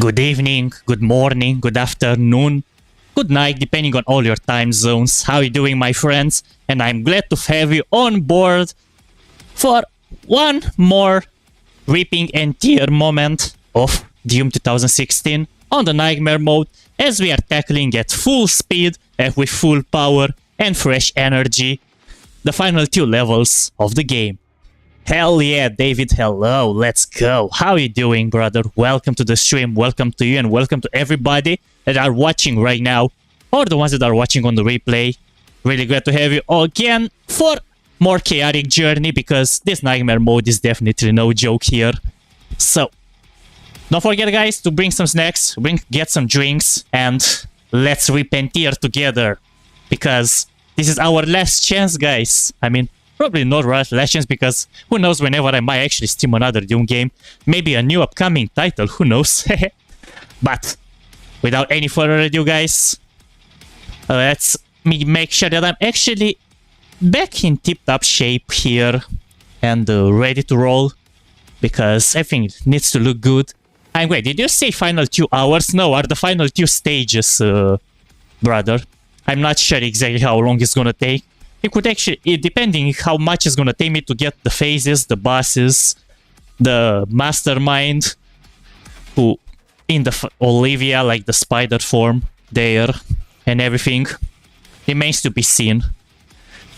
Good evening, good morning, good afternoon, good night, depending on all your time zones. How are you doing, my friends? And I'm glad to have you on board for one more ripping and tear moment of Doom 2016 on the Nightmare mode, as we are tackling at full speed and with full power and fresh energy the final 2 levels of the game. Hell yeah, David, hello, let's go. How are you doing, brother? Welcome to the stream, welcome to you, and welcome to everybody that are watching right now, or the ones that are watching on the replay. Really glad to have you all again for more chaotic journey, because this Nightmare mode is definitely no joke here. So, don't forget, guys, to bring some snacks, get some drinks, and let's rip and tear together, because this is our last chance, guys. I mean, probably not last chance, because who knows, whenever I might actually stream another Doom game. Maybe a new upcoming title, who knows. But without any further ado, guys, let's make sure that I'm actually back in tip-top shape here and ready to roll, because everything needs to look good. And wait, did you say final 2 hours? No, are the final 2 stages, brother. I'm not sure exactly how long it's gonna take. It could actually, depending how much it's gonna take me to get the phases, the bosses, the Mastermind, who in the Olivia, like the spider form there, and everything remains to be seen.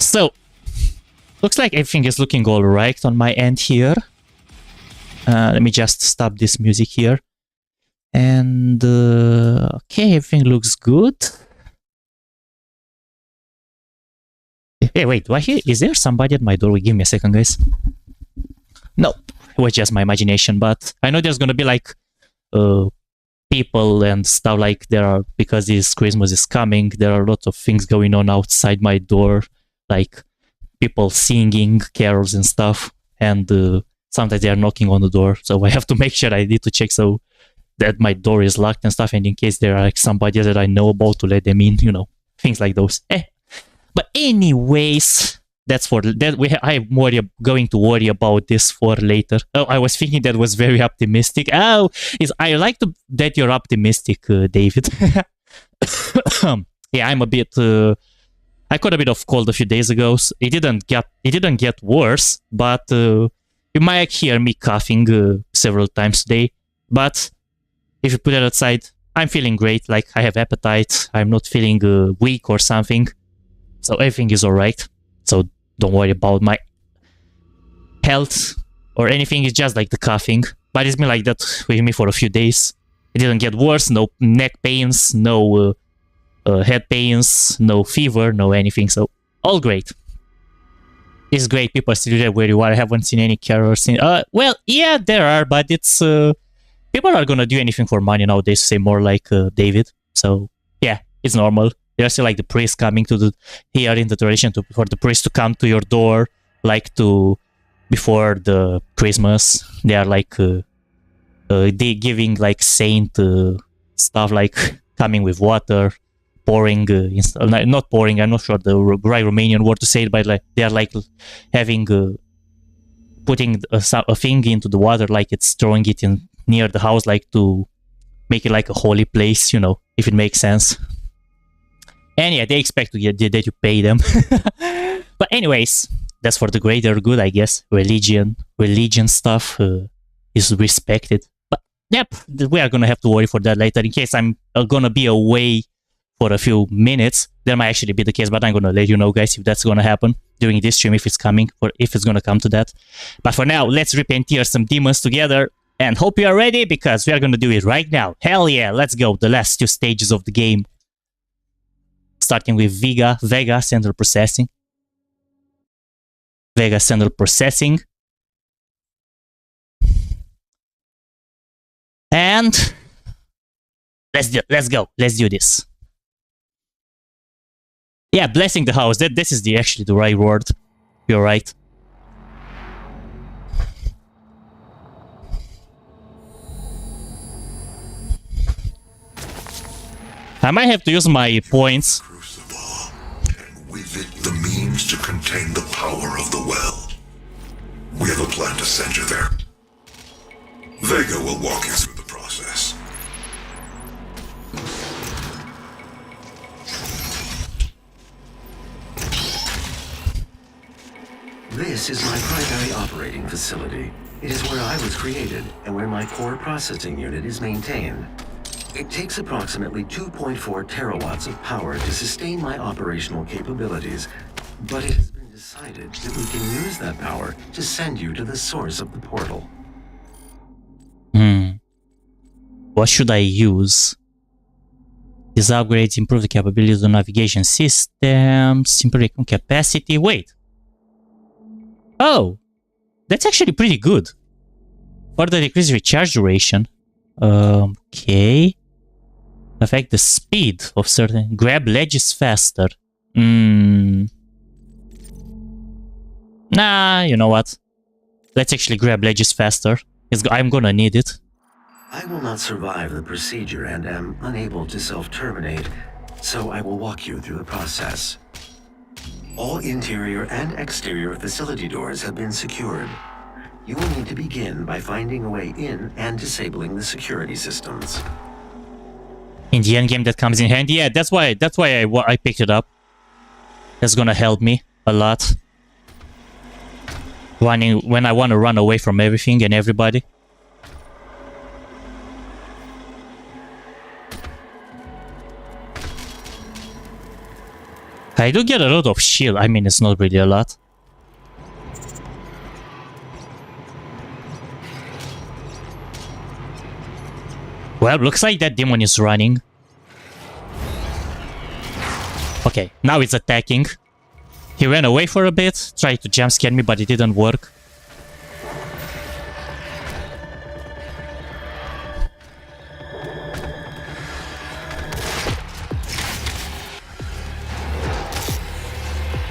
So, looks like everything is looking alright on my end here. Let me just stop this music here. And okay, everything looks good. Hey, wait, do I hear? Is there somebody at my door? Wait, give me a second, guys. No, it was just my imagination, but I know there's gonna be like people and stuff like there are, because this Christmas is coming, there are lots of things going on outside my door, like people singing carols and stuff, and sometimes they are knocking on the door, so I have to make sure I need to check so that my door is locked and stuff, and in case there are like somebody that I know about, to let them in, you know, things like those. But anyways, that's for that. I'm going to worry about this for later. Oh, I was thinking that was very optimistic. Oh, I like that you're optimistic, David. Yeah, I'm a bit. I caught a bit of cold a few days ago. So it didn't get worse, but you might hear me coughing several times today. But if you put it aside, I'm feeling great. Like, I have appetite. I'm not feeling weak or something. So everything is alright. So don't worry about my health or anything. It's just like the coughing. But it's been like that with me for a few days. It didn't get worse. No neck pains, no head pains, no fever, no anything. So all great. It's great. People are still there where you are. I haven't seen any carers. Well, yeah, there are, but it's people are gonna do anything for money nowadays. Say more like David. So yeah, it's normal. There's still like the priest coming to here in the tradition for the priest to come to your door, like before the Christmas. They are like they giving like saint stuff, like coming with water, pouring, not pouring, I'm not sure the right Romanian word to say it, but like they are like having putting a thing into the water, like it's throwing it in near the house, like to make it like a holy place, you know, if it makes sense. And yeah, they expect to get that you pay them. But anyways, that's for the greater good, I guess. Religion stuff is respected. But yep, we are gonna have to worry for that later. In case I'm gonna be away for a few minutes, that might actually be the case. But I'm gonna let you know, guys, if that's gonna happen during this stream, if it's coming, or if it's gonna come to that. But for now, let's rip and tear some demons together. And hope you are ready, because we are gonna do it right now. Hell yeah, let's go. The last 2 stages of the game. Starting with Vega Central Processing. Vega Central Processing. And let's go. Let's do this. Yeah, blessing the house. This is actually the right word. You're right. I might have to use my points. And with it, the means to contain the power of the well. We have a plan to send you there. Vega will walk you through the process. This is my primary operating facility. It is where I was created and where my core processing unit is maintained. It takes approximately 2.4 terawatts of power to sustain my operational capabilities, but it has been decided that we can use that power to send you to the source of the portal. What should I use? These upgrades improve the capabilities of the navigation systems, improve the capacity. Wait. Oh, that's actually pretty good. Further decrease recharge duration. Okay. Affect the speed of certain. Grab ledges faster. Nah, you know what? Let's actually grab ledges faster. I'm gonna need it. I will not survive the procedure and am unable to self-terminate, so I will walk you through the process. All interior and exterior facility doors have been secured. You will need to begin by finding a way in and disabling the security systems. In the endgame, that comes in handy. Yeah, that's why I picked it up. That's gonna help me a lot. When I want to run away from everything and everybody. I do get a lot of shield. I mean, it's not really a lot. Well, looks like that demon is running. Okay, now it's attacking. He ran away for a bit, tried to jump scare me, but it didn't work.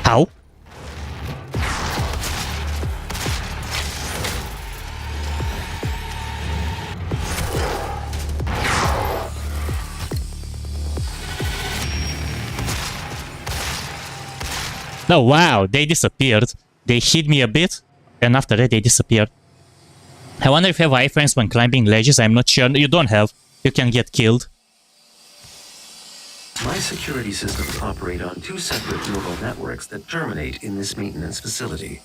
How? Oh wow, they disappeared. They hit me a bit, and after that they disappeared. I wonder if you have iframes when climbing ledges. I'm not sure. You don't have. You can get killed. My security systems operate on two separate neural networks that terminate in this maintenance facility.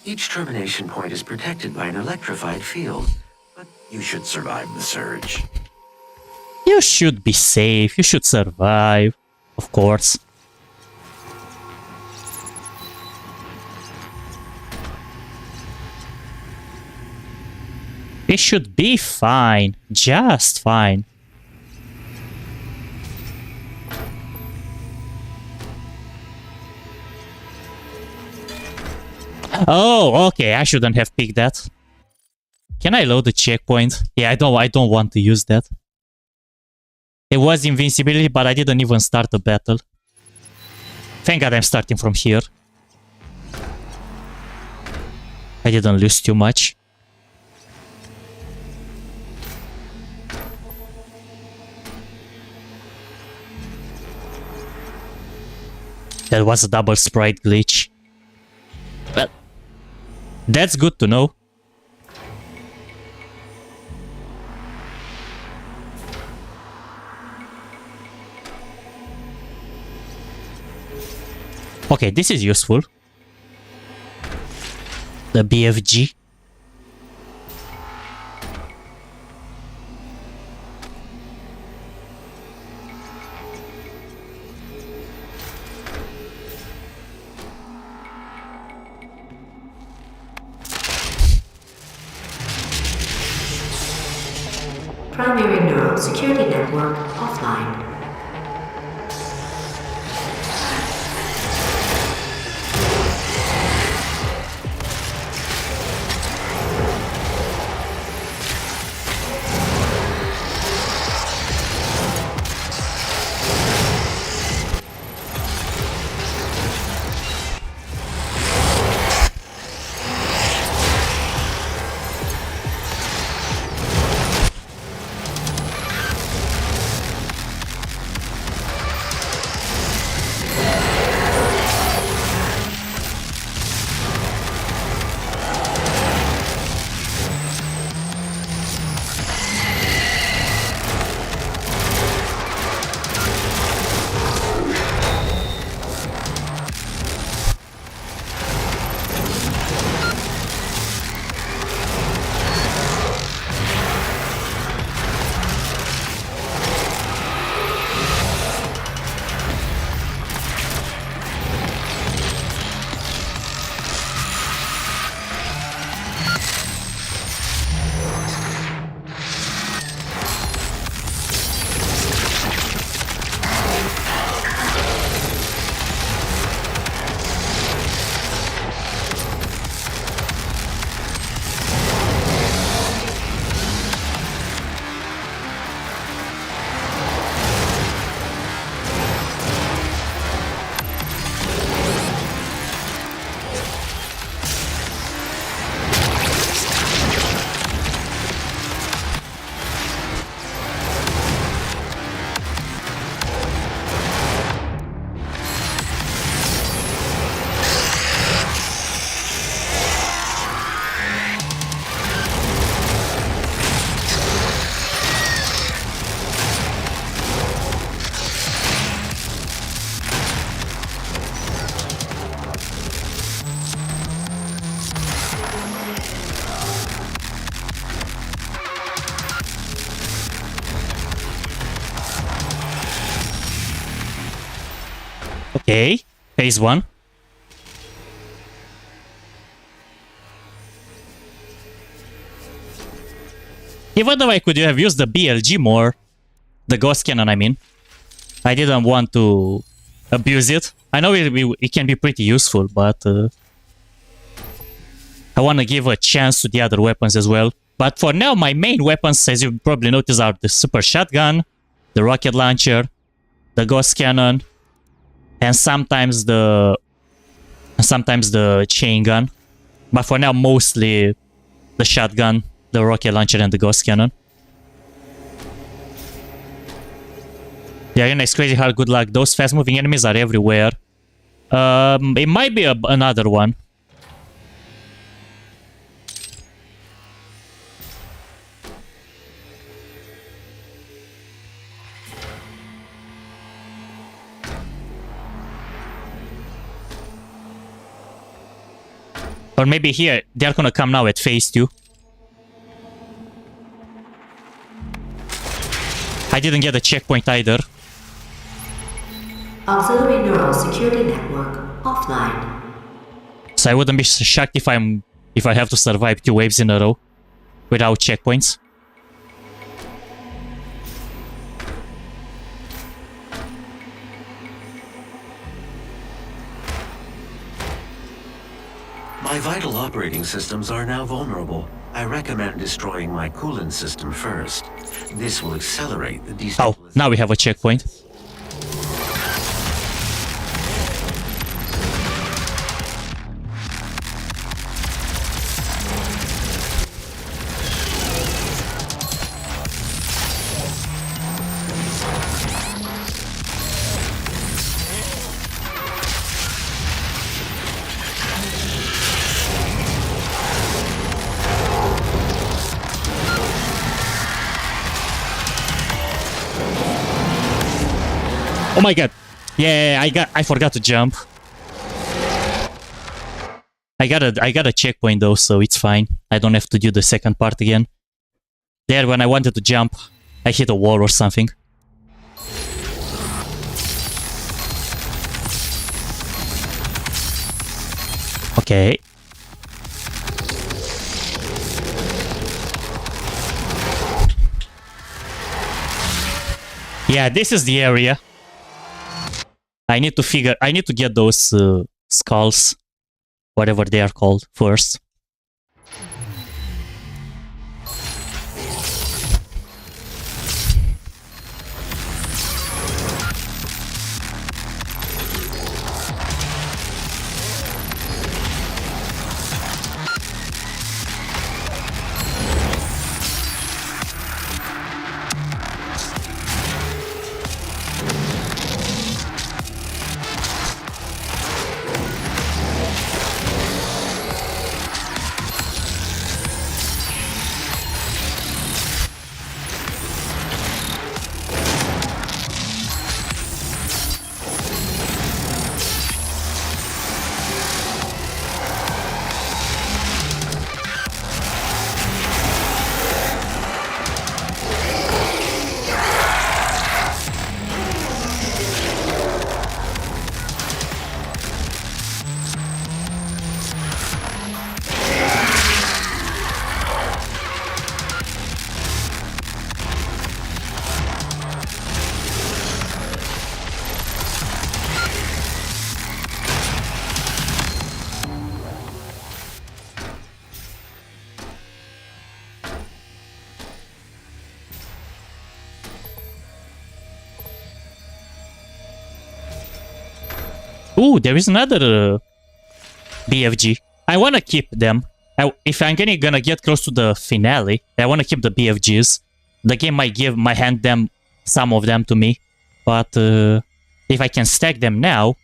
Each termination point is protected by an electrified field, but you should survive the surge. You should be safe. You should survive. Of course. It should be fine. Just fine. Oh, okay. I shouldn't have picked that. Can I load the checkpoint? Yeah, I don't want to use that. It was invincibility, but I didn't even start the battle. Thank God I'm starting from here. I didn't lose too much. That was a double sprite glitch. Well, that's good to know. Okay, this is useful. The BFG. Primary neural security network offline. Okay, phase 1. Even though I could have used the BLG more, the ghost cannon I mean, I didn't want to abuse it. I know it can be pretty useful, but I want to give a chance to the other weapons as well. But for now, my main weapons, as you probably noticed, are the super shotgun, the rocket launcher, the ghost cannon, and sometimes the chain gun. But for now, mostly the shotgun, the rocket launcher, and the ghost cannon. The arena is crazy hard, good luck. Those fast moving enemies are everywhere. It might be another one. Or maybe here, they're gonna come now at phase 2. I didn't get a checkpoint either. Auxiliary neural security network offline. So I wouldn't be shocked if I have to survive 2 waves in a row without checkpoints. My vital operating systems are now vulnerable. I recommend destroying my coolant system first. This will accelerate the Oh, destabilization. now we have a checkpoint. Oh my god. Yeah, I forgot to jump. I got a checkpoint though, so it's fine. I don't have to do the second part again. There, when I wanted to jump, I hit a wall or something. Okay. Yeah, this is the area. I need to get those skulls, whatever they are called, first. Ooh, there is another BFG. I want to keep them. If I'm gonna get close to the finale, I want to keep the BFGs. The game might hand them, some of them to me. But if I can stack them now,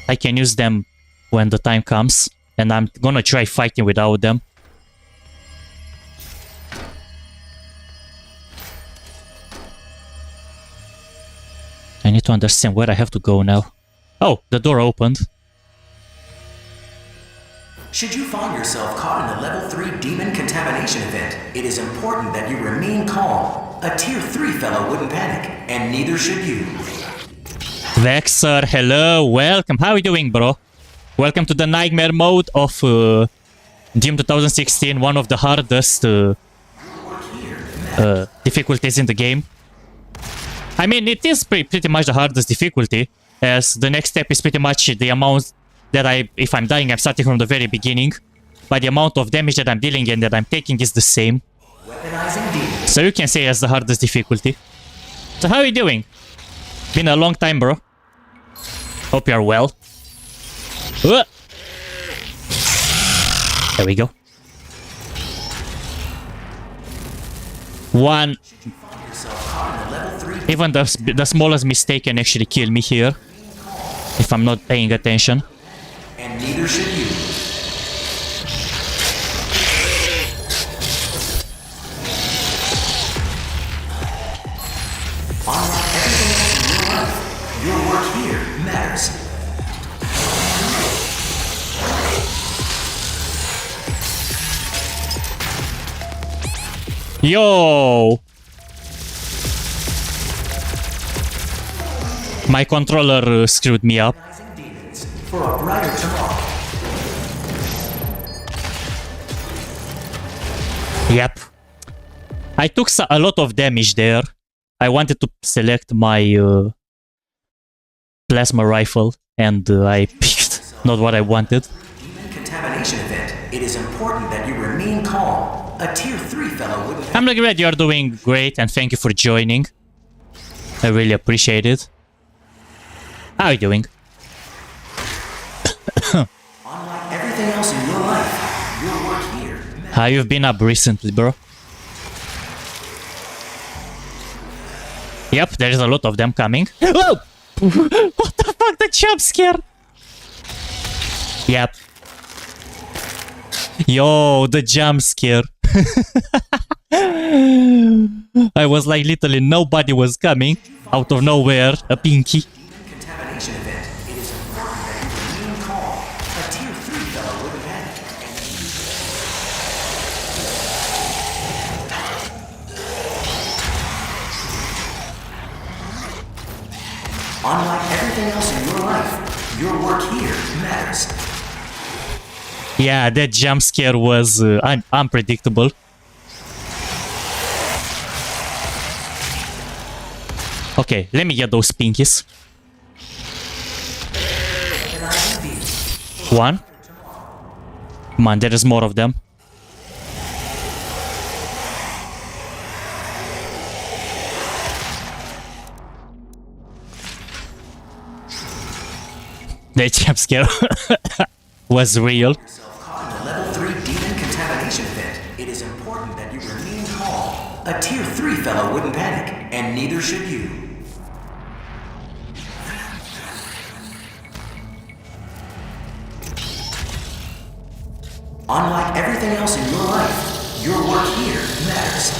I can use them when the time comes. And I'm gonna try fighting without them. I need to understand where I have to go now. Oh, the door opened. Should you find yourself caught in a level 3 demon contamination event, it is important that you remain calm. A tier 3 fellow wouldn't panic, and neither should you. Vexer, hello, welcome. How are you doing, bro? Welcome to the nightmare mode of Doom 2016, one of the hardest difficulties in the game. I mean, it is pretty much the hardest difficulty, as the next step is pretty much the amount that if I'm dying, I'm starting from the very beginning. But the amount of damage that I'm dealing and that I'm taking is the same. So you can say it's the hardest difficulty. So how are you doing? Been a long time, bro. Hope you are well. There we go. One. Even the smallest mistake can actually kill me here if I'm not paying attention. And neither should you. Unlike everything else in your life, your work here matters. Yo! My controller screwed me up. For a brighter tomorrow. Yep. I took a lot of damage there. I wanted to select my plasma rifle, and I picked not what I wanted. Demon contamination event. It is important that you remain calm. A tier 3 fellow wouldn't. I'm glad you're doing great, and thank you for joining. I really appreciate it. How are you doing? Unlike everything else in your life, your work here. How you've been up recently, bro? Yep, there is a lot of them coming. Whoa! What the fuck? The jump scare! Yep. Yo, the jump scare. I was like, literally nobody was coming. Out of nowhere, a pinky. Contamination event. It is important that you remain calm. A tier 3 fellow wouldn't panic. Unlike everything else in your life, your work here matters. Yeah, that jump scare was unpredictable. Okay, let me get those pinkies. One. Come on, there is more of them. That jump scare was real. Caught in a level 3 demon contamination event. It is important that you remain calm. A tier 3 fellow wouldn't panic, and neither should you. Unlike everything else in your life, your work here matters.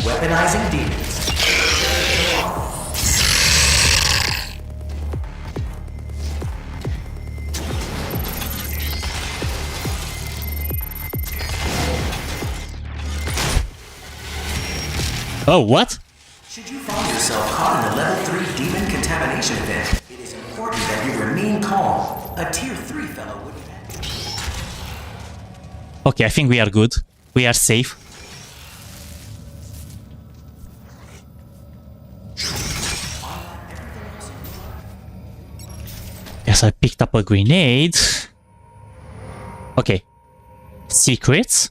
Weaponizing demons. Oh, what? Should you find yourself caught in a level 3 demon contamination event, it is important that you remain calm. A tier 3 fellow wouldn't panic. Okay, I think we are good. We are safe. Yes, I picked up a grenade. Okay. Secrets?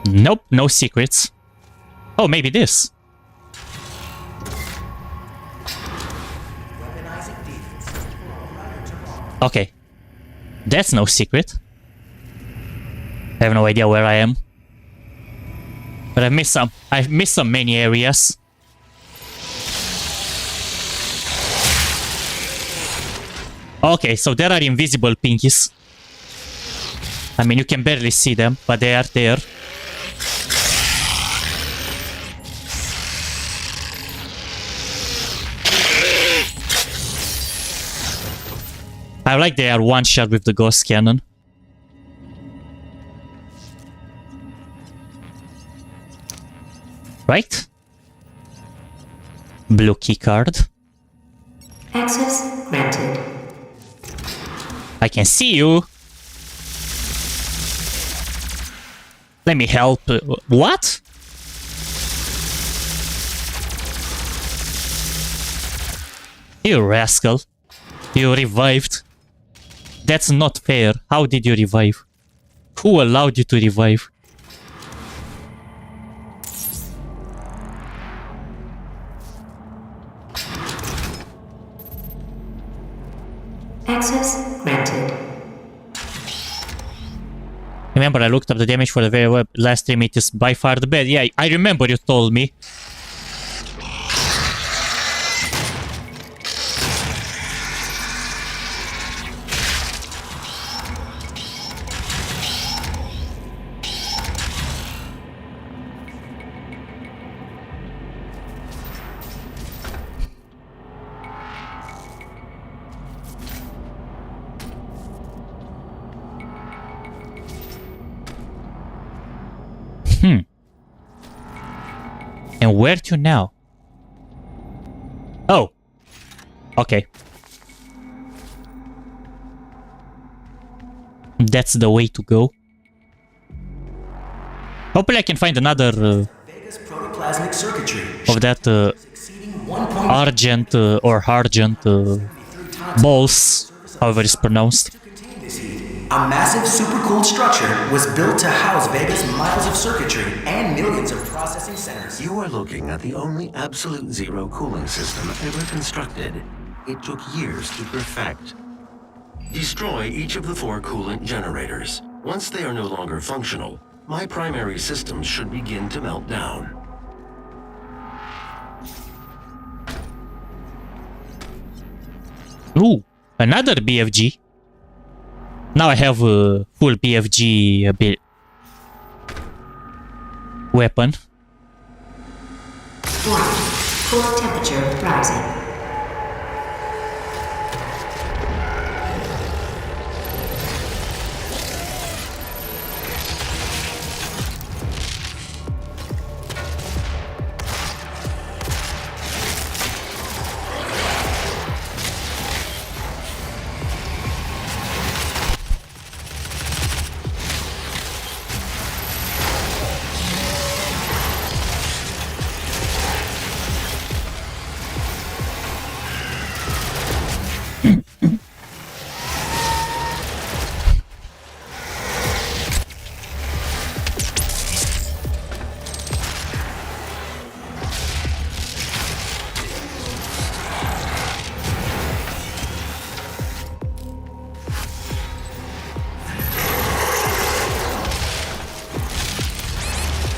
Nope, no secrets. Oh, maybe this. Okay. That's no secret. I have no idea where I am. But I've missed some many areas. Okay, so there are invisible pinkies. I mean, you can barely see them, but they are there. I like they are one shot with the ghost cannon. Right? Blue key card. Access granted. I can see you. Let me help. What? You rascal. You revived. That's not fair. How did you revive? Who allowed you to revive? Access granted. Remember, I looked up the damage for the very last stream. It is by far the best. Yeah, I remember you told me. And where to now? Oh. Okay. That's the way to go. Hopefully I can find another Vega's protoplasmic circuitry of that exceeding 1.3 argent or argent balls, however it's pronounced. contain this heat. A massive supercooled structure was built to house Vega's miles of circuitry and millions of processing centers. You are looking at the only absolute zero cooling system ever constructed. It took years to perfect. Destroy each of the 4 coolant generators. Once they are no longer functional, my primary systems should begin to melt down. Ooh, another BFG. Now I have a full BFG weapon. Warning. Core temperature rising.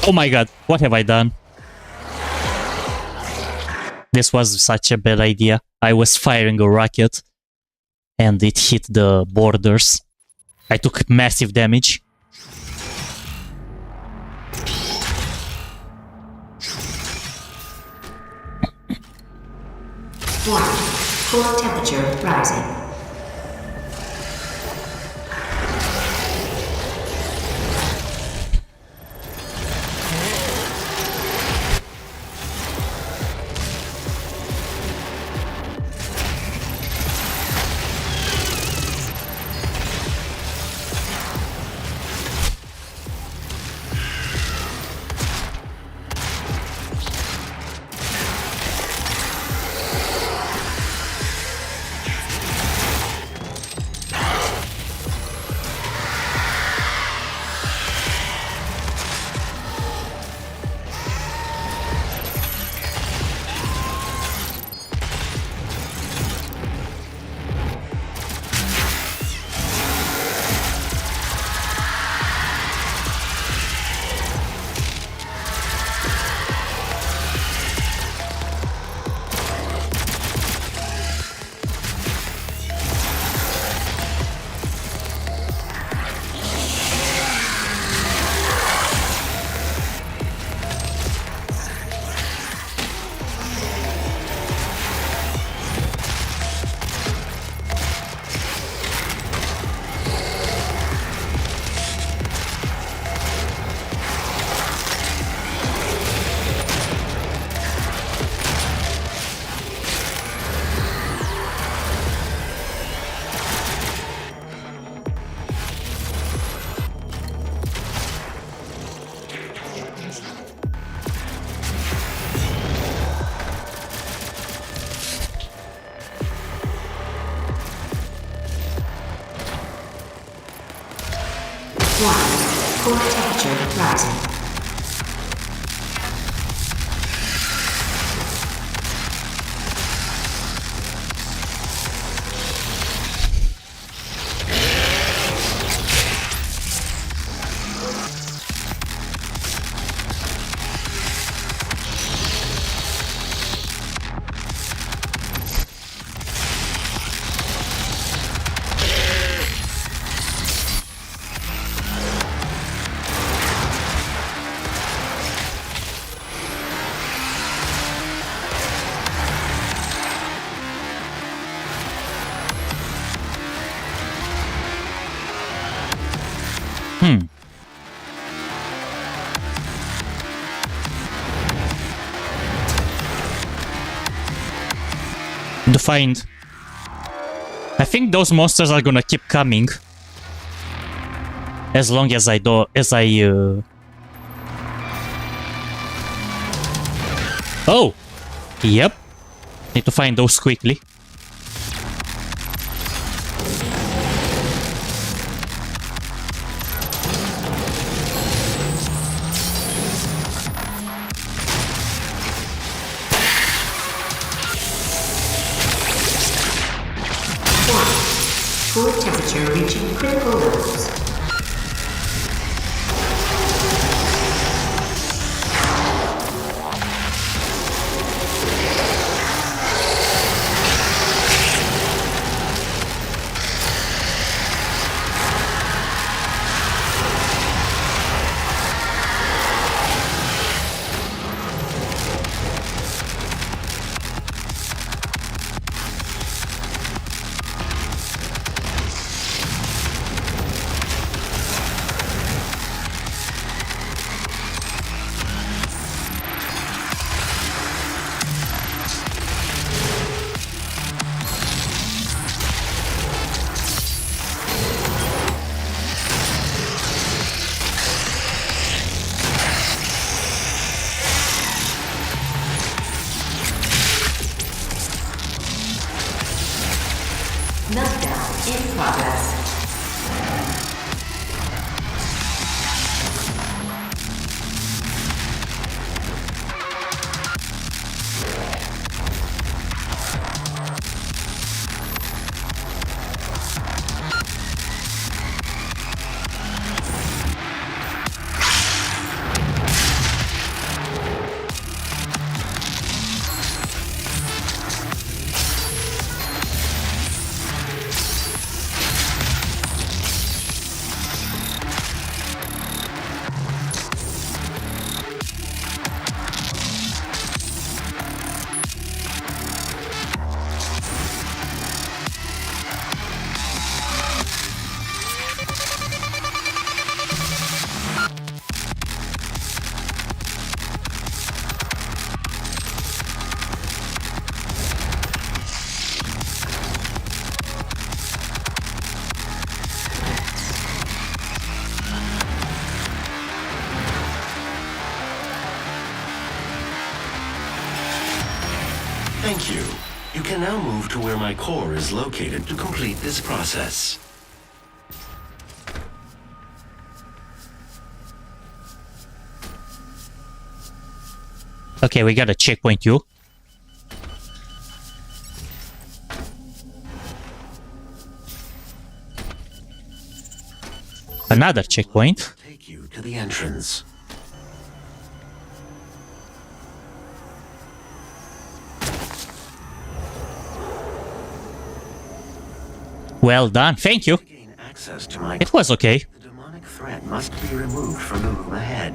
Oh my god, what have I done? This was such a bad idea. I was firing a rocket and it hit the borders. I took massive damage. Warning. Core temperature rising. 1. Core temperature rising. Defined. I think those monsters are gonna keep coming. As long as I do, Oh! Yep. Need to find those quickly. Core temperature reaching critical levels. Meltdown in progress. Thank you. You can now move to where my core is located to complete this process. Okay, we got a checkpoint, you. Another checkpoint. Take you to the entrance. Well done, thank you. To gain access to my It was okay. the demonic threat must be removed from the room ahead.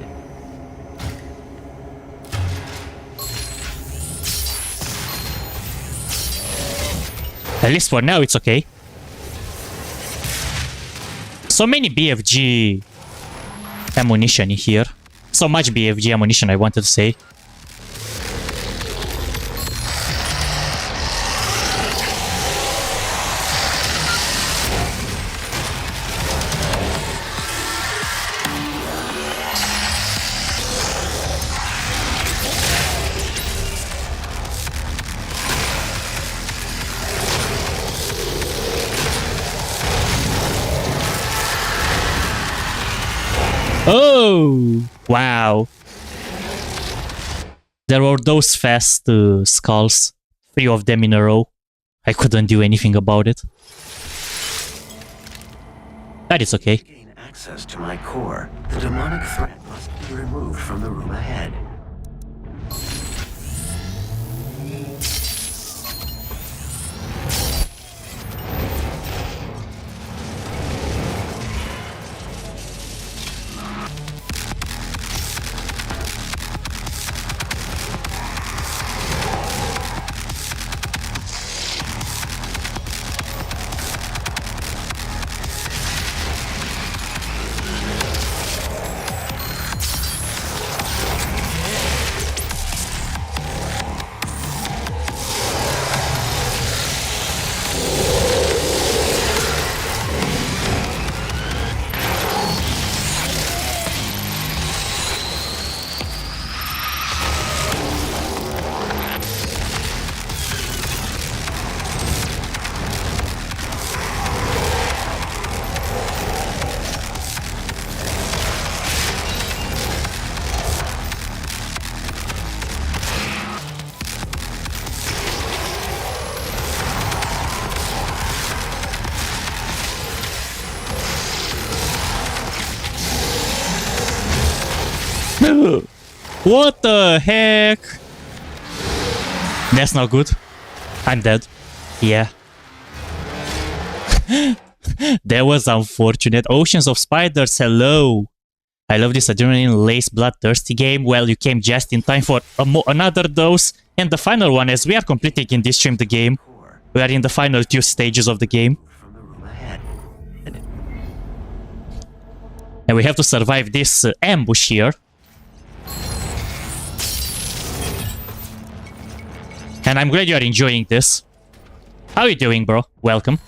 At least for now, it's okay. So many BFG ammunition in here. So much BFG ammunition, I wanted to say. Oh! Wow. There were those fast skulls. 3 of them in a row. I couldn't do anything about it. That is okay. To gain access to my core, the demonic threat must be removed from the room ahead. What the heck? That's not good. I'm dead. Yeah. That was unfortunate. Oceans of Spiders, hello. I love this adrenaline-laced bloodthirsty game. Well, you came just in time for another dose. And the final one, as we are completing in this stream the game. We are in the final 2 stages of the game. From the room ahead. And we have to survive this ambush here. And I'm glad you are enjoying this. How are you doing, bro? Welcome.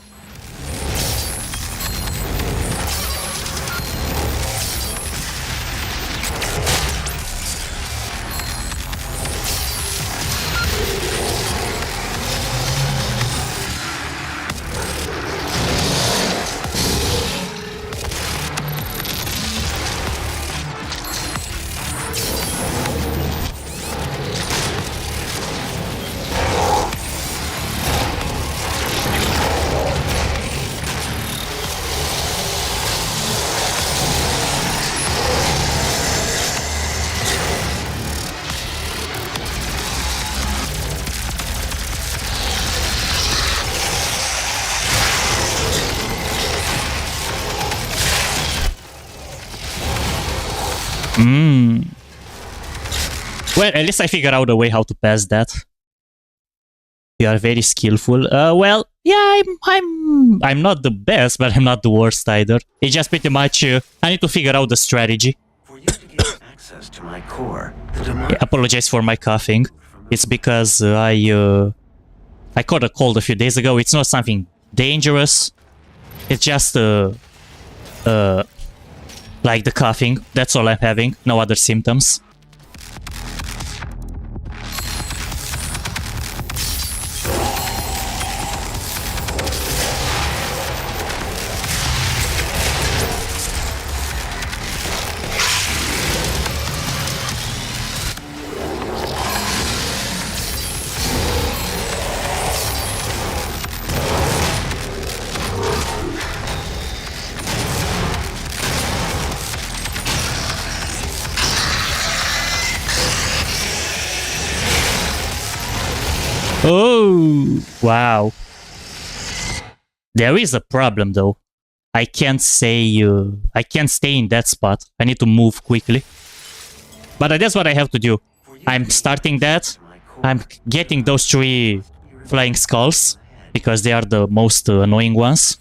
Well, at least I figured out a way how to pass that. You are very skillful. Well, yeah, I'm not the best, but I'm not the worst either. It's just pretty much I need to figure out the strategy. For you to gain access to my core, the demonic I apologize for my coughing. It's because I caught a cold a few days ago. It's not something dangerous. It's just like the coughing. That's all I'm having. No other symptoms. Oh, wow. There is a problem though. I can't stay in that spot. I need to move quickly. But that's what I have to do. I'm starting that. I'm getting those 3 flying skulls because they are the most annoying ones.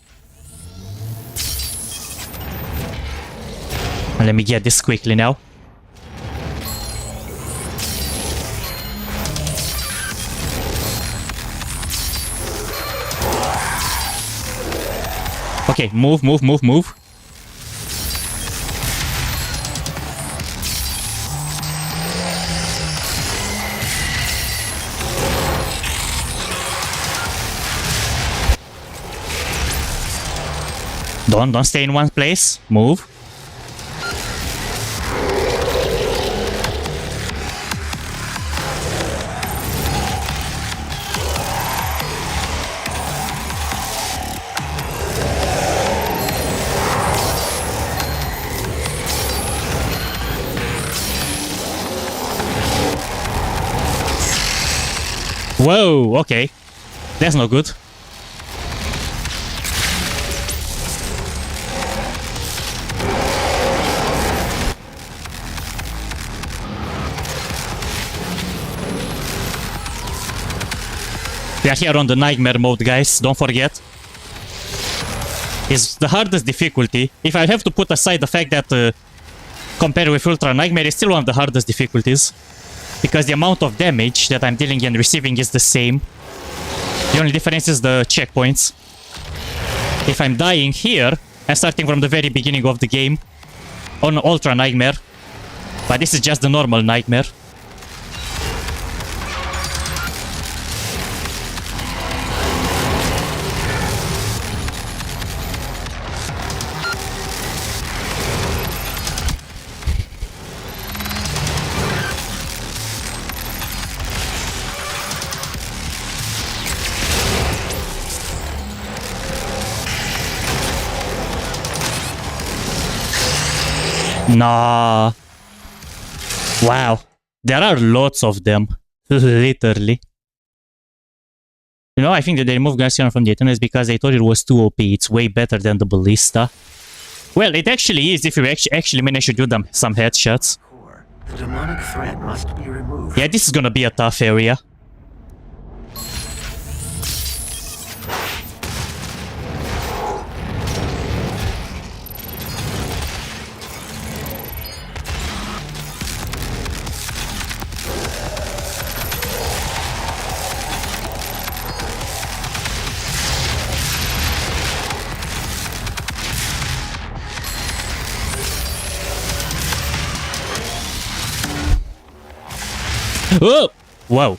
And let me get this quickly now. Okay, move, move, move, move. Don't stay in one place. Move. Whoa, okay. That's not good. We are here on the nightmare mode, guys. Don't forget. It's the hardest difficulty. If I have to put aside the fact that compared with Ultra Nightmare, it's still one of the hardest difficulties. Because the amount of damage that I'm dealing and receiving is the same. The only difference is the checkpoints. If I'm dying here, I'm starting from the very beginning of the game on Ultra Nightmare. But this is just the normal Nightmare. Nah. Wow. There are lots of them. Literally. You know, I think that they removed Garcia from the Eternals because they thought it was too OP. It's way better than the Ballista. Well, it actually is if you actually manage to do them some headshots. The demonic threat must be removed. Yeah, this is gonna be a tough area. Oh! Whoa.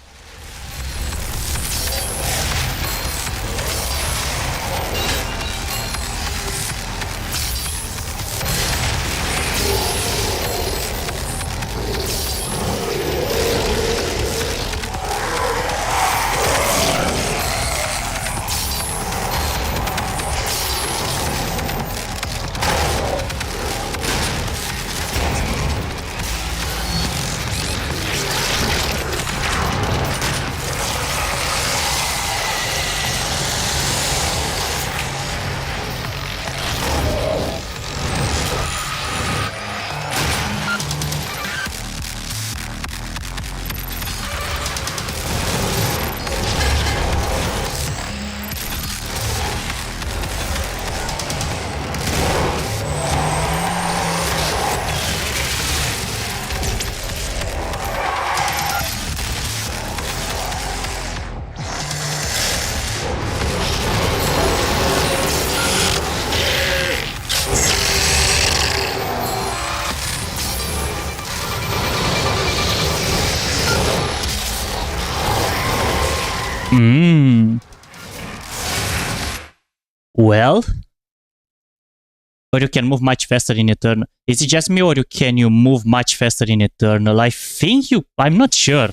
Well, or you can move much faster in Eternal. Is it just me, or can you move much faster in Eternal? I think you... I'm not sure.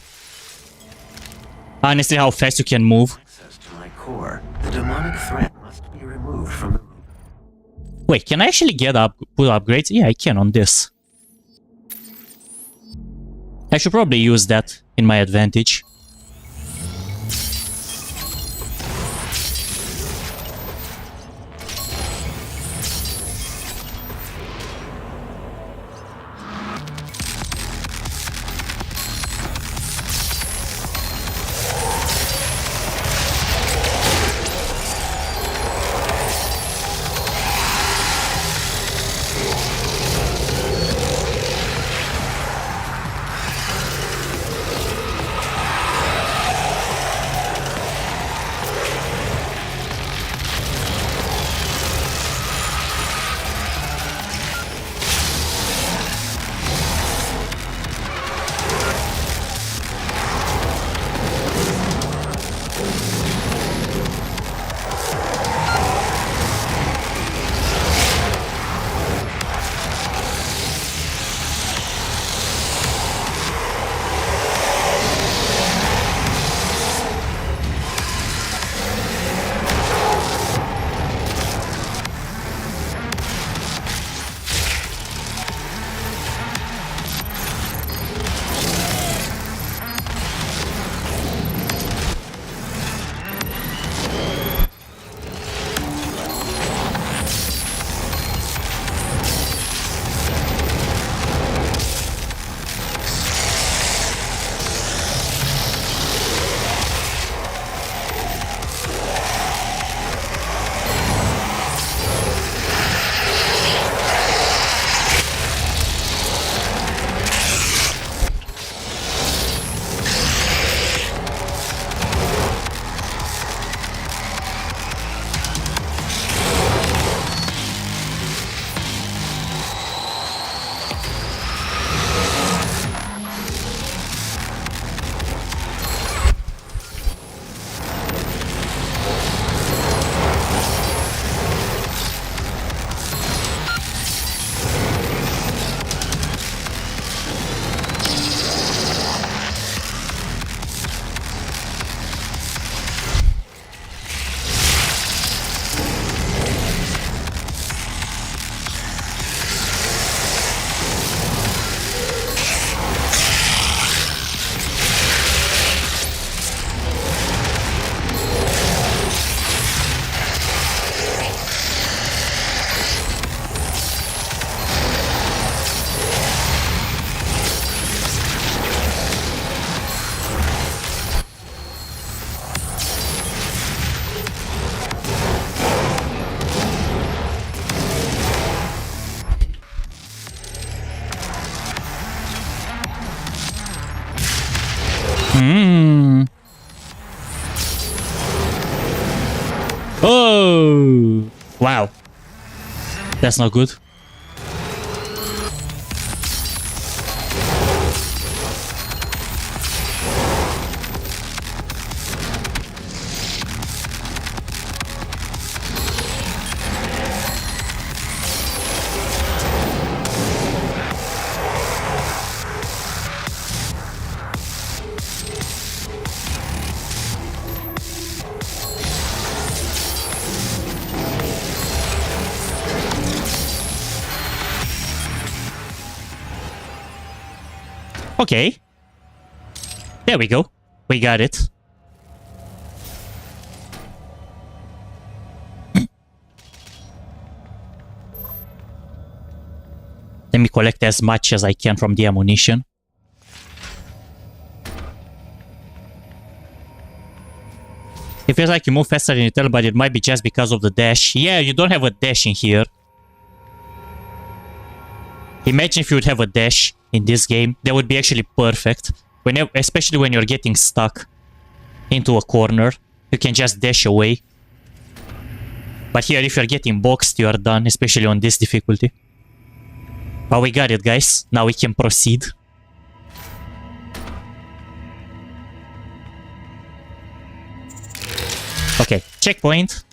Honestly, how fast you can move. Access to my core. The demonic threat must be removed from the... Wait, can I actually get put upgrades? Yeah, I can on this. I should probably use that in my advantage. Oh, wow. That's not good. Okay. There we go. We got it. Let me collect as much as I can from the ammunition. It feels like you move faster than you tell, but it might be just because of the dash. Yeah, you don't have a dash in here. Imagine if you would have a dash in this game. That would be actually perfect. Whenever, especially when you're getting stuck into a corner, you can just dash away. But here, if you're getting boxed, you are done, especially on this difficulty. But we got it, guys. Now we can proceed. Okay, checkpoint.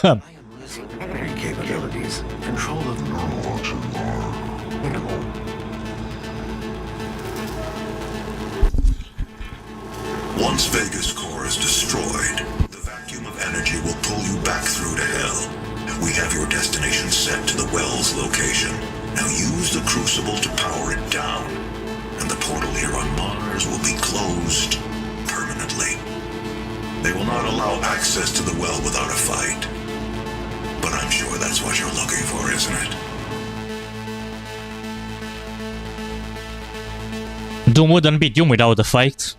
I am losing memory capabilities. Control of minimal. Once Vega's core is destroyed, the vacuum of energy will pull you back through to hell. We have your destination set to the well's location. Now use the crucible to power it down, and the portal here on Mars will be closed permanently. They will not allow access to the well without a fight. But I'm sure that's what you're looking for, isn't it? Doom wouldn't be Doom without a fight.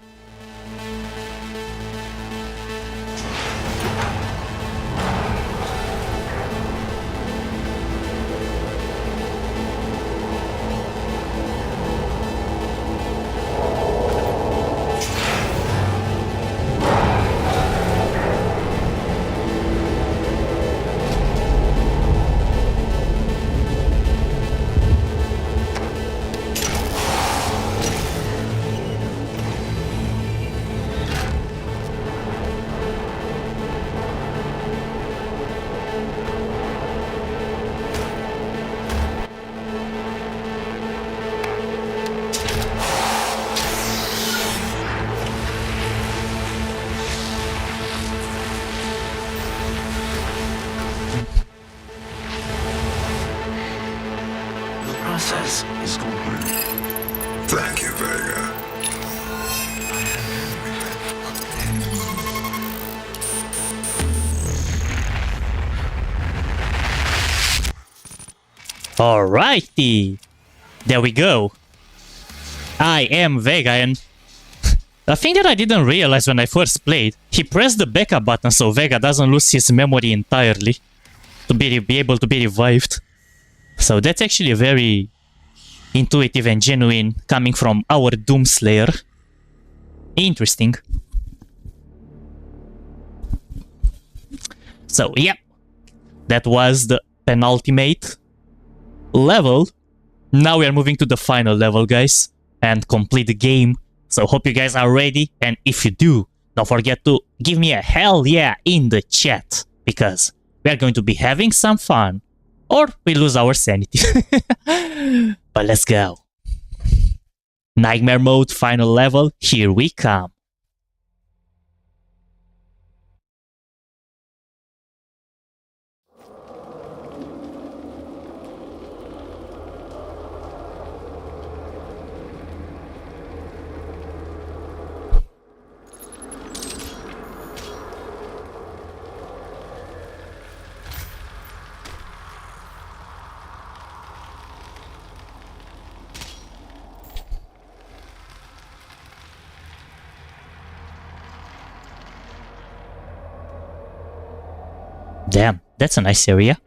process is complete. Thank you, Vega. Alrighty. There we go. I am Vega, and the thing that I didn't realize when I first played, he pressed the backup button so Vega doesn't lose his memory entirely to be able to be revived. So that's actually very intuitive and genuine coming from our Doomslayer. Interesting. So, yeah. That was the penultimate level. Now we are moving to the final level, guys, and complete the game. So hope you guys are ready, and if you do, don't forget to give me a hell yeah in the chat, because we are going to be having some fun, or we lose our sanity. But let's go. Nightmare mode, final level, here we come. Damn, that's a nice area.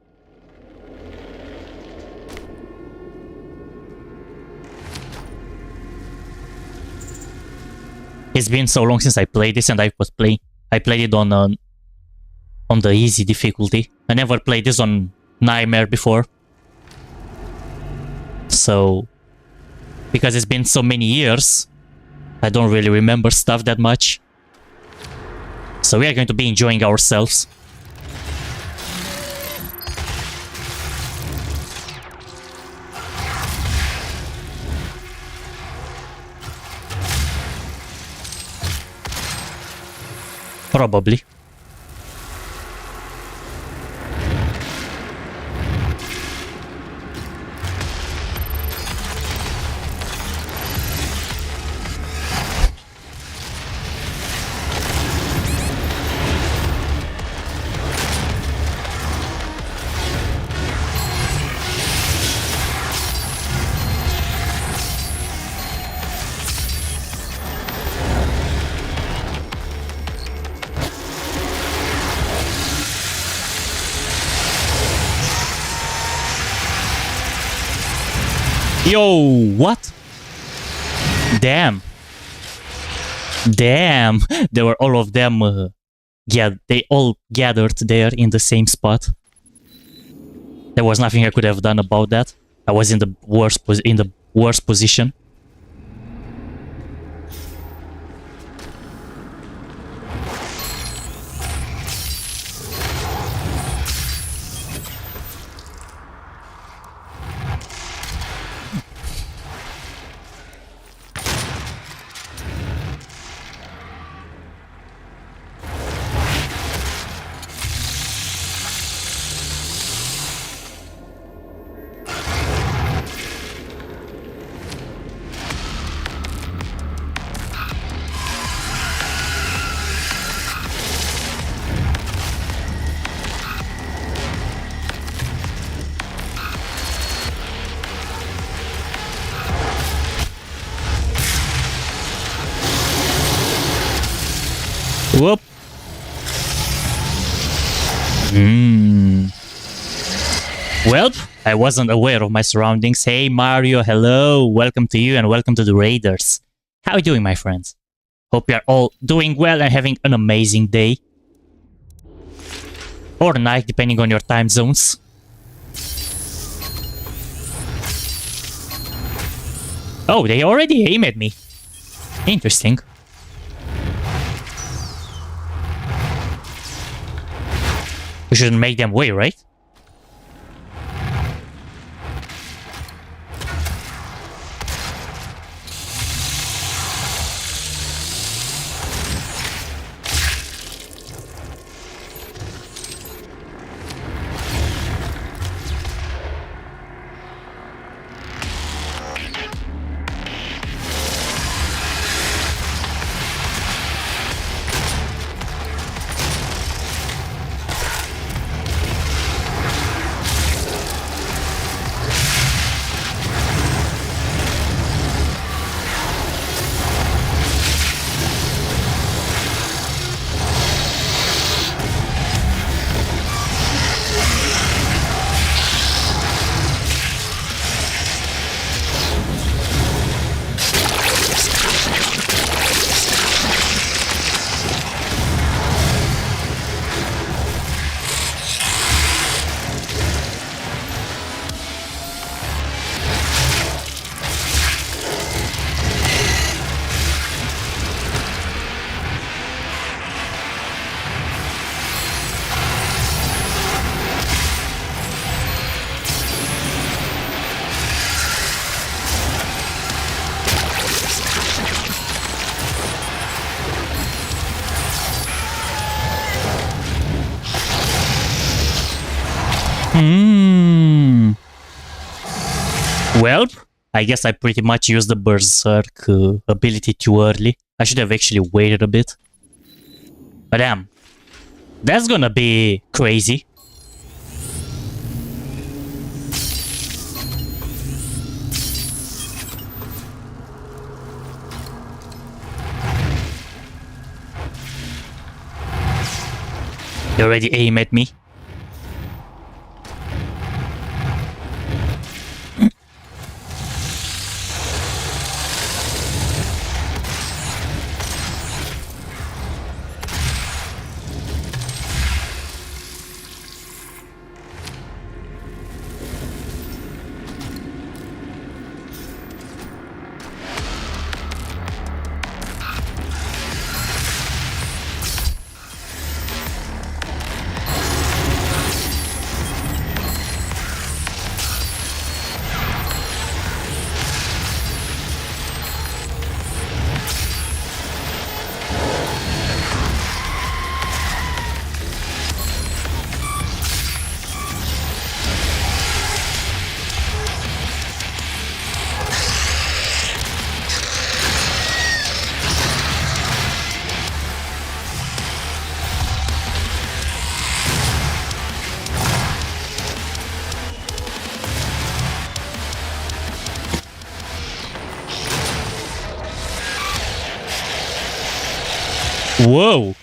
It's been so long since I played this, and I played it on the easy difficulty. I never played this on Nightmare before. So, because it's been so many years, I don't really remember stuff that much. So we are going to be enjoying ourselves. Probably. Yo, what? Damn. Damn. There were all of them. Yeah, they all gathered there in the same spot. There was nothing I could have done about that. I was in the worst position. Whoop. Well, I wasn't aware of my surroundings. Hey Mario, hello. Welcome to you and welcome to the Raiders. How are you doing, my friends? Hope you are all doing well and having an amazing day. Or night, depending on your time zones. Oh, they already aim at me. Interesting. We shouldn't make them wait, right? Well, I guess I pretty much used the Berserk ability too early. I should have actually waited a bit. But damn, that's gonna be crazy. They already aim at me. Whoa.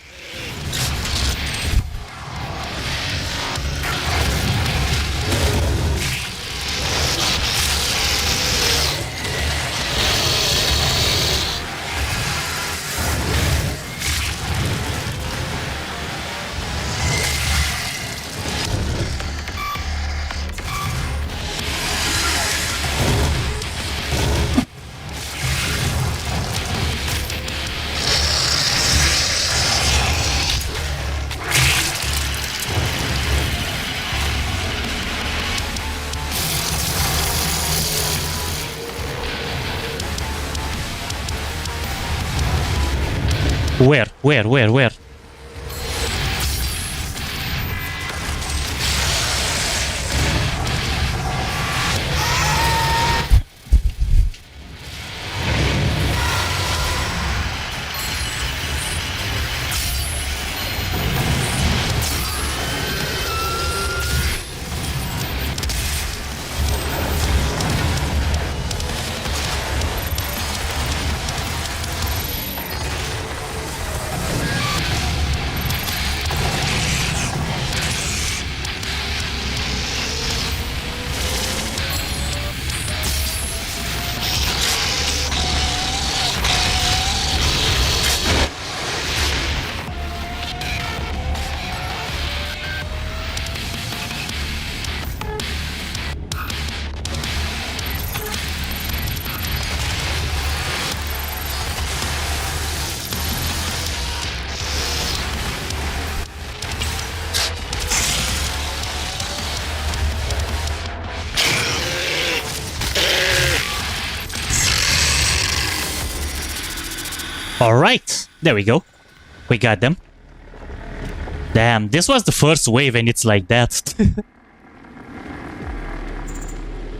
Where? Alright, there we go. We got them. Damn, this was the first wave and it's like that.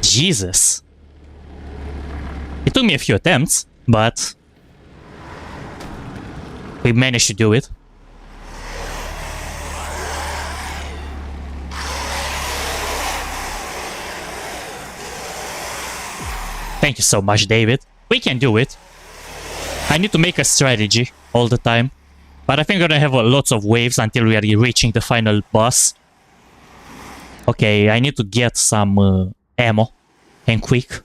Jesus. It took me a few attempts, but we managed to do it. Thank you so much, David. We can do it. I need to make a strategy all the time. But I think I'm gonna have lots of waves until we are reaching the final boss. Okay, I need to get some ammo. And quick.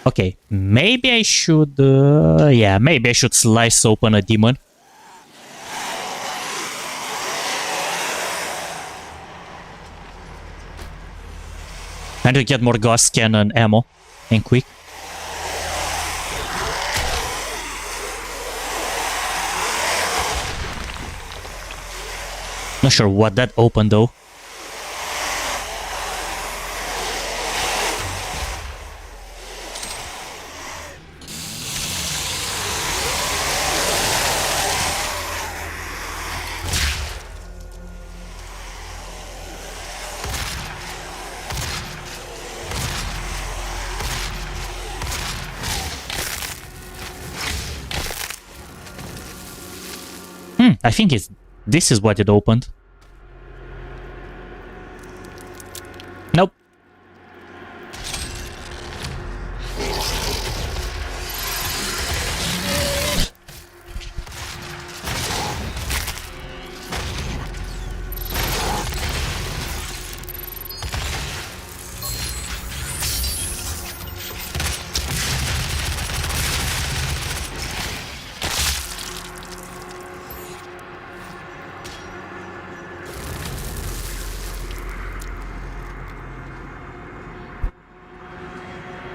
Okay, maybe I should... yeah, maybe I should slice open a demon. I need to get more gas cannon ammo. And quick. Not sure what that opened though. I think this is what it opened. Nope.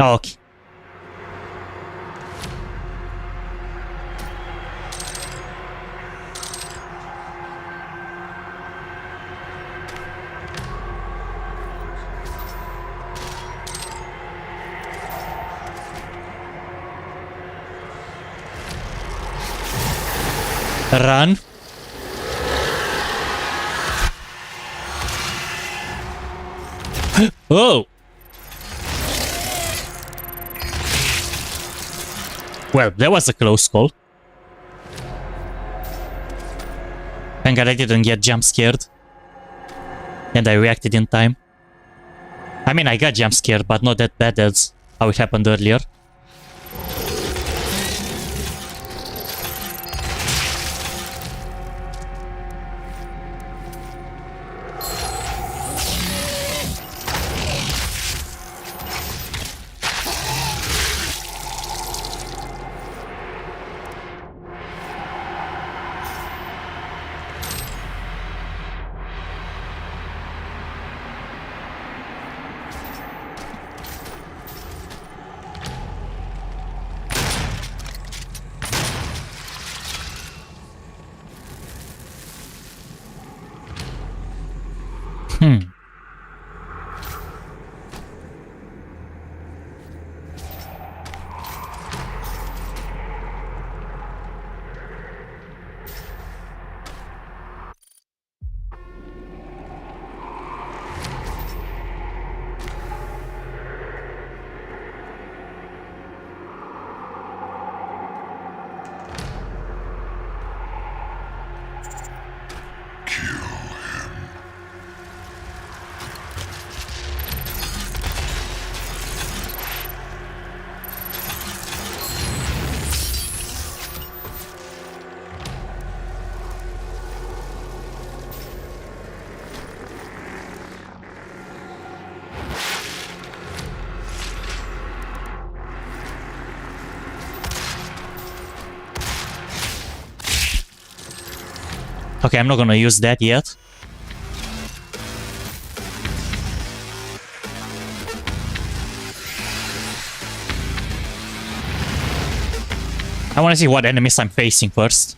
Okay. Run. Oh! Well, that was a close call. Thank God I didn't get jump scared. And I reacted in time. I mean, I got jump scared, but not that bad as how it happened earlier. Okay, I'm not gonna use that yet. I wanna see what enemies I'm facing first.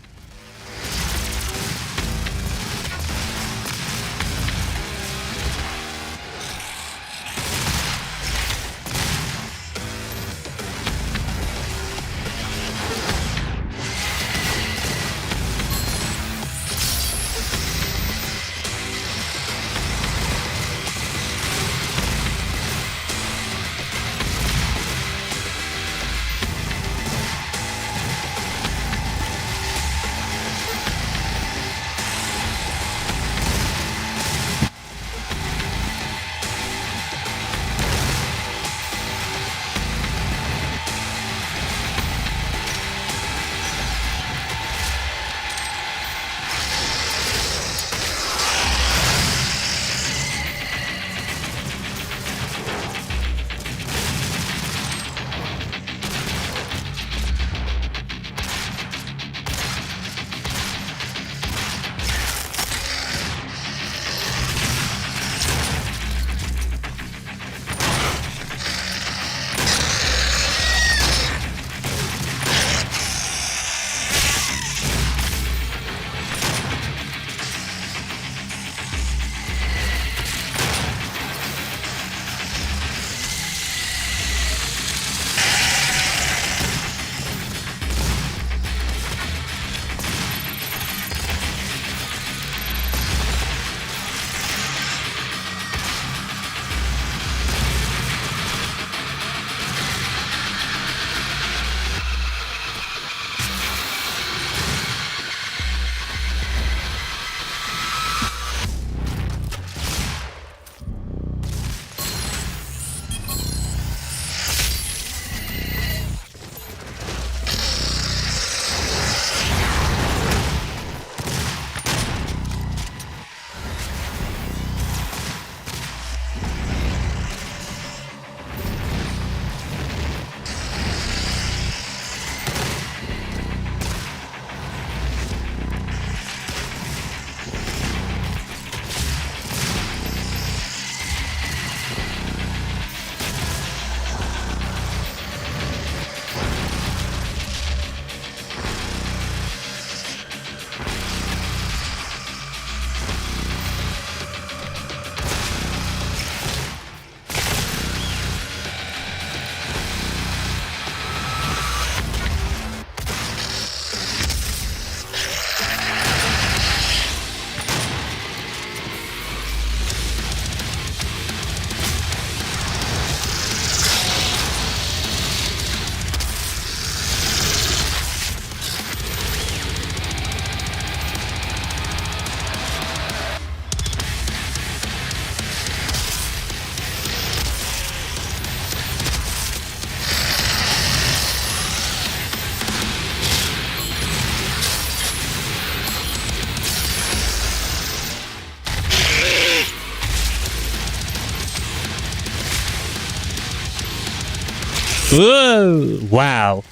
Whoa! Wow.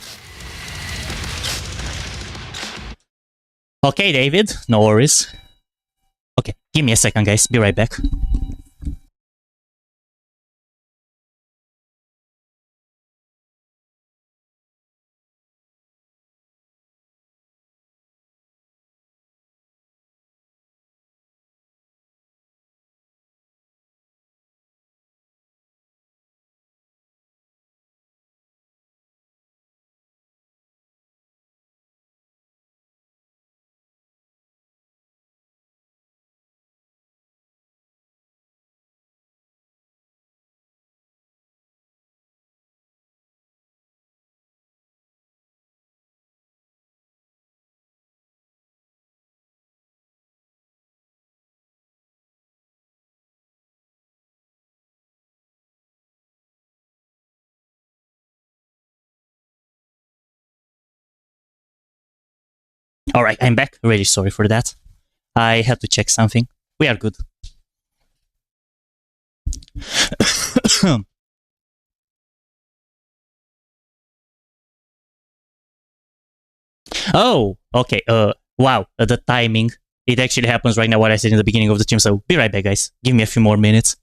Okay, David, no worries. Okay, give me a second, guys. Be right back. Alright, I'm back. Really sorry for that. I had to check something. We are good. Oh, okay. Wow, the timing. It actually happens right now what I said in the beginning of the stream, so be right back, guys. Give me a few more minutes.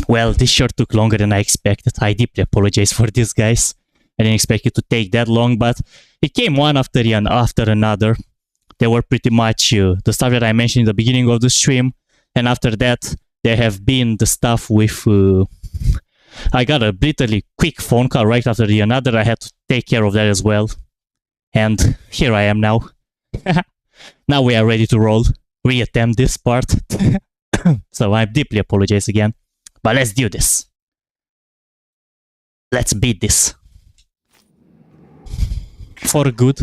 Well, this sure took longer than I expected. I deeply apologize for this, guys. I didn't expect it to take that long, but it came one after another. They were pretty much the stuff that I mentioned in the beginning of the stream. And after that, there have been the stuff with... I got a literally quick phone call right after another. I had to take care of that as well. And here I am now. Now we are ready to roll. Reattempt this part. So I deeply apologize again. But let's do this. Let's beat this. For good.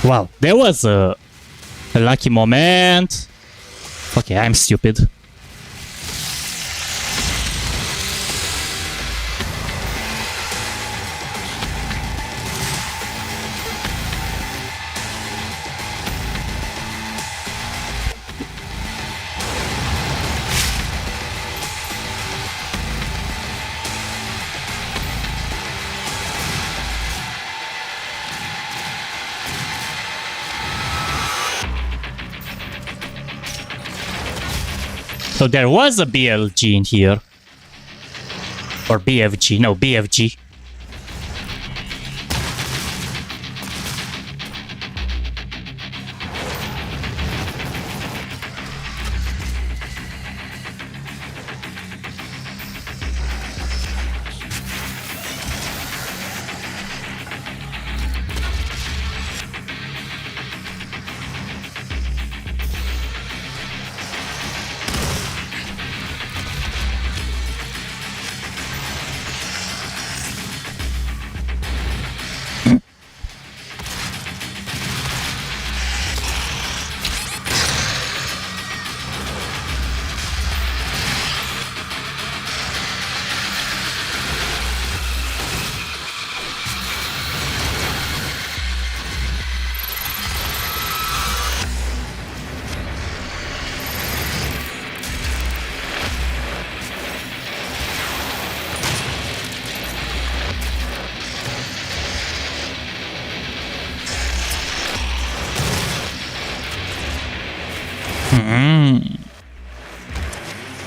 Wow, there was a lucky moment. Okay, I'm stupid. So there was a BLG in here. Or BFG, no, BFG.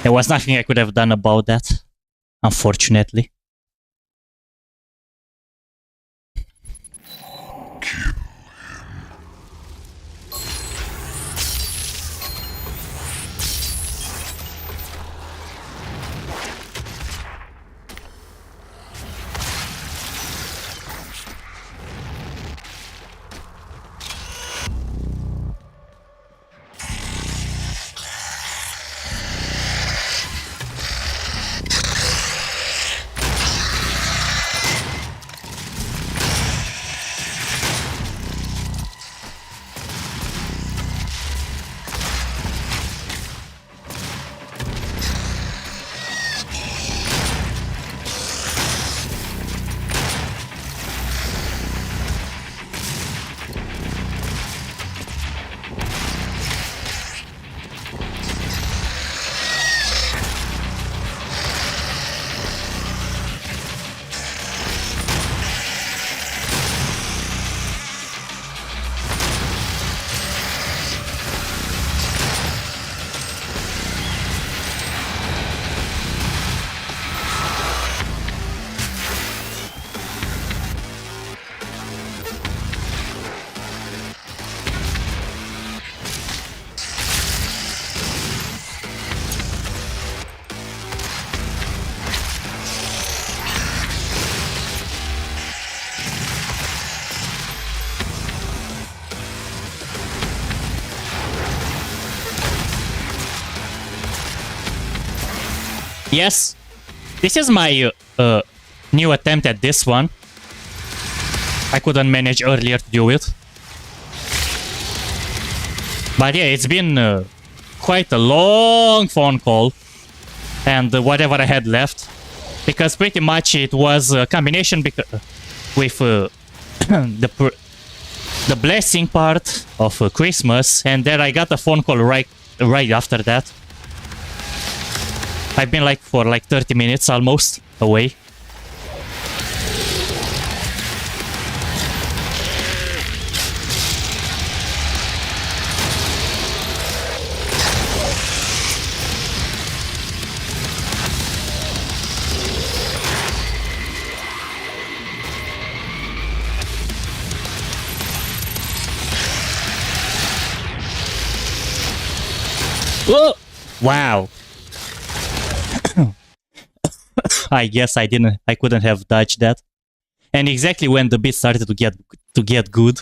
There was nothing I could have done about that, unfortunately. Yes, this is my new attempt at this one. I couldn't manage earlier to do it. But yeah, it's been quite a long phone call. And whatever I had left. Because pretty much it was a combination with the blessing part of Christmas. And then I got a phone call right after that. I've been like for like 30 minutes almost away. Oh! Wow. I guess I couldn't have dodged that. And exactly when the beat started to get good.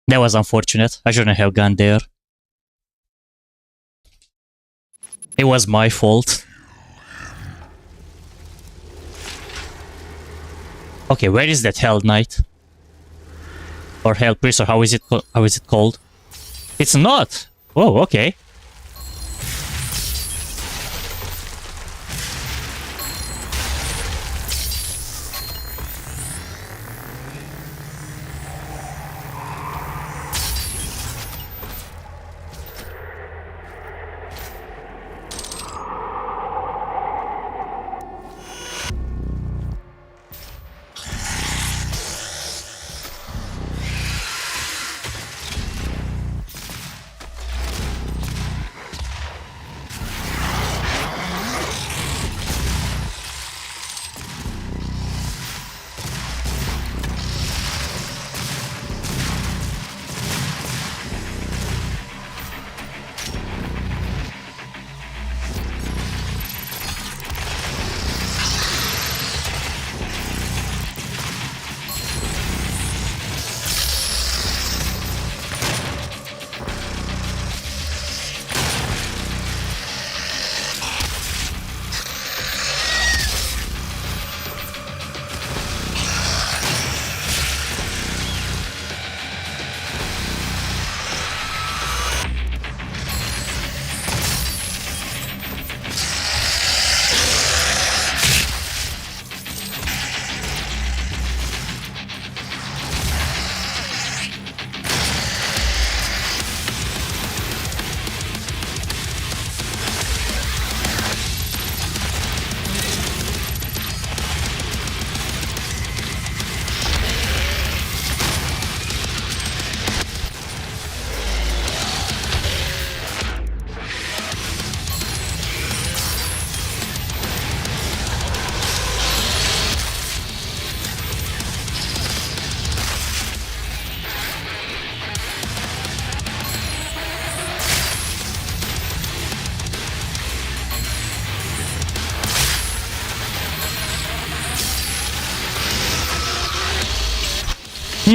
That was unfortunate. I shouldn't have gone there. It was my fault. Okay, where is that Hell Knight? Or Hell Priest, or how is it called? It's not! Oh, okay.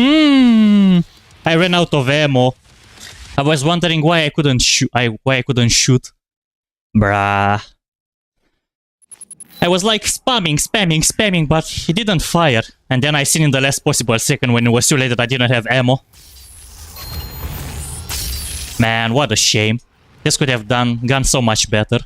I ran out of ammo. I was wondering why I couldn't shoot. Why I couldn't shoot. Bruh. I was like spamming, but he didn't fire. And then I seen in the last possible second when it was too late that I didn't have ammo. Man, what a shame. This could have gone so much better.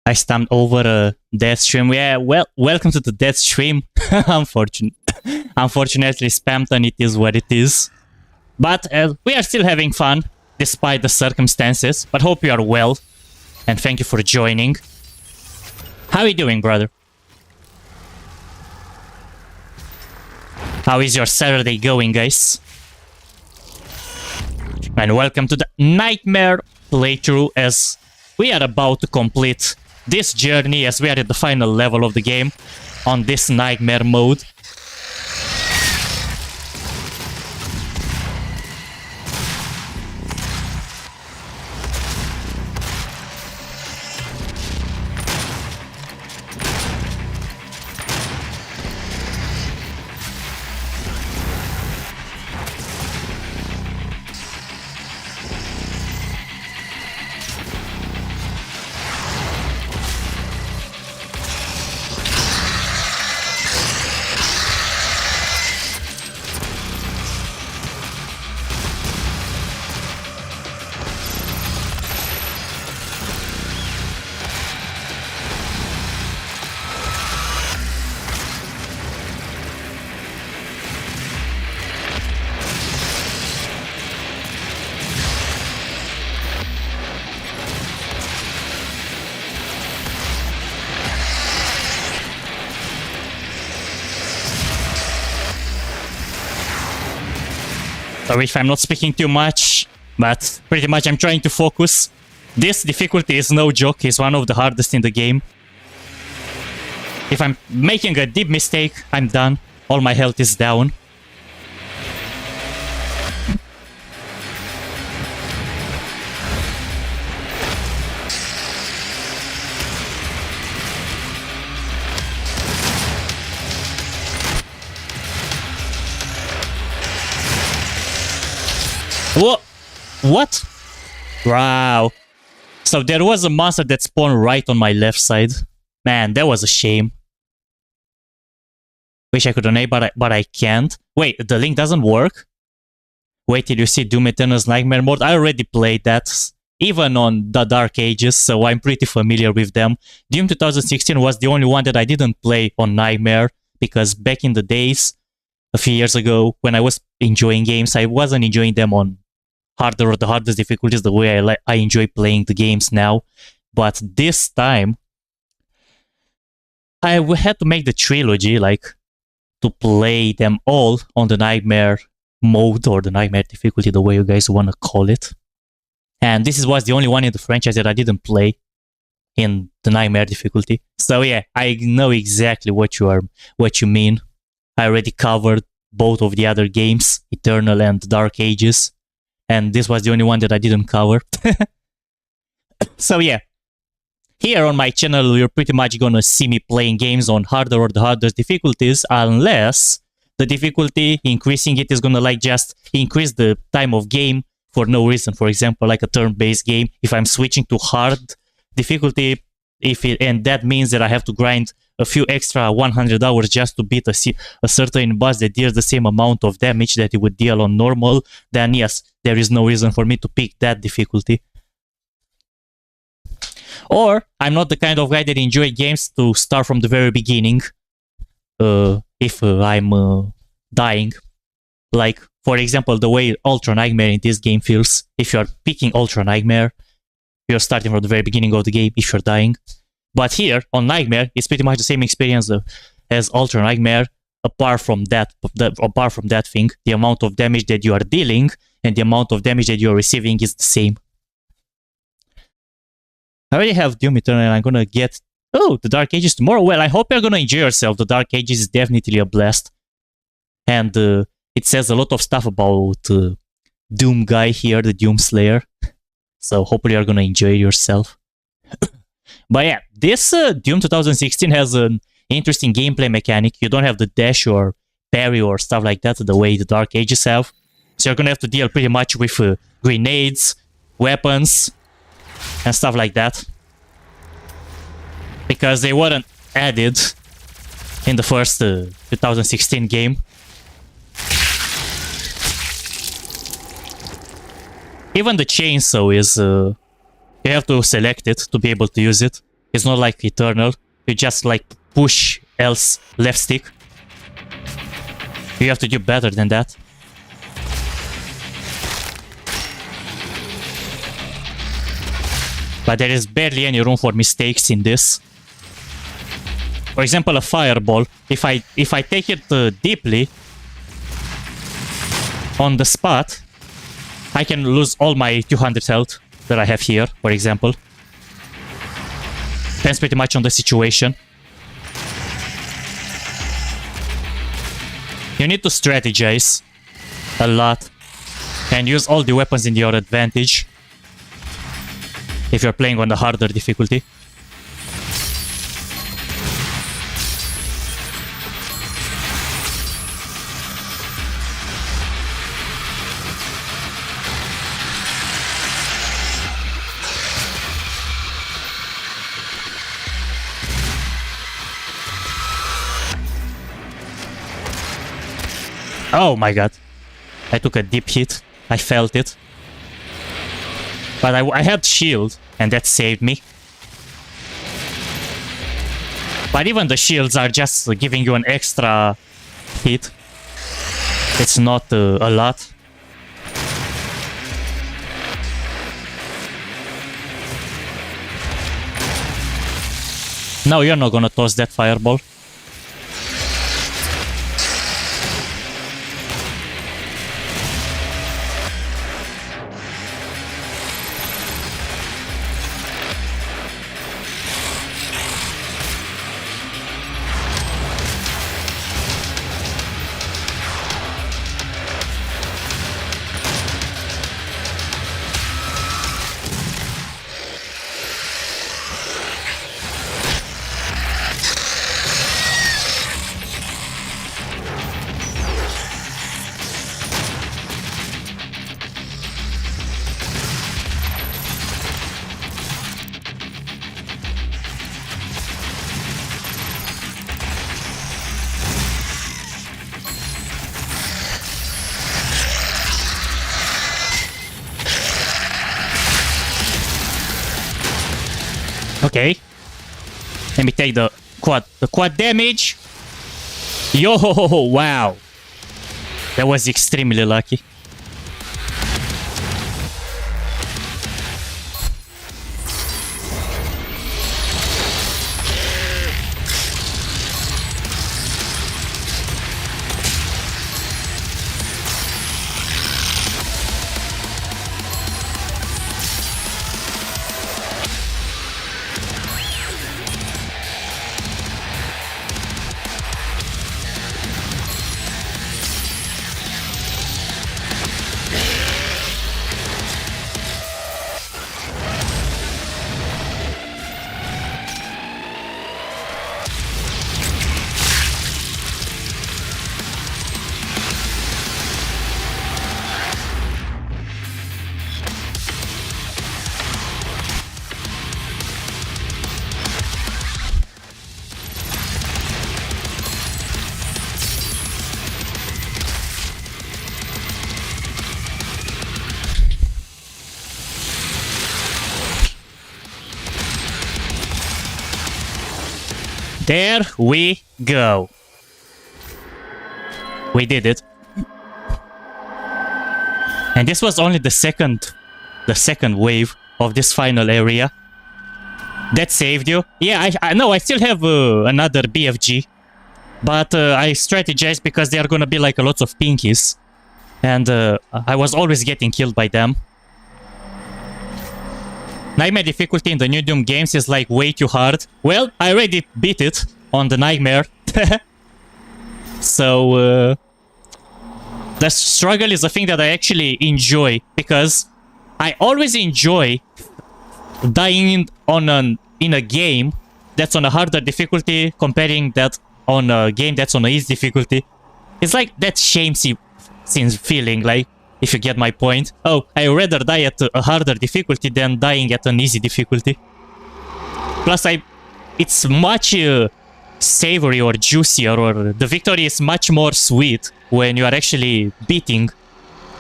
I stumped over a death stream. Yeah, well, welcome to the death stream. Unfortunately, Spamton, it is what it is. But we are still having fun, despite the circumstances. But hope you are well, and thank you for joining. How are you doing, brother? How is your Saturday going, guys? And welcome to the Nightmare playthrough, as we are about to complete this journey, as we are at the final level of the game on this Nightmare mode. Sorry if I'm not speaking too much, but pretty much I'm trying to focus. This difficulty is no joke, it's one of the hardest in the game. If I'm making a deep mistake, I'm done. All my health is down. Whoa! What? Wow. So there was a monster that spawned right on my left side. Man, that was a shame. Wish I could enable, but I can't. Wait, the link doesn't work? Wait till you see Doom Eternal's Nightmare mode. I already played that, even on the Dark Ages, so I'm pretty familiar with them. Doom 2016 was the only one that I didn't play on Nightmare, because back in the days, a few years ago, when I was enjoying games, I wasn't enjoying them on harder or the hardest difficulties the way I enjoy playing the games now. But this time, I had to make the trilogy, like, to play them all on the Nightmare mode or the Nightmare difficulty, the way you guys want to call it. And this was the only one in the franchise that I didn't play in the Nightmare difficulty. So yeah, I know exactly what you mean. I already covered both of the other games, Eternal and Dark Ages, and this was the only one that I didn't cover. So yeah, here on my channel, you're pretty much gonna see me playing games on harder or the hardest difficulties, unless the difficulty, increasing it is gonna like just increase the time of game for no reason. For example, like a turn-based game, if I'm switching to hard difficulty, and that means that I have to grind a few extra 100 hours just to beat a certain boss that deals the same amount of damage that it would deal on normal, then yes, there is no reason for me to pick that difficulty. Or I'm not the kind of guy that enjoy games to start from the very beginning if I'm dying. Like, for example, the way Ultra Nightmare in this game feels. If you're picking Ultra Nightmare, you're starting from the very beginning of the game if you're dying. But here, on Nightmare, it's pretty much the same experience as Ultra Nightmare, apart from that thing. The amount of damage that you are dealing and the amount of damage that you're receiving is the same. I already have Doom Eternal and I'm gonna get... Oh, the Dark Ages tomorrow. Well, I hope you're gonna enjoy yourself. The Dark Ages is definitely a blast. And it says a lot of stuff about Doom guy here, the Doom Slayer. So hopefully you're gonna enjoy yourself. But yeah, this Doom 2016 has an interesting gameplay mechanic. You don't have the dash or parry or stuff like that the way the Dark Ages have. So you're gonna have to deal pretty much with grenades, weapons, and stuff like that. Because they weren't added in the first 2016 game. Even the chainsaw is... you have to select it to be able to use it. It's not like Eternal. You just like push else left stick. You have to do better than that. But there is barely any room for mistakes in this. For example, a fireball. If I take it deeply on the spot, I can lose all my 200 health that I have here, for example. Depends pretty much on the situation. You need to strategize a lot and use all the weapons in your advantage if you're playing on the harder difficulty. Oh my god. I took a deep hit. I felt it. But I had shield, and that saved me. But even the shields are just giving you an extra hit. It's not a lot. No, you're not gonna toss that fireball. Okay. Let me take the quad damage. Yo, wow. That was extremely lucky. There we go. We did it. And this was only the second wave of this final area. That saved you. Yeah, I know I still have another BFG. But I strategized because there are gonna be like a lot of pinkies. And I was always getting killed by them. Nightmare difficulty in the new Doom games is like way too hard. Well, I already beat it on the Nightmare. So the struggle is a thing that I actually enjoy, because I always enjoy dying in a game that's on a harder difficulty comparing that on a game that's on an easy difficulty. It's like that shamesy feeling, like, if you get my point. Oh, I would rather die at a harder difficulty than dying at an easy difficulty. Plus, it's much savory or juicier, or the victory is much more sweet when you are actually beating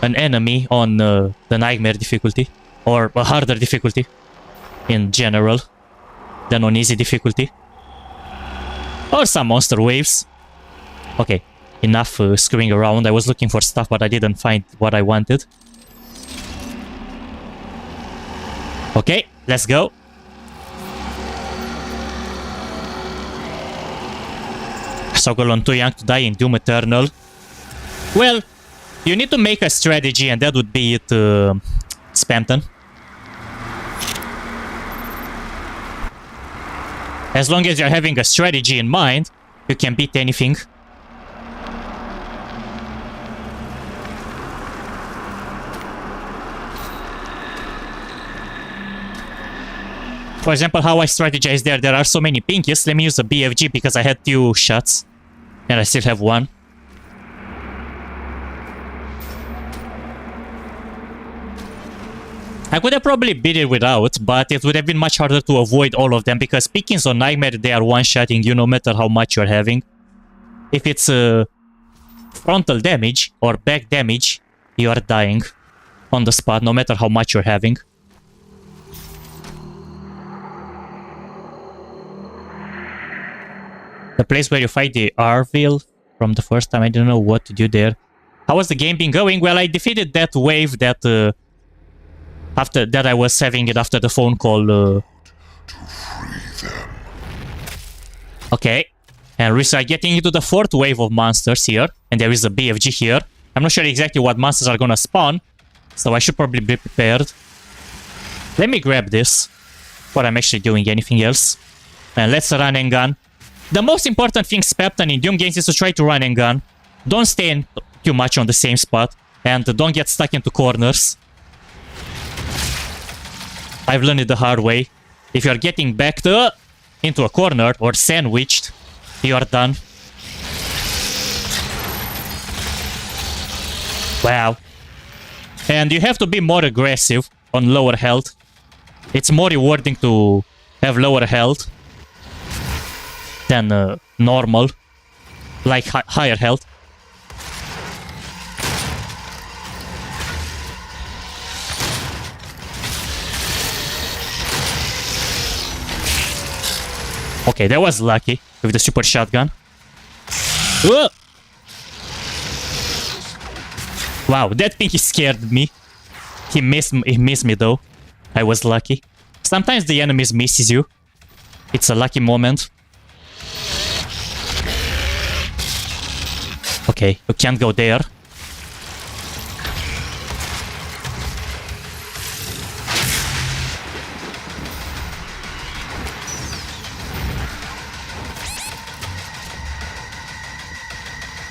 an enemy on the Nightmare difficulty, or a harder difficulty in general, than on easy difficulty. Or some monster waves. Okay, enough screwing around. I was looking for stuff, but I didn't find what I wanted. Okay, let's go. Sogolon too young to die in Doom Eternal. Well, you need to make a strategy, and that would be it, Spamton. As long as you're having a strategy in mind, you can beat anything. For example, how I strategize there are so many pinkies. Let me use a BFG because I had 2 shots. And I still have 1. I could have probably beat it without, but it would have been much harder to avoid all of them, because pickings on Nightmare, they are one-shotting you no matter how much you're having. If it's frontal damage or back damage, you are dying on the spot no matter how much you're having. The place where you fight the Arville from the first time, I don't know what to do there. How was the game been going? Well, I defeated that wave that after that I was having it after the phone call. To free them. Okay. And we start getting into the 4th wave of monsters here. And there is a BFG here. I'm not sure exactly what monsters are gonna spawn, so I should probably be prepared. Let me grab this before I'm actually doing anything else. And let's run and gun. The most important thing, Spamton, in Doom games is to try to run and gun. Don't stay in too much on the same spot. And don't get stuck into corners. I've learned it the hard way. If you're getting backed into a corner or sandwiched, you are done. Wow. And you have to be more aggressive on lower health. It's more rewarding to have lower health than normal, like higher health. Okay, that was lucky with the super shotgun. Whoa! Wow, that pinky scared me. He missed me though. I was lucky. Sometimes the enemies misses you. It's a lucky moment. Okay, you can't go there.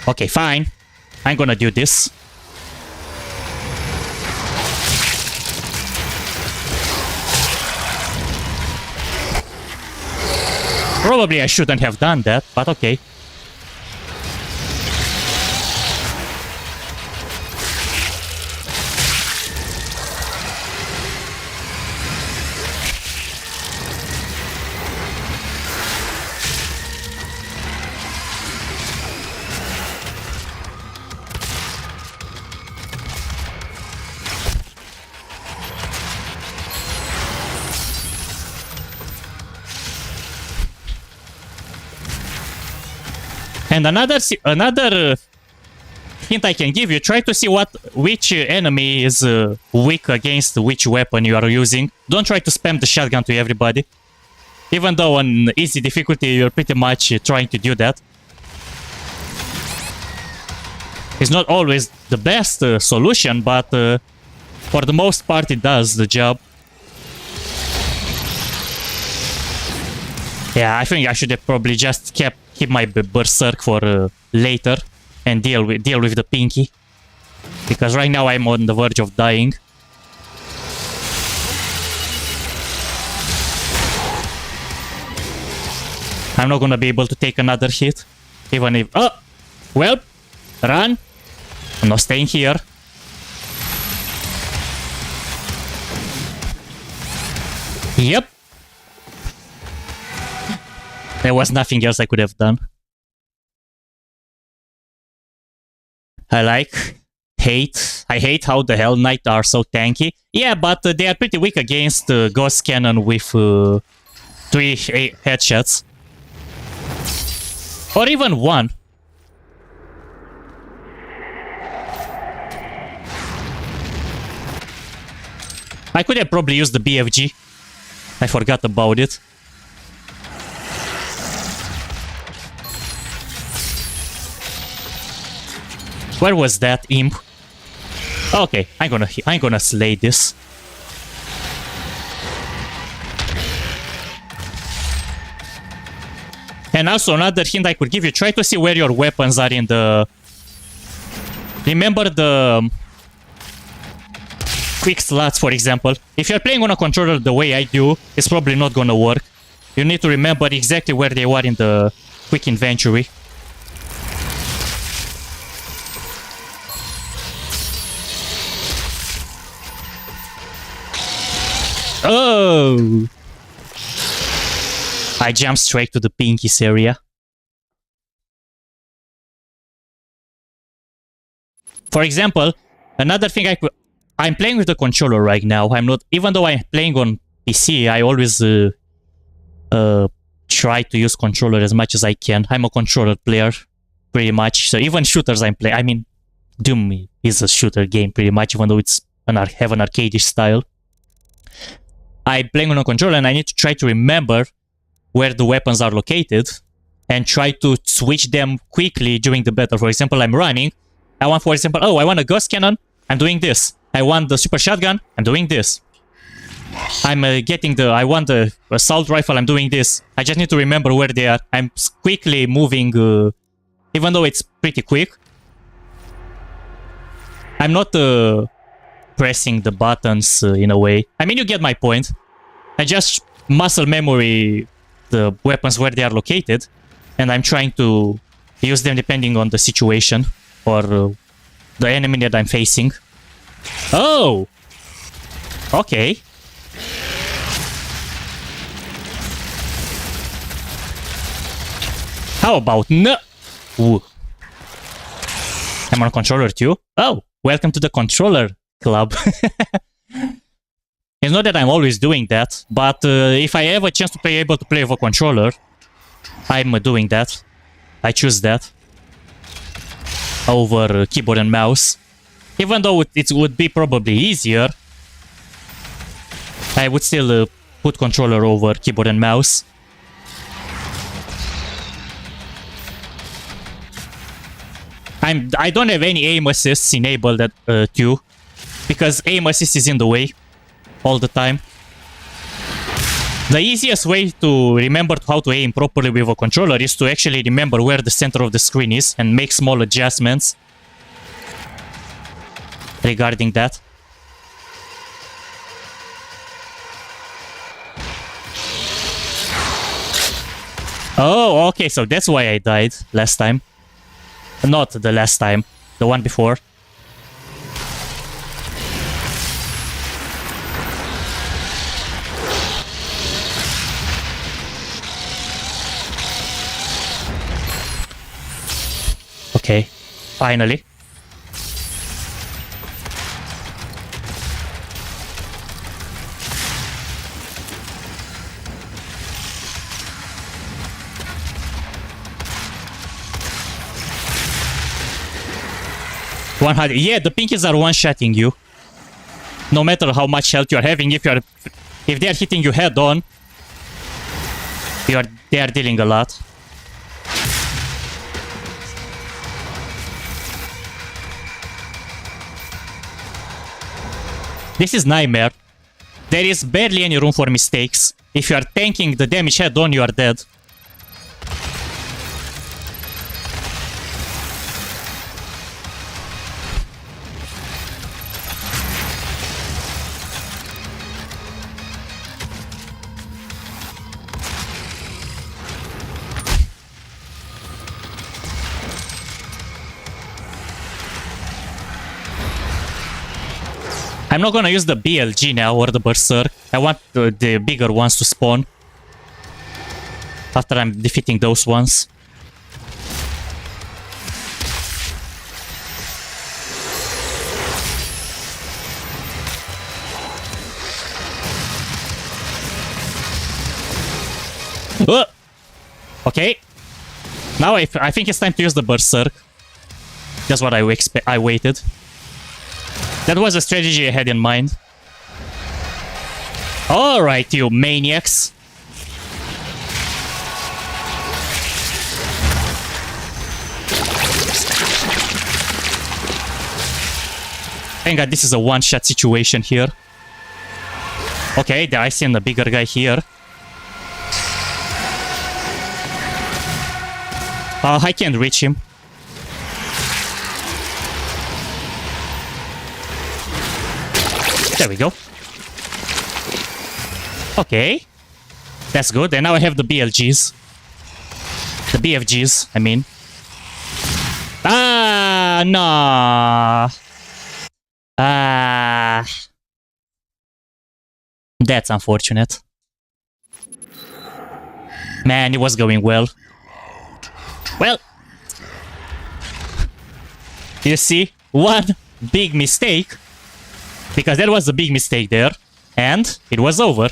Okay, fine. I'm gonna do this. Probably I shouldn't have done that, but okay. And another hint I can give you, try to see which enemy is weak against which weapon you are using. Don't try to spam the shotgun to everybody. Even though on easy difficulty you're pretty much trying to do that. It's not always the best solution, but for the most part it does the job. Yeah, I think I should have probably just keep my berserk for later and deal with the pinky, because right now I'm on the verge of dying. I'm not gonna be able to take another hit, even if... Oh! Well, run! I'm not staying here. Yep. There was nothing else I could have done. I hate how the Hell Knight are so tanky. Yeah, but they are pretty weak against Ghost Cannon with 3 headshots. Or even 1. I could have probably used the BFG. I forgot about it. Where was that imp? Okay, I'm gonna slay this. And also another hint I could give you, try to see where your weapons are in the... Remember the quick slots, for example. If you're playing on a controller the way I do, it's probably not gonna work. You need to remember exactly where they are in the quick inventory. Oh! I jumped straight to the pinkies area. For example, another thing I'm playing with the controller right now. I'm not, even though I'm playing on PC, I always try to use controller as much as I can. I'm a controller player, pretty much. So even shooters I'm playing, I mean, Doom is a shooter game pretty much, even though it's have an arcade-ish style. I'm playing on a controller and I need to try to remember where the weapons are located and try to switch them quickly during the battle. For example, I'm running. I want, for example, I want a ghost cannon. I'm doing this. I want the super shotgun. I'm doing this. I'm I want the assault rifle. I'm doing this. I just need to remember where they are. I'm quickly moving, even though it's pretty quick. I'm not pressing the buttons in a way. I mean, you get my point. I just muscle memory the weapons where they are located, and I'm trying to use them depending on the situation or the enemy that I'm facing. Oh! Okay. How about no? Ooh. I'm on a controller too? Oh, welcome to the controller club. It's not that I'm always doing that, but if I have a chance to be able to play with a controller, I'm doing that. I choose that over keyboard and mouse. Even though it would be probably easier, I would still put controller over keyboard and mouse. I don't have any aim assists enabled too, because aim assist is in the way all the time. The easiest way to remember how to aim properly with a controller is to actually remember where the center of the screen is and make small adjustments regarding that. Oh, okay, so that's why I died last time. Not the last time, the one before. Okay, finally. 100. Yeah, the pinkies are one-shotting you. No matter how much health you're having, if they're hitting you head on, they are dealing a lot. This is nightmare. There is barely any room for mistakes. If you are tanking the damage head on, you are dead. I'm not gonna use the BLG now or the Berserk. I want the bigger ones to spawn after I'm defeating those ones. Okay. Now I think it's time to use the Berserk. That's what I waited. That was a strategy I had in mind. Alright, you maniacs. Thank God this is a one-shot situation here. Okay, I see the bigger guy here. I can't reach him. There we go. Okay. That's good. And now I have the BLGs. The BFGs, I mean. Ah, no. That's unfortunate. Man, it was going well. Well. You see? One big mistake. Because there was a big mistake there. And it was over.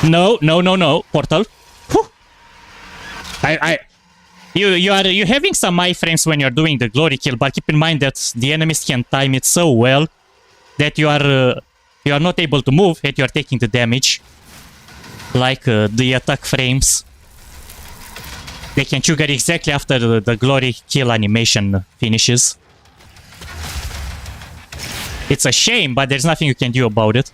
No. Portal. Whew. You're having some iframes when you're doing the glory kill, but keep in mind that the enemies can time it so well that you are not able to move yet you are taking the damage. Like the attack frames. They can trigger exactly after the glory kill animation finishes. It's a shame, but there's nothing you can do about it.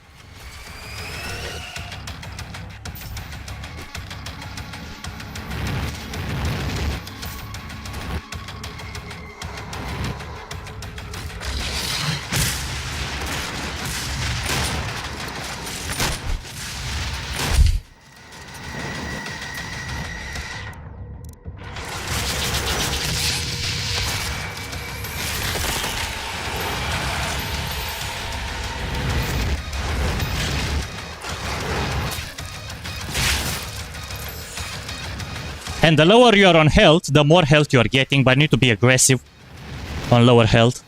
And the lower you are on health, the more health you are getting, but you need to be aggressive on lower health.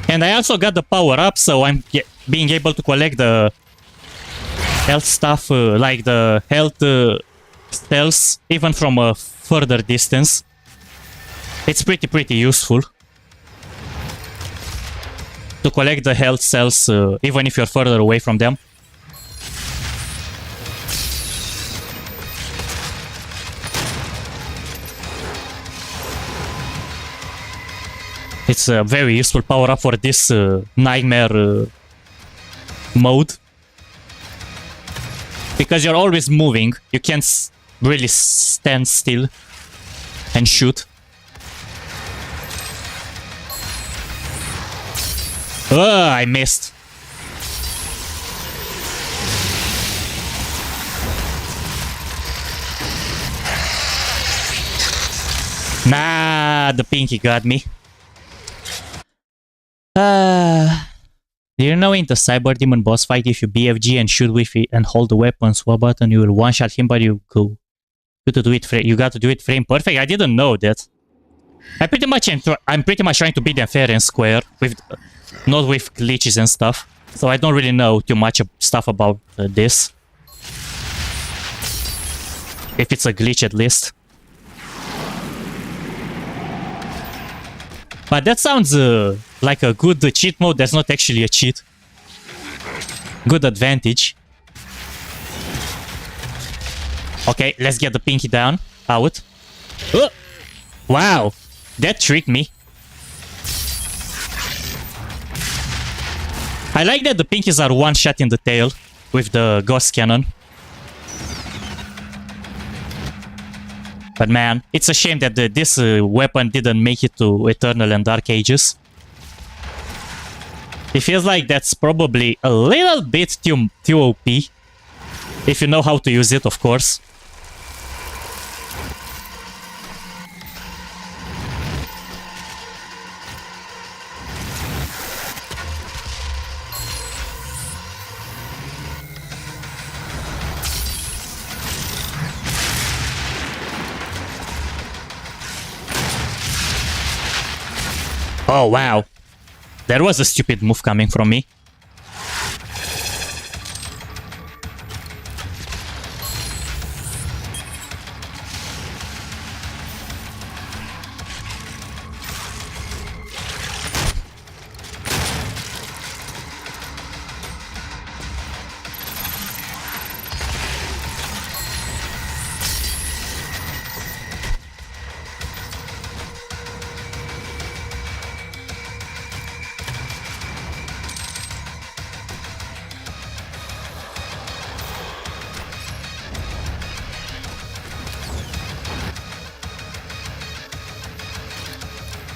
And I also got the power up, so I'm being able to collect the health stuff, like the health cells, even from a further distance. It's pretty useful to collect the health cells, even if you're further away from them. It's a very useful power-up for this nightmare mode. Because you're always moving, you can't really stand still and shoot. I missed. Nah, the pinky got me. Do you know in the Cyber Demon boss fight, if you BFG and shoot with it and hold the weapon swap button, you will one-shot him, but you got to do it frame perfect? I didn't know that. I'm pretty much trying to beat them fair and square, with not with glitches and stuff. So I don't really know too much stuff about this. If it's a glitch at least. But that sounds like a good cheat mode. That's not actually a cheat. Good advantage. Okay, let's get the pinky down. Out. Oh, wow, that tricked me. I like that the pinkies are one shot in the tail with the ghost cannon. But man, it's a shame that this weapon didn't make it to Eternal and Dark Ages. It feels like that's probably a little bit too OP. If you know how to use it, of course. Oh wow, that was a stupid move coming from me.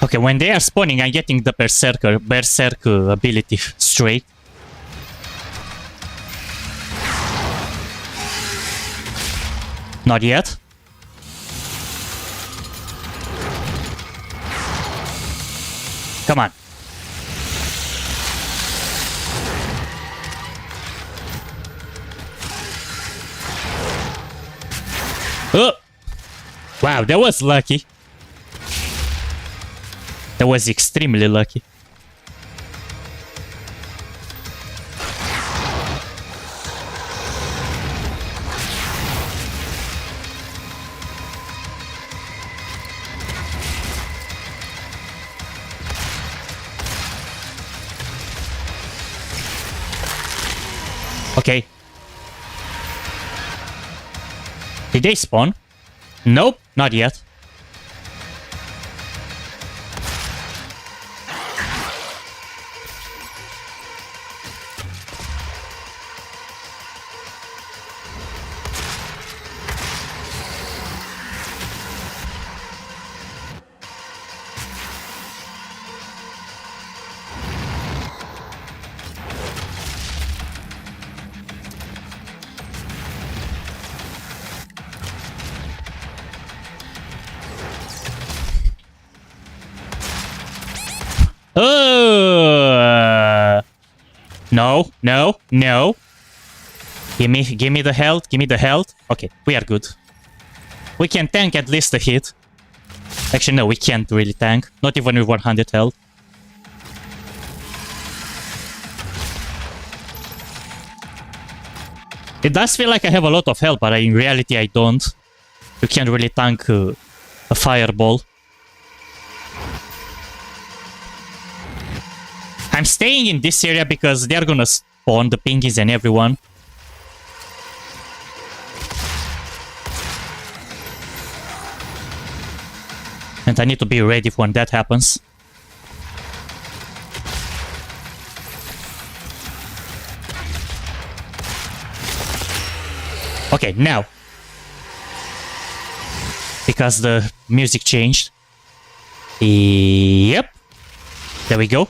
Okay, when they are spawning, I'm getting the berserk ability straight. Not yet. Come on. Oh! Wow, that was lucky. That was extremely lucky. Okay. Did they spawn? Nope, not yet. No, no, no. Give me the health, give me the health. Okay, we are good. We can tank at least a hit. Actually, no, we can't really tank. Not even with 100 health. It does feel like I have a lot of health, but in reality I don't. You can't really tank a fireball. I'm staying in this area because they're gonna spawn the pinkies and everyone. And I need to be ready when that happens. Okay, now. Because the music changed. Yep. There we go.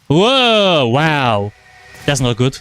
Whoa, wow. That's not good.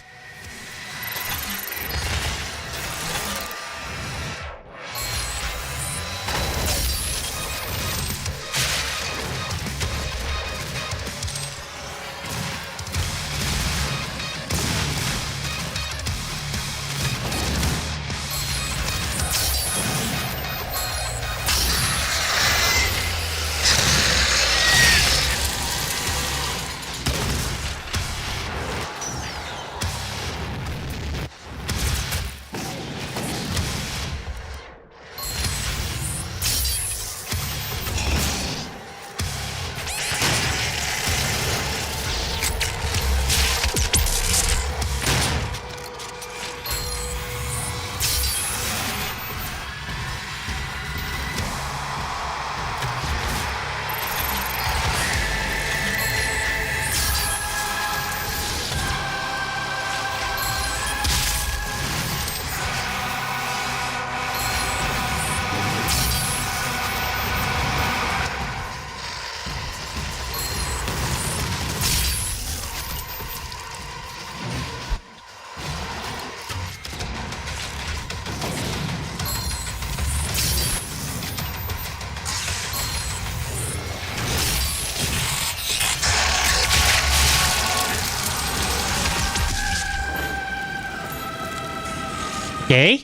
Okay.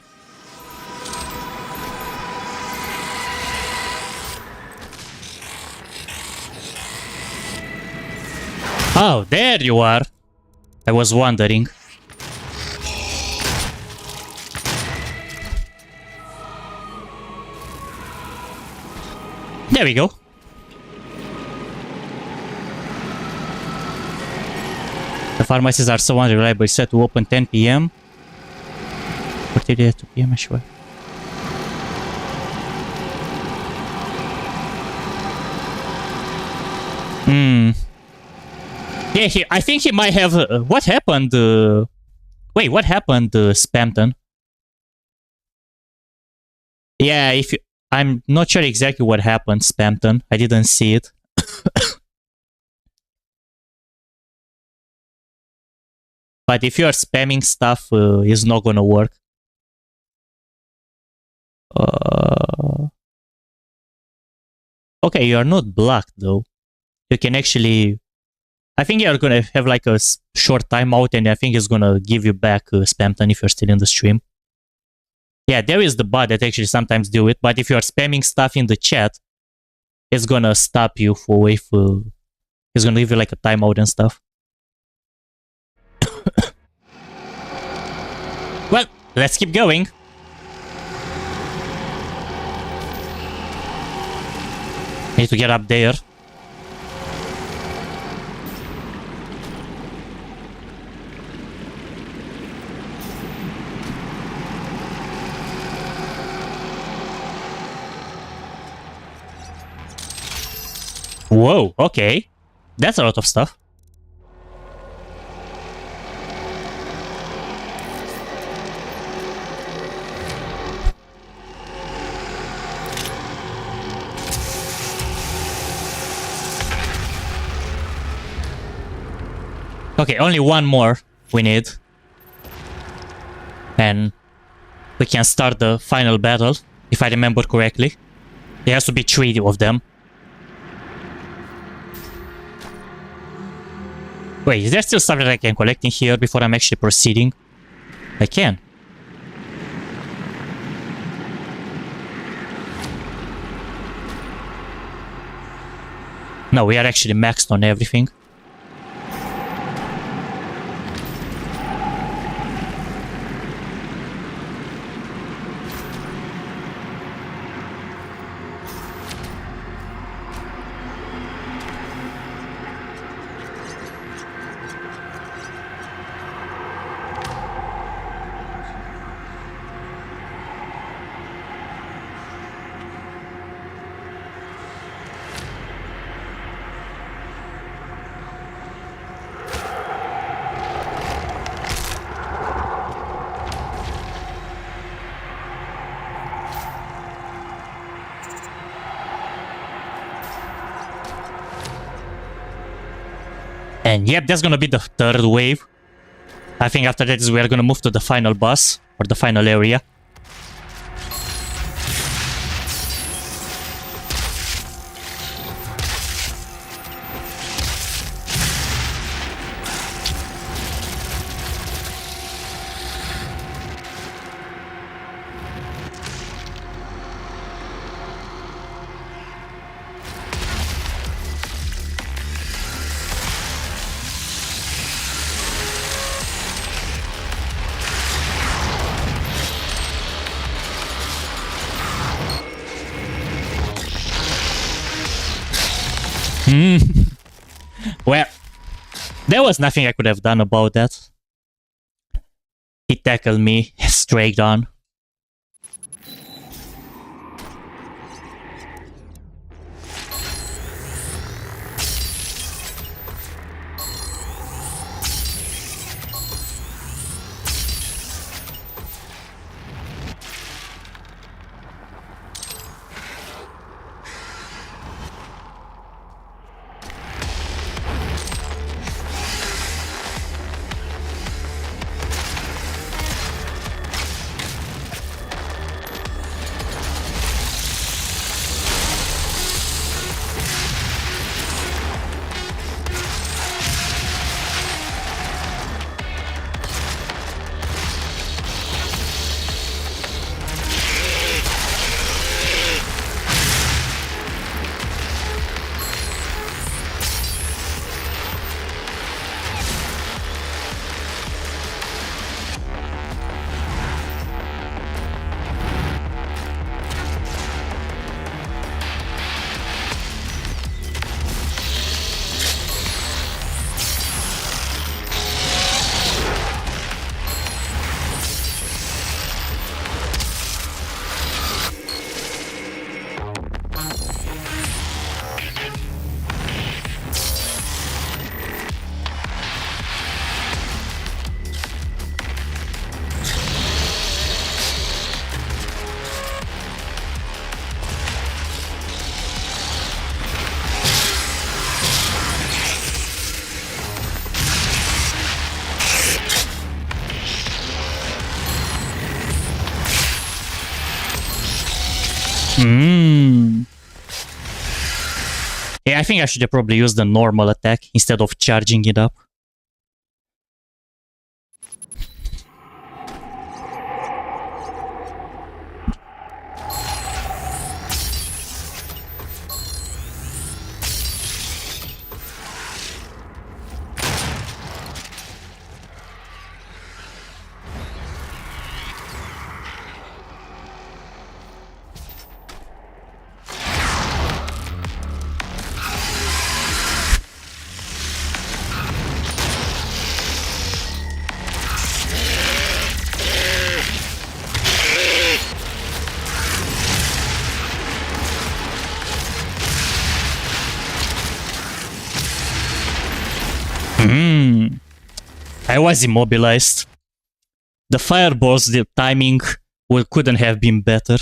Oh, there you are. I was wondering. There we go. The pharmacies are so unreliable. It's set to open 10 p.m. 2 p.m. شوي. Yeah, I think he might have... what happened? Wait, what happened, Spamton? Yeah, if you... I'm not sure exactly what happened, Spamton. I didn't see it. But if you are spamming stuff, it's not gonna work. Okay, you are not blocked though. You can actually... I think you're gonna have like a short timeout, and I think it's gonna give you back Spamton if you're still in the stream. Yeah, there is the bot that actually sometimes do it, but if you are spamming stuff in the chat, it's gonna stop you for if it's gonna give you like a timeout and stuff. Well, let's keep going. Need to get up there. Whoa, okay. That's a lot of stuff. Okay, only one more we need. And we can start the final battle, if I remember correctly. There has to be 3 of them. Wait, is there still something I can collect in here before I'm actually proceeding? I can. No, we are actually maxed on everything. And yep, that's gonna be the third wave. I think after that is we're gonna move to the final boss, or the final area. Well, there was nothing I could have done about that. He tackled me straight on. Yeah, I think I should have probably used the normal attack instead of charging it up. I was immobilized. The fireballs, the timing couldn't have been better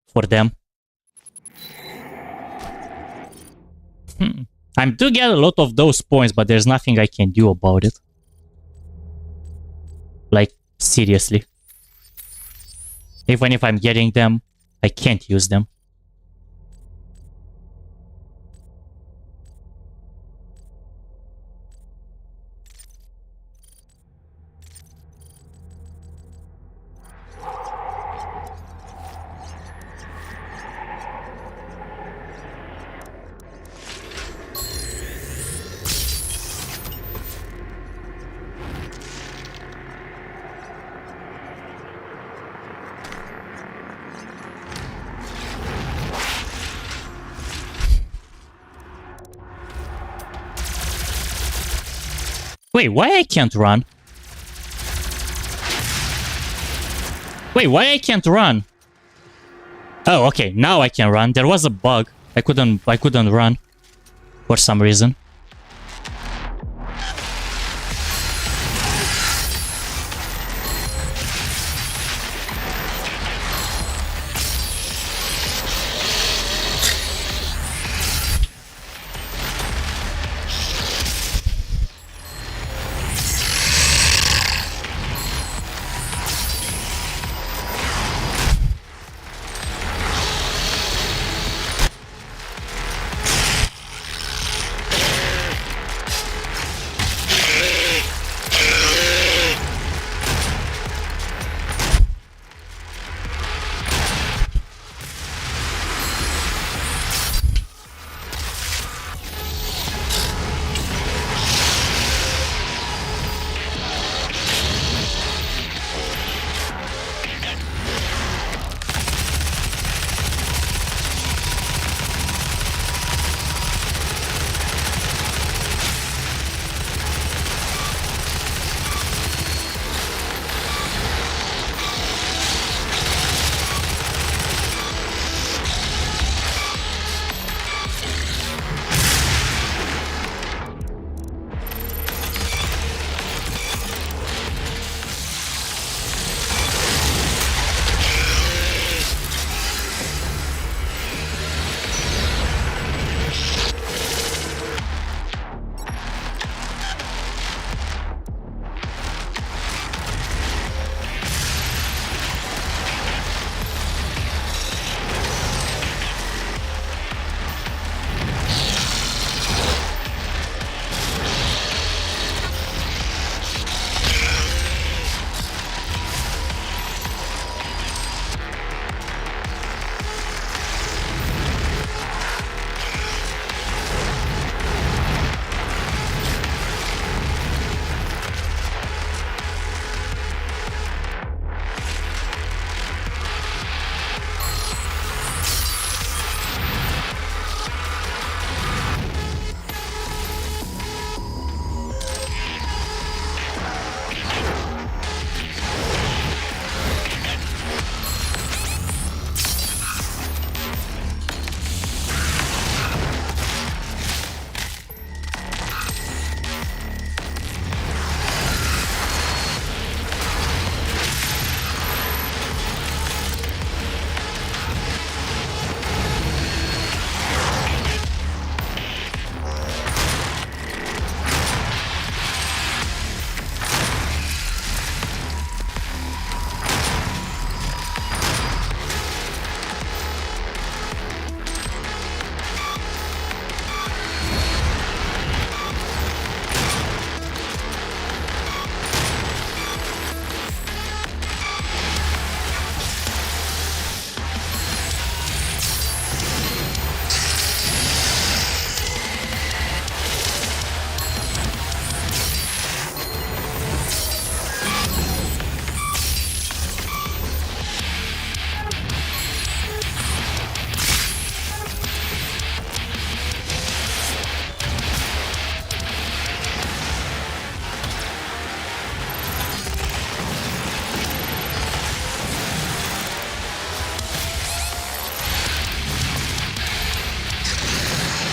for them. I do get a lot of those points, but there's nothing I can do about it. Like, seriously. Even if I'm getting them, I can't use them. Wait, why I can't run? Wait, why I can't run? Oh, okay, now I can run. There was a bug. I couldn't run for some reason.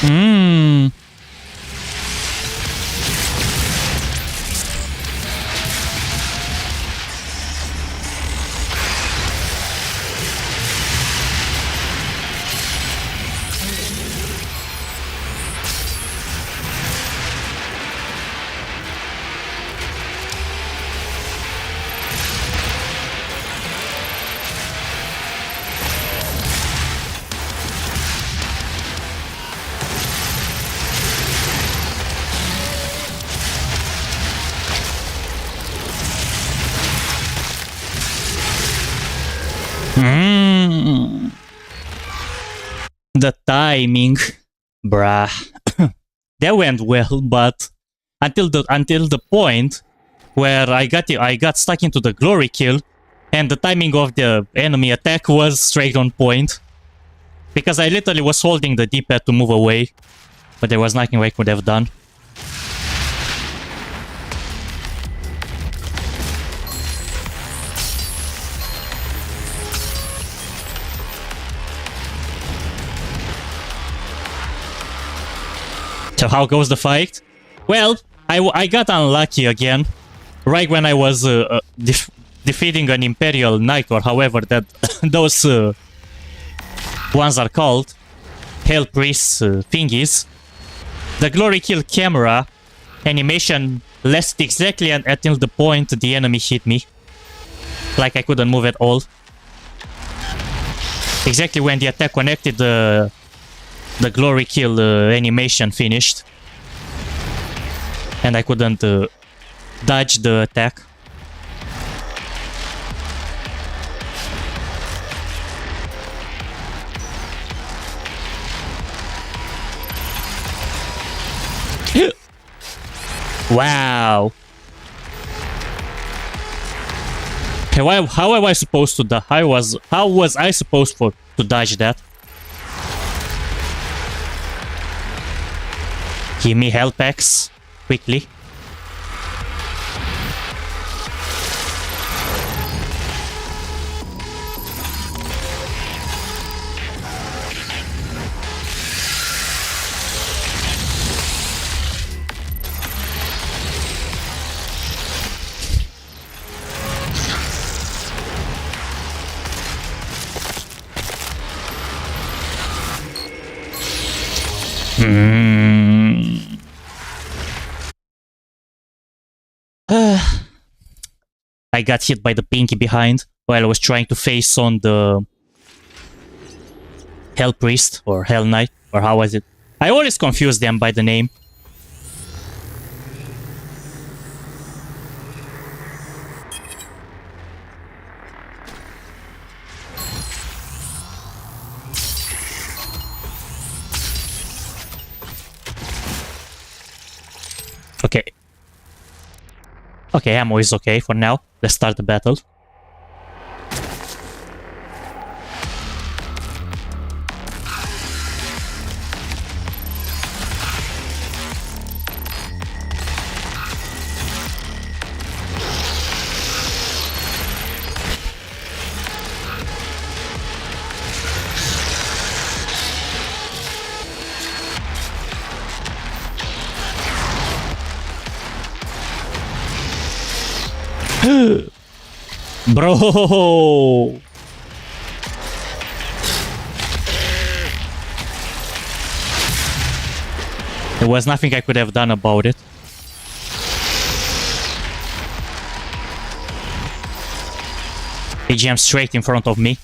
Hmm. The timing, bruh. That went well, but until the point where I got stuck into the glory kill, and the timing of the enemy attack was straight on point. Because I literally was holding the D-pad to move away, but there was nothing I could have done. So how goes the fight? Well, I got unlucky again. Right when I was defeating an Imperial Knight, or however that those ones are called, Hell Priest thingies. The Glory Kill camera animation lasted exactly until the point the enemy hit me. Like I couldn't move at all. Exactly when the attack connected, the Glory Kill animation finished. And I couldn't dodge the attack. Wow. How am I supposed to how was I supposed to dodge that? Give me health packs quickly. I got hit by the pinky behind while I was trying to face on the Hell Priest or Hell Knight, or how was it? I always confuse them by the name. Okay. Okay, ammo is okay for now. Let's start the battle. Bro! There was nothing I could have done about it. He jammed straight in front of me.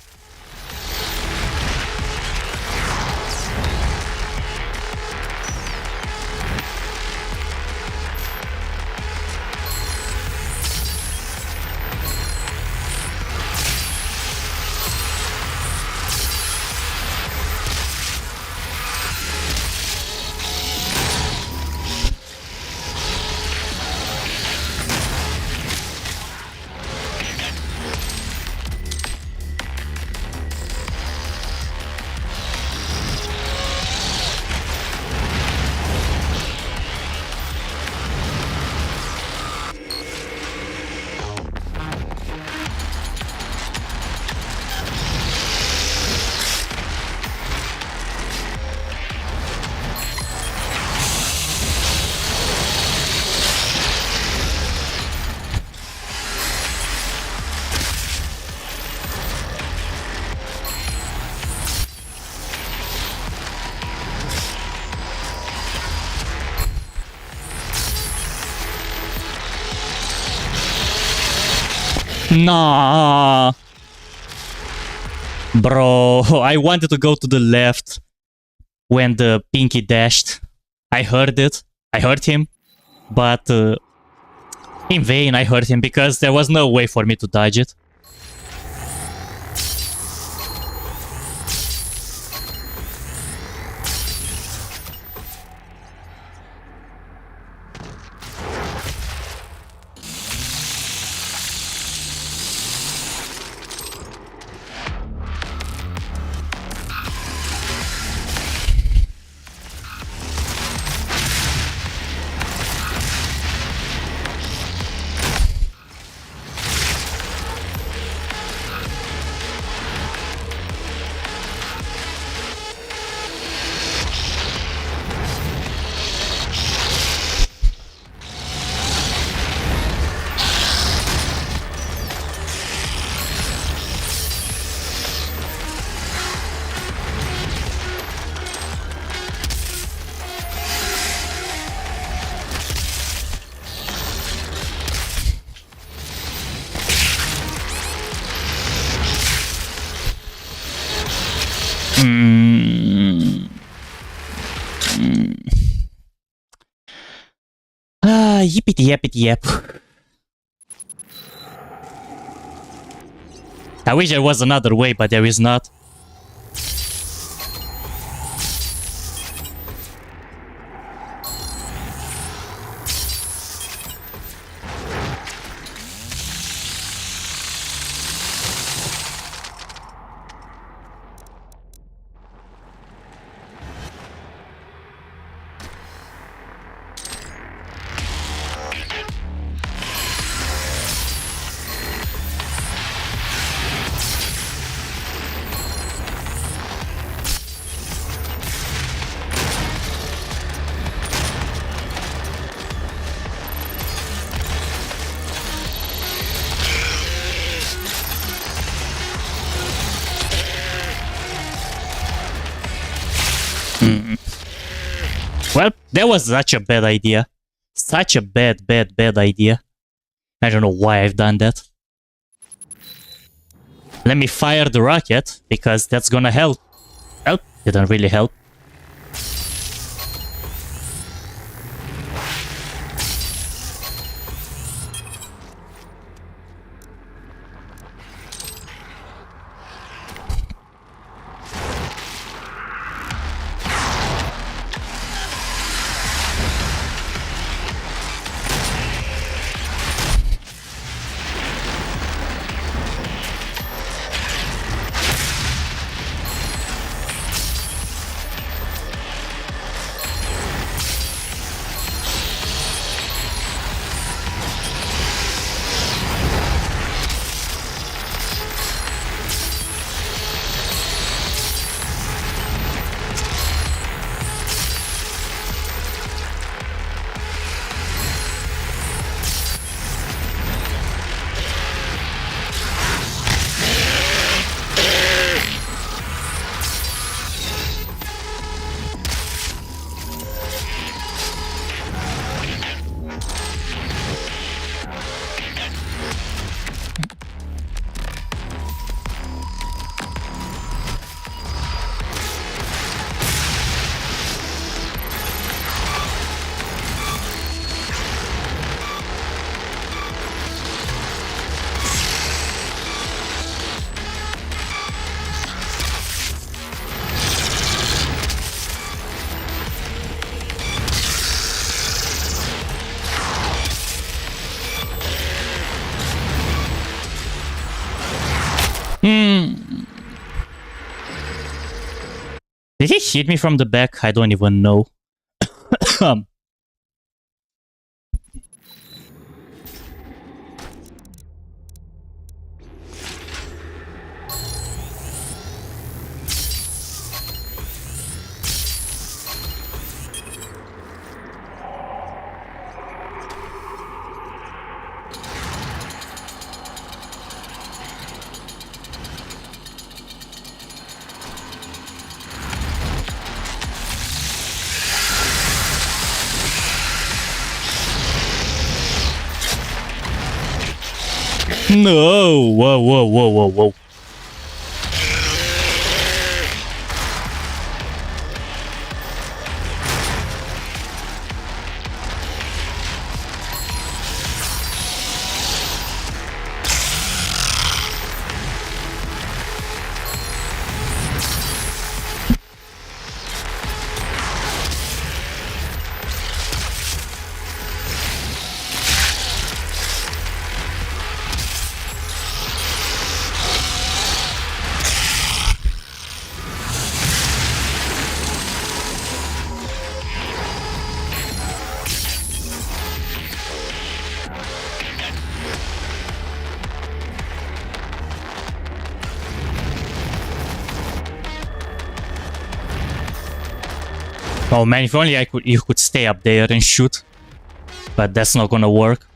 Nah. Bro, I wanted to go to the left when the Pinky dashed. I heard it. I heard him. But in vain I heard him because there was no way for me to dodge it. Yippity yappity yap. I wish there was another way, but there is not. Well, that was such a bad idea. Such a bad idea. I don't know why I've done that. Let me fire the rocket, because that's gonna help. Well, didn't really help. Did he hit me from the back? I don't even know. No! Whoa, whoa, whoa, whoa, whoa. Oh man, if only you could stay up there and shoot. But that's not gonna work.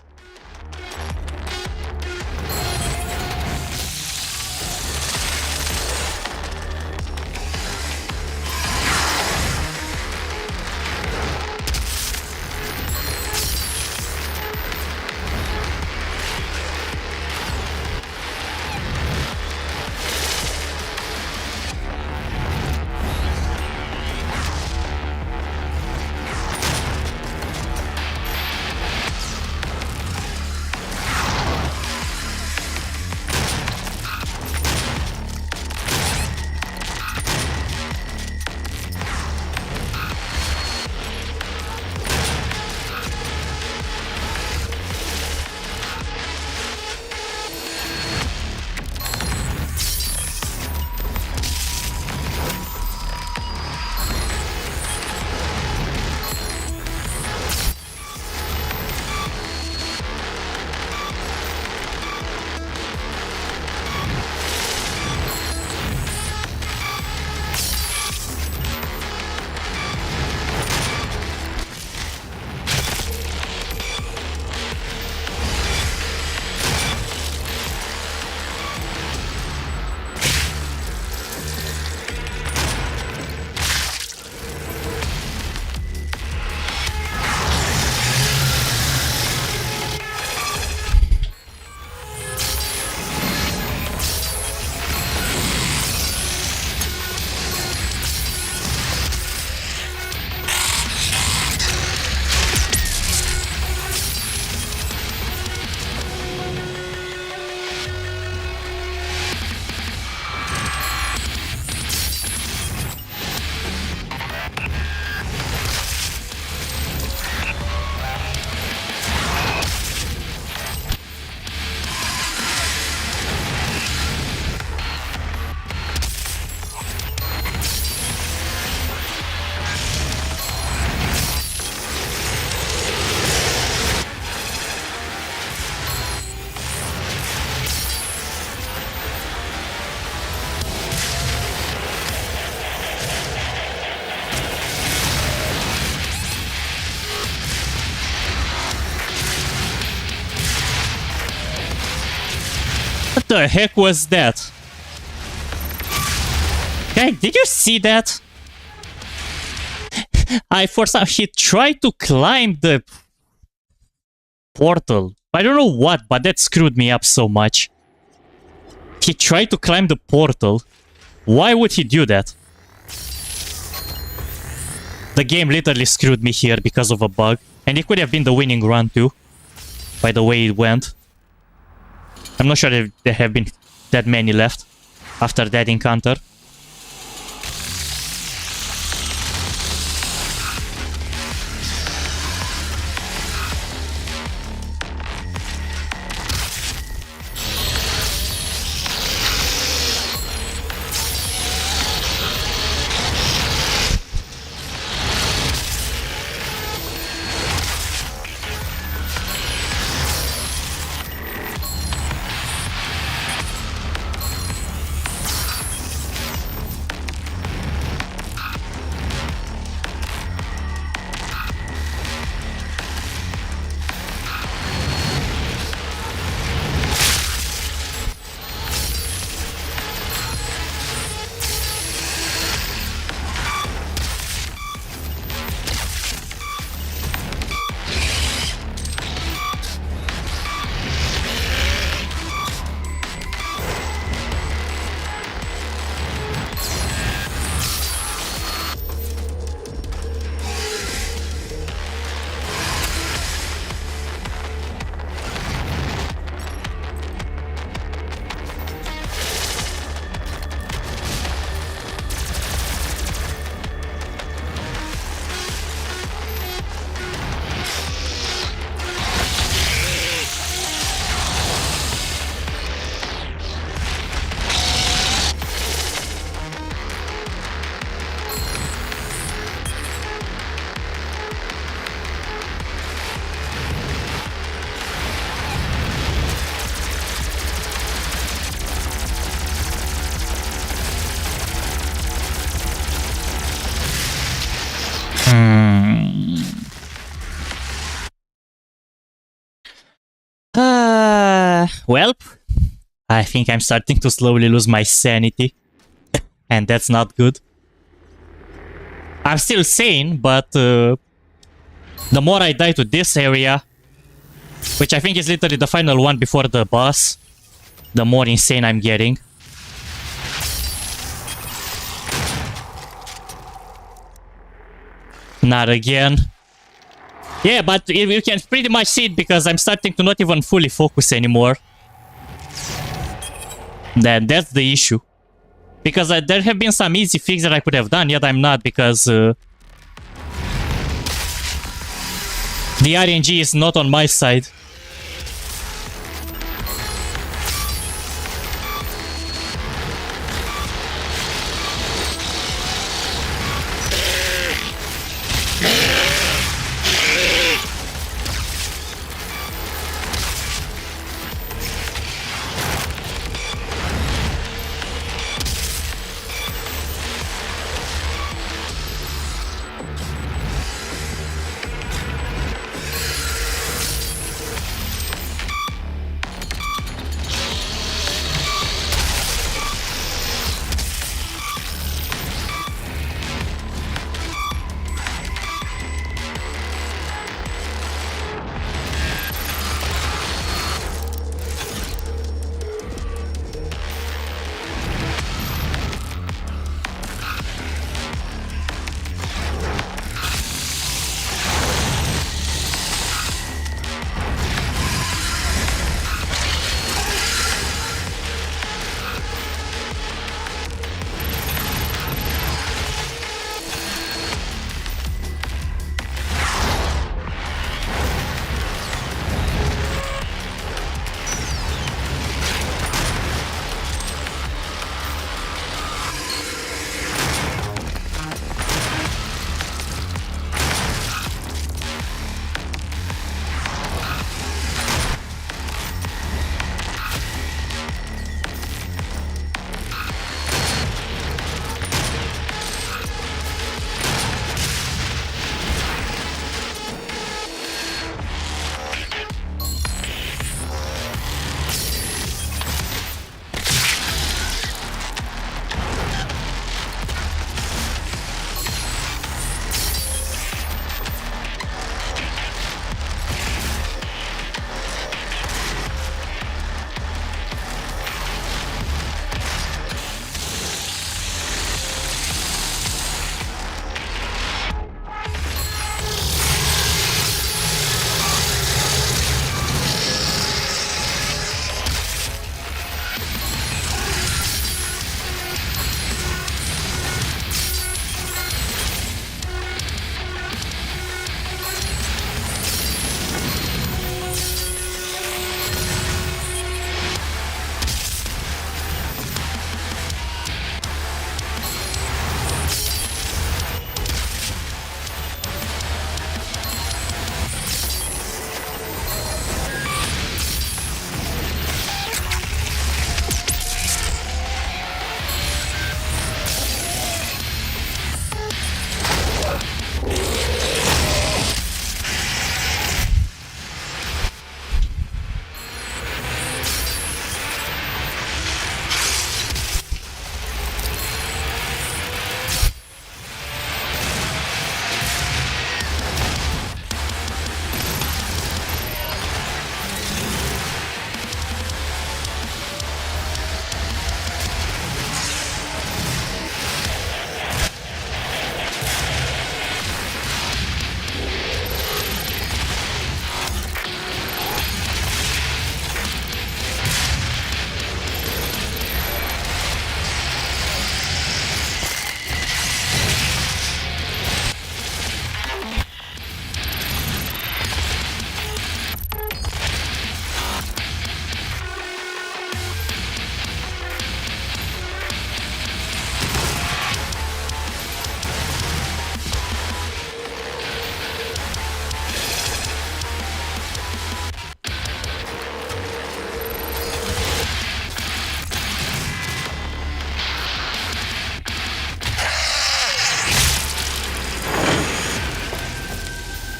What the heck was that? Guy, did you see that? He tried to climb the portal. I don't know what, but that screwed me up so much. He tried to climb the portal. Why would he do that? The game literally screwed me here because of a bug. And it could have been the winning run too, by the way it went. I'm not sure if there have been that many left after that encounter. Well, I think I'm starting to slowly lose my sanity. And that's not good. I'm still sane, but the more I die to this area, which I think is literally the final one before the boss, the more insane I'm getting. Not again. Yeah, but you can pretty much see it because I'm starting to not even fully focus anymore. That's the issue. Because there have been some easy fixes that I could have done, yet I'm not because the RNG is not on my side.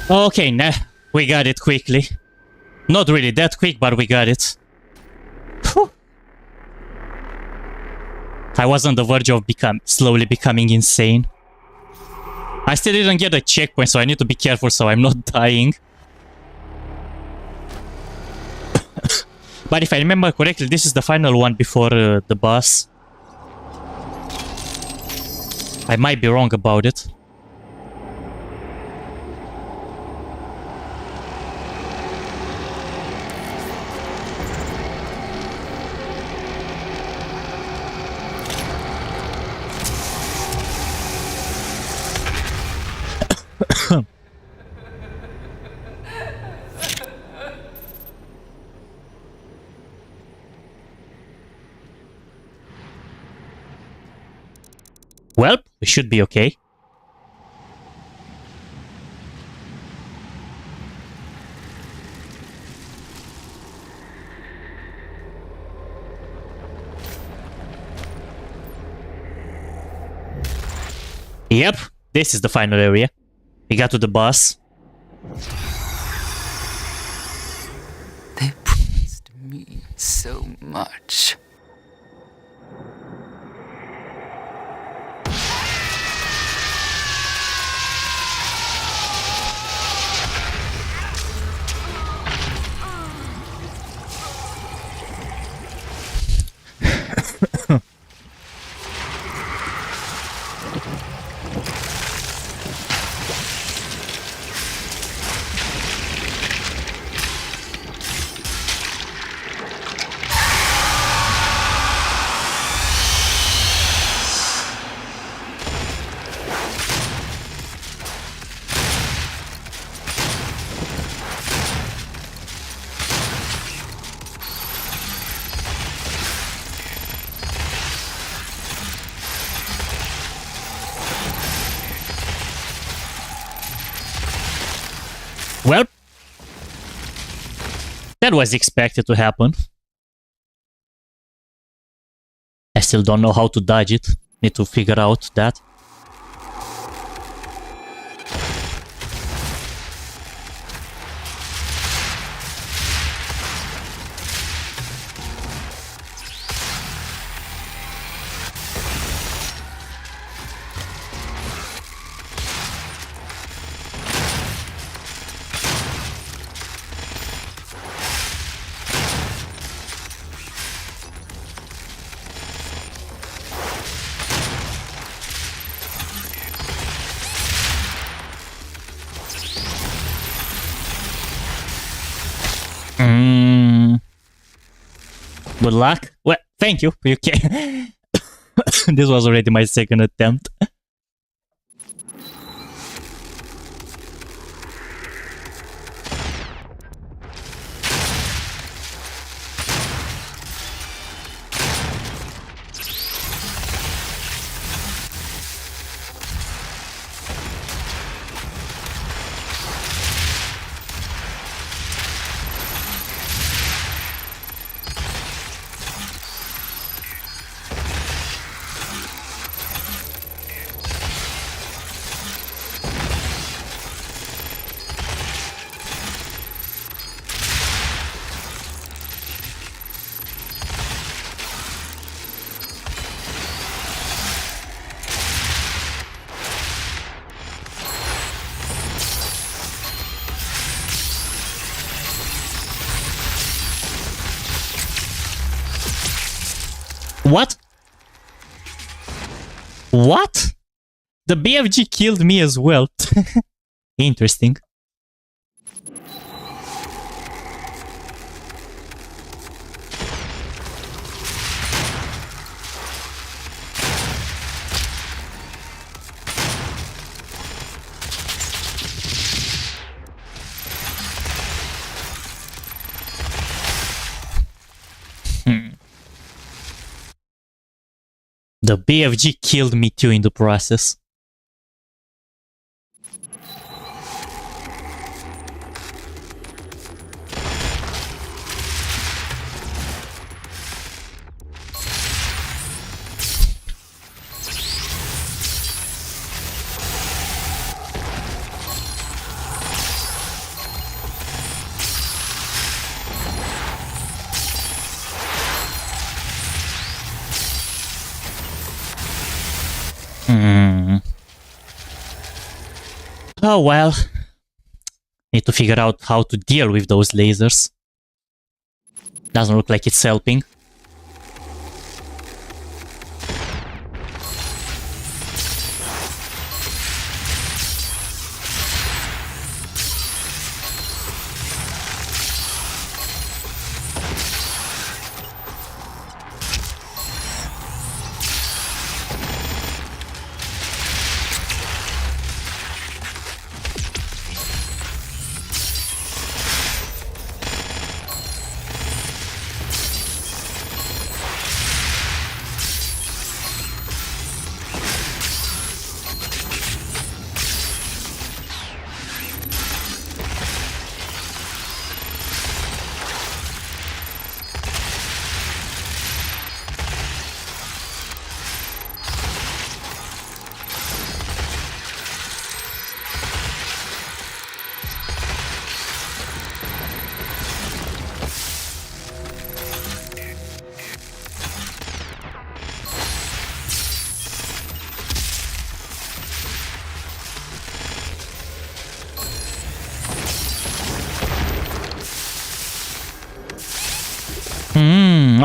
Okay, nah, we got it quickly. Not really that quick, but we got it. Whew. I was on the verge of slowly becoming insane. I still didn't get a checkpoint, so I need to be careful so I'm not dying. But if I remember correctly, this is the final one before the boss. I might be wrong about it. Well, we should be okay. Yep, this is the final area. We got to the boss. They promised me so much. Well, that was expected to happen. I still don't know how to dodge it. Need to figure out that. Good luck. Well, thank you. Okay. This was already my second attempt. What? What? The BFG killed me as well. Interesting. The BFG killed me too in the process. Oh well. Need to figure out how to deal with those lasers. Doesn't look like it's helping.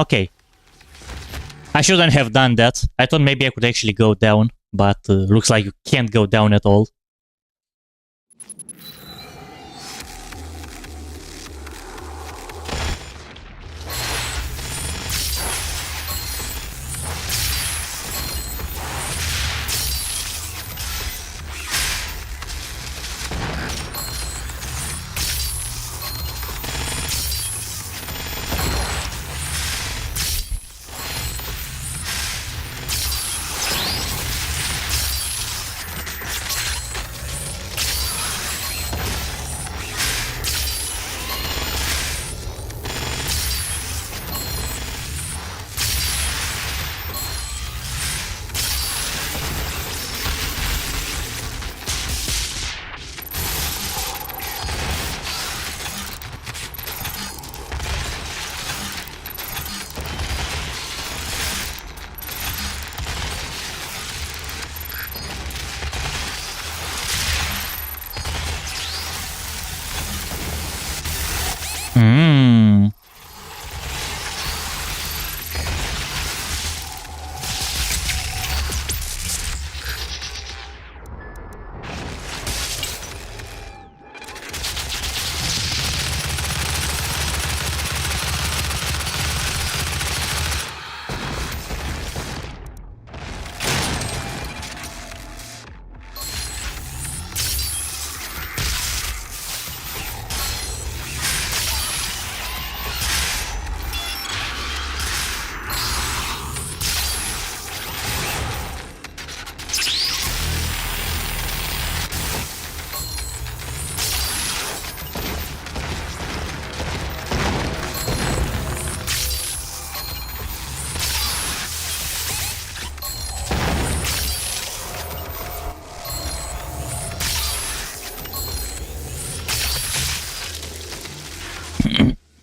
Okay. I shouldn't have done that. I thought maybe I could actually go down, but looks like you can't go down at all.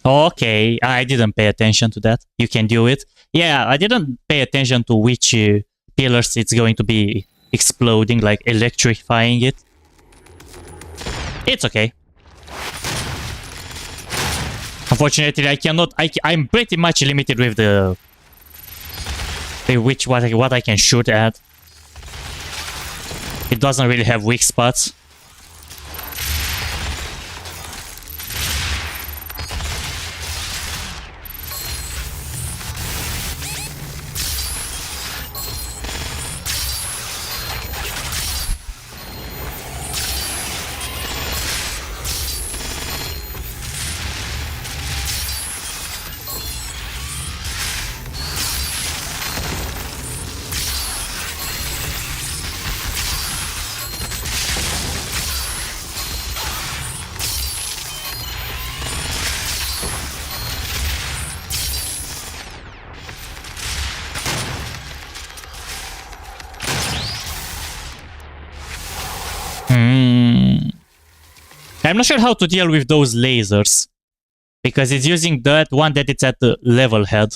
Okay, I didn't pay attention to that. You can do it. Yeah, I didn't pay attention to which pillars it's going to be exploding, like electrifying it. It's okay. Unfortunately, I cannot. I'm pretty much limited with what I can shoot at. It doesn't really have weak spots. I'm not sure how to deal with those lasers, because it's using that one that it's at the level head.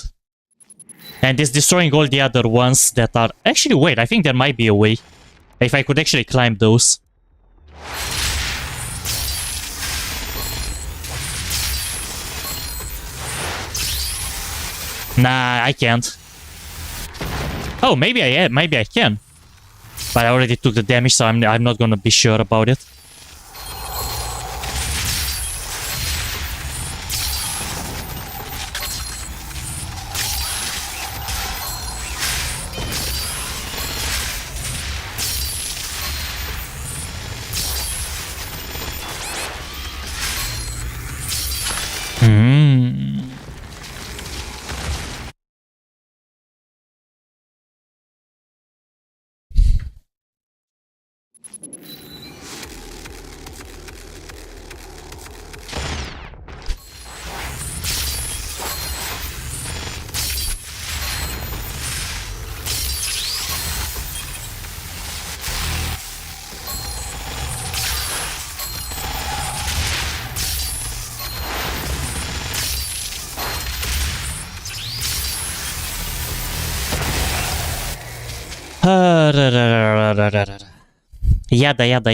And it's destroying all the other ones that are... Actually, wait, I think there might be a way. If I could actually climb those. Nah, I can't. Oh, maybe I can. But I already took the damage, so I'm not gonna be sure about it.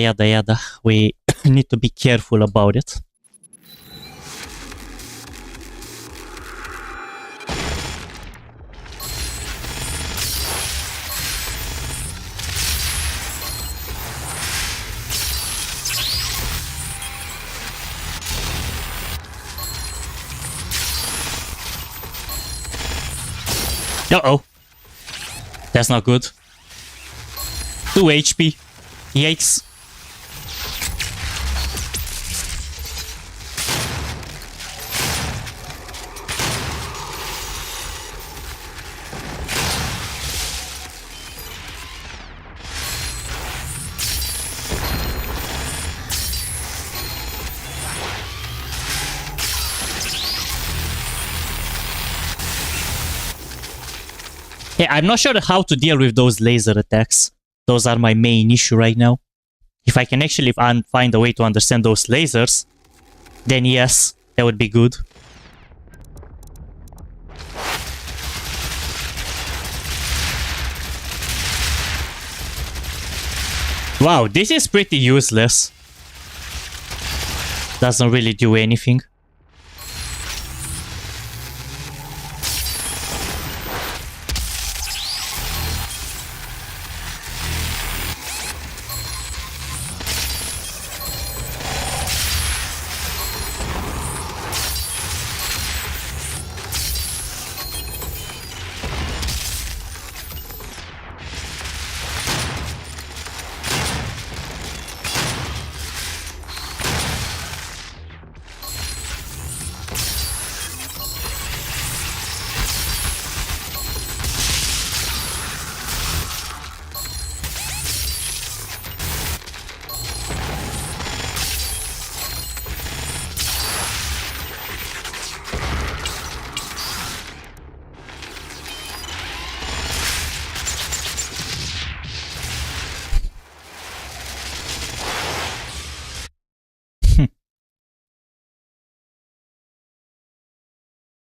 Yada. We need to be careful about it. Uh-oh. That's not good. 2 HP. Yikes. Yeah, I'm not sure how to deal with those laser attacks. Those are my main issue right now. If I can actually find a way to understand those lasers, then yes, that would be good. Wow, this is pretty useless. Doesn't really do anything.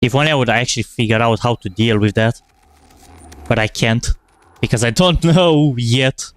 If only I would actually figure out how to deal with that. But I can't. Because I don't know yet.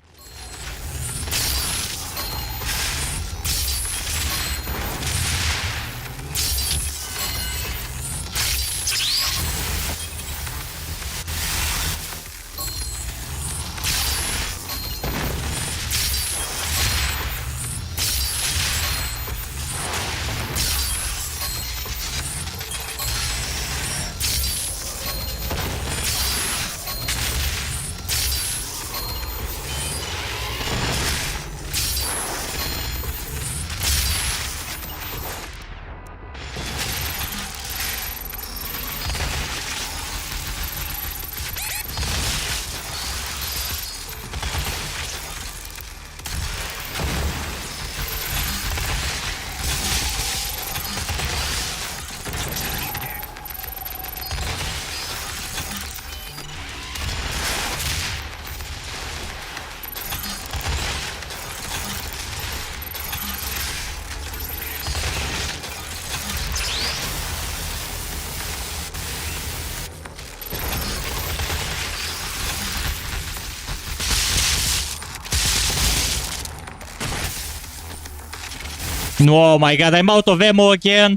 No, oh my god, I'm out of ammo again.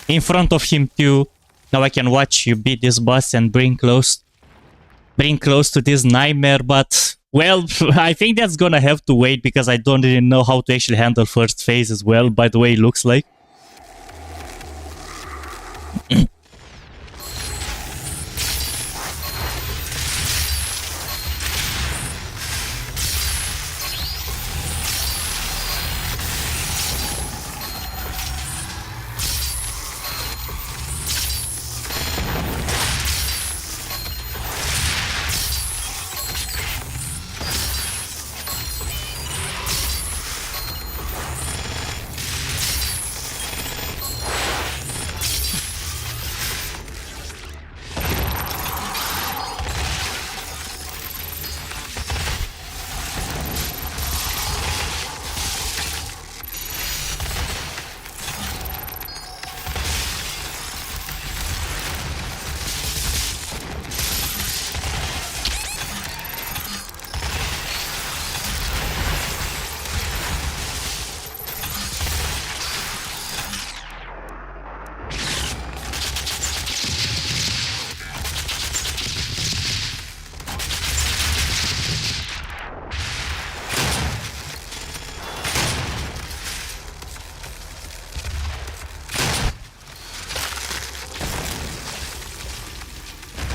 In front of him too. Now I can watch you beat this boss and bring close to this nightmare, but well, I think that's gonna have to wait because I don't really know how to actually handle first phase as well, by the way it looks like.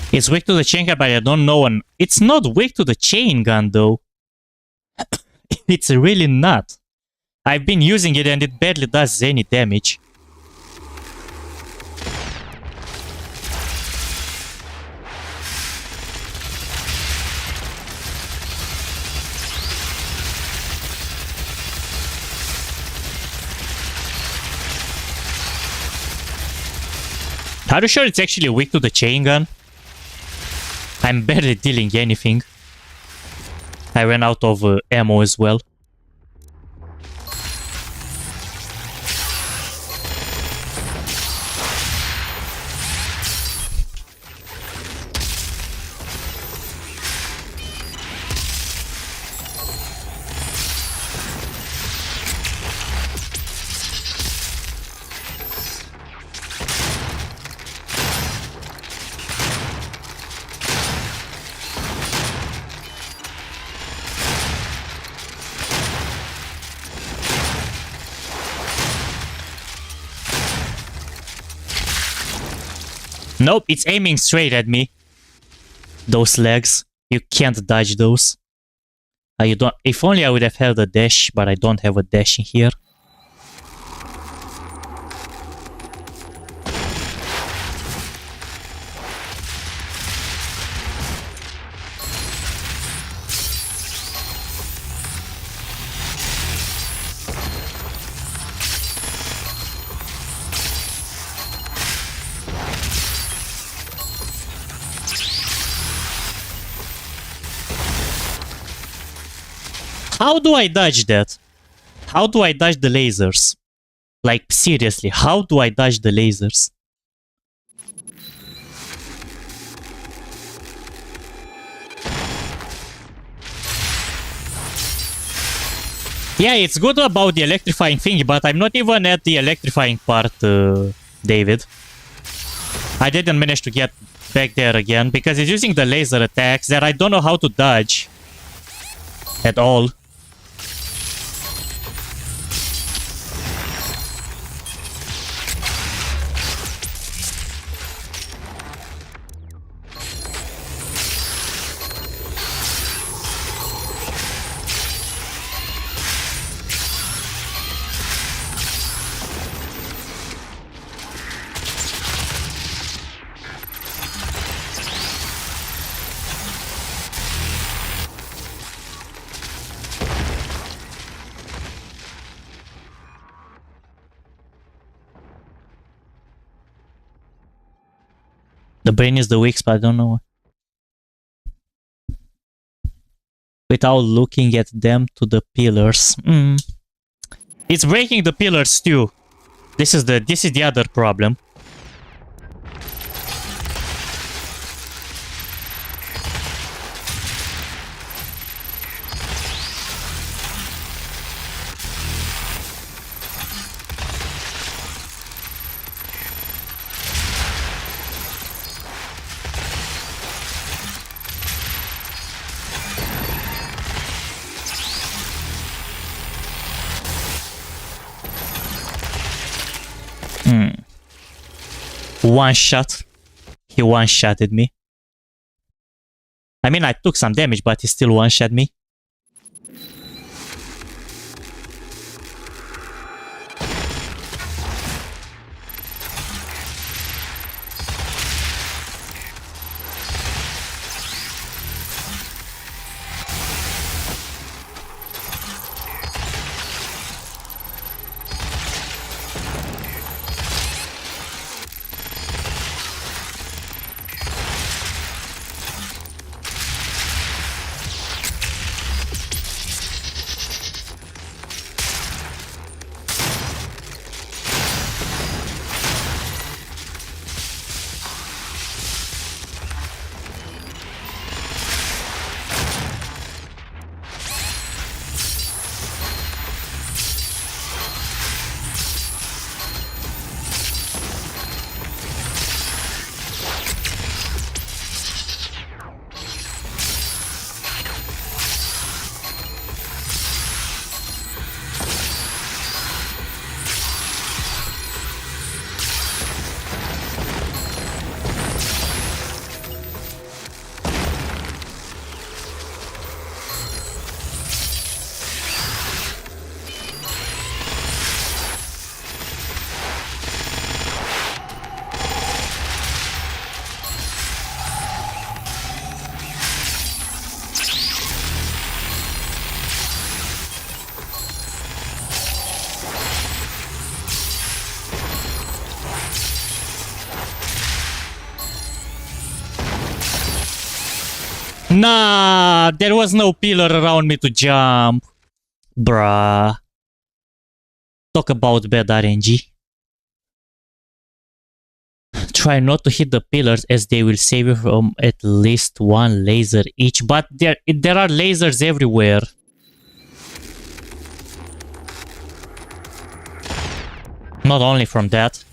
It's weak to the chain gun, but I don't know. And it's not weak to the chain gun, though. It's really not. I've been using it and it barely does any damage. Are you sure it's actually weak to the chain gun? I'm barely dealing anything. I ran out of ammo as well. Nope, it's aiming straight at me. Those legs. You can't dodge those. You don't. If only I would have held a dash, but I don't have a dash in here. How do I dodge that? How do I dodge the lasers? Like, seriously, how do I dodge the lasers? Yeah, it's good about the electrifying thing, but I'm not even at the electrifying part, David. I didn't manage to get back there again because it's using the laser attacks that I don't know how to dodge at all. The brain is the weak spot, I don't know. Without looking at them to the pillars. It's breaking the pillars too. This is the other problem. One shot. He one-shotted me. I mean, I took some damage, but he still one-shot me. Nah, there was no pillar around me to jump. Bruh. Talk about bad RNG. Try not to hit the pillars as they will save you from at least one laser each. But there are lasers everywhere. Not only from that.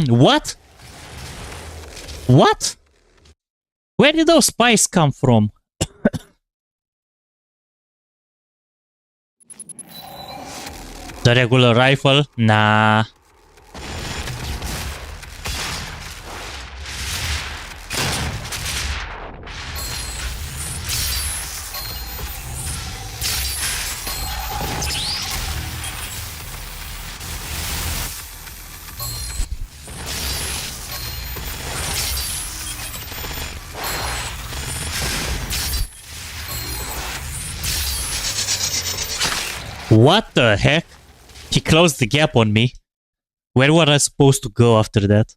What? What? Where did those spies come from? The regular rifle? Nah. What the heck? He closed the gap on me. Where was I supposed to go after that?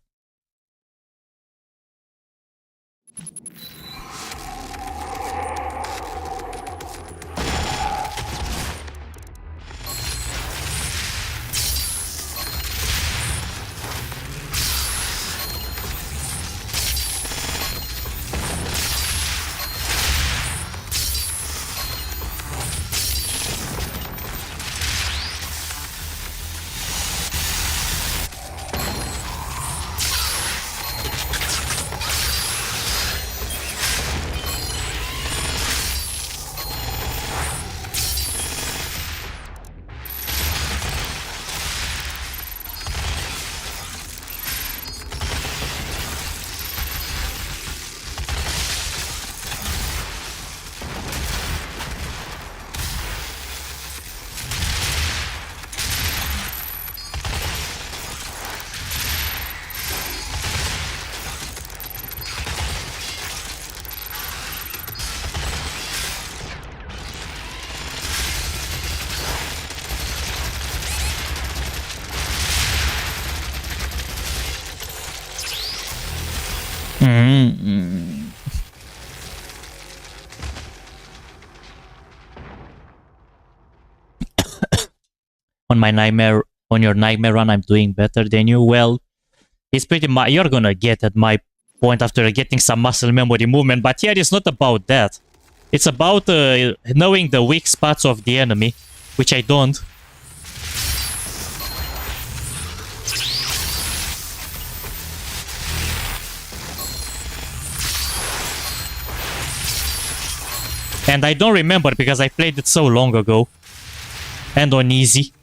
On your nightmare run, I'm doing better than you. Well, it's pretty much you're gonna get at my point after getting some muscle memory movement, but here it's not about that. It's about knowing the weak spots of the enemy, which I don't. And I don't remember because I played it so long ago. And on easy.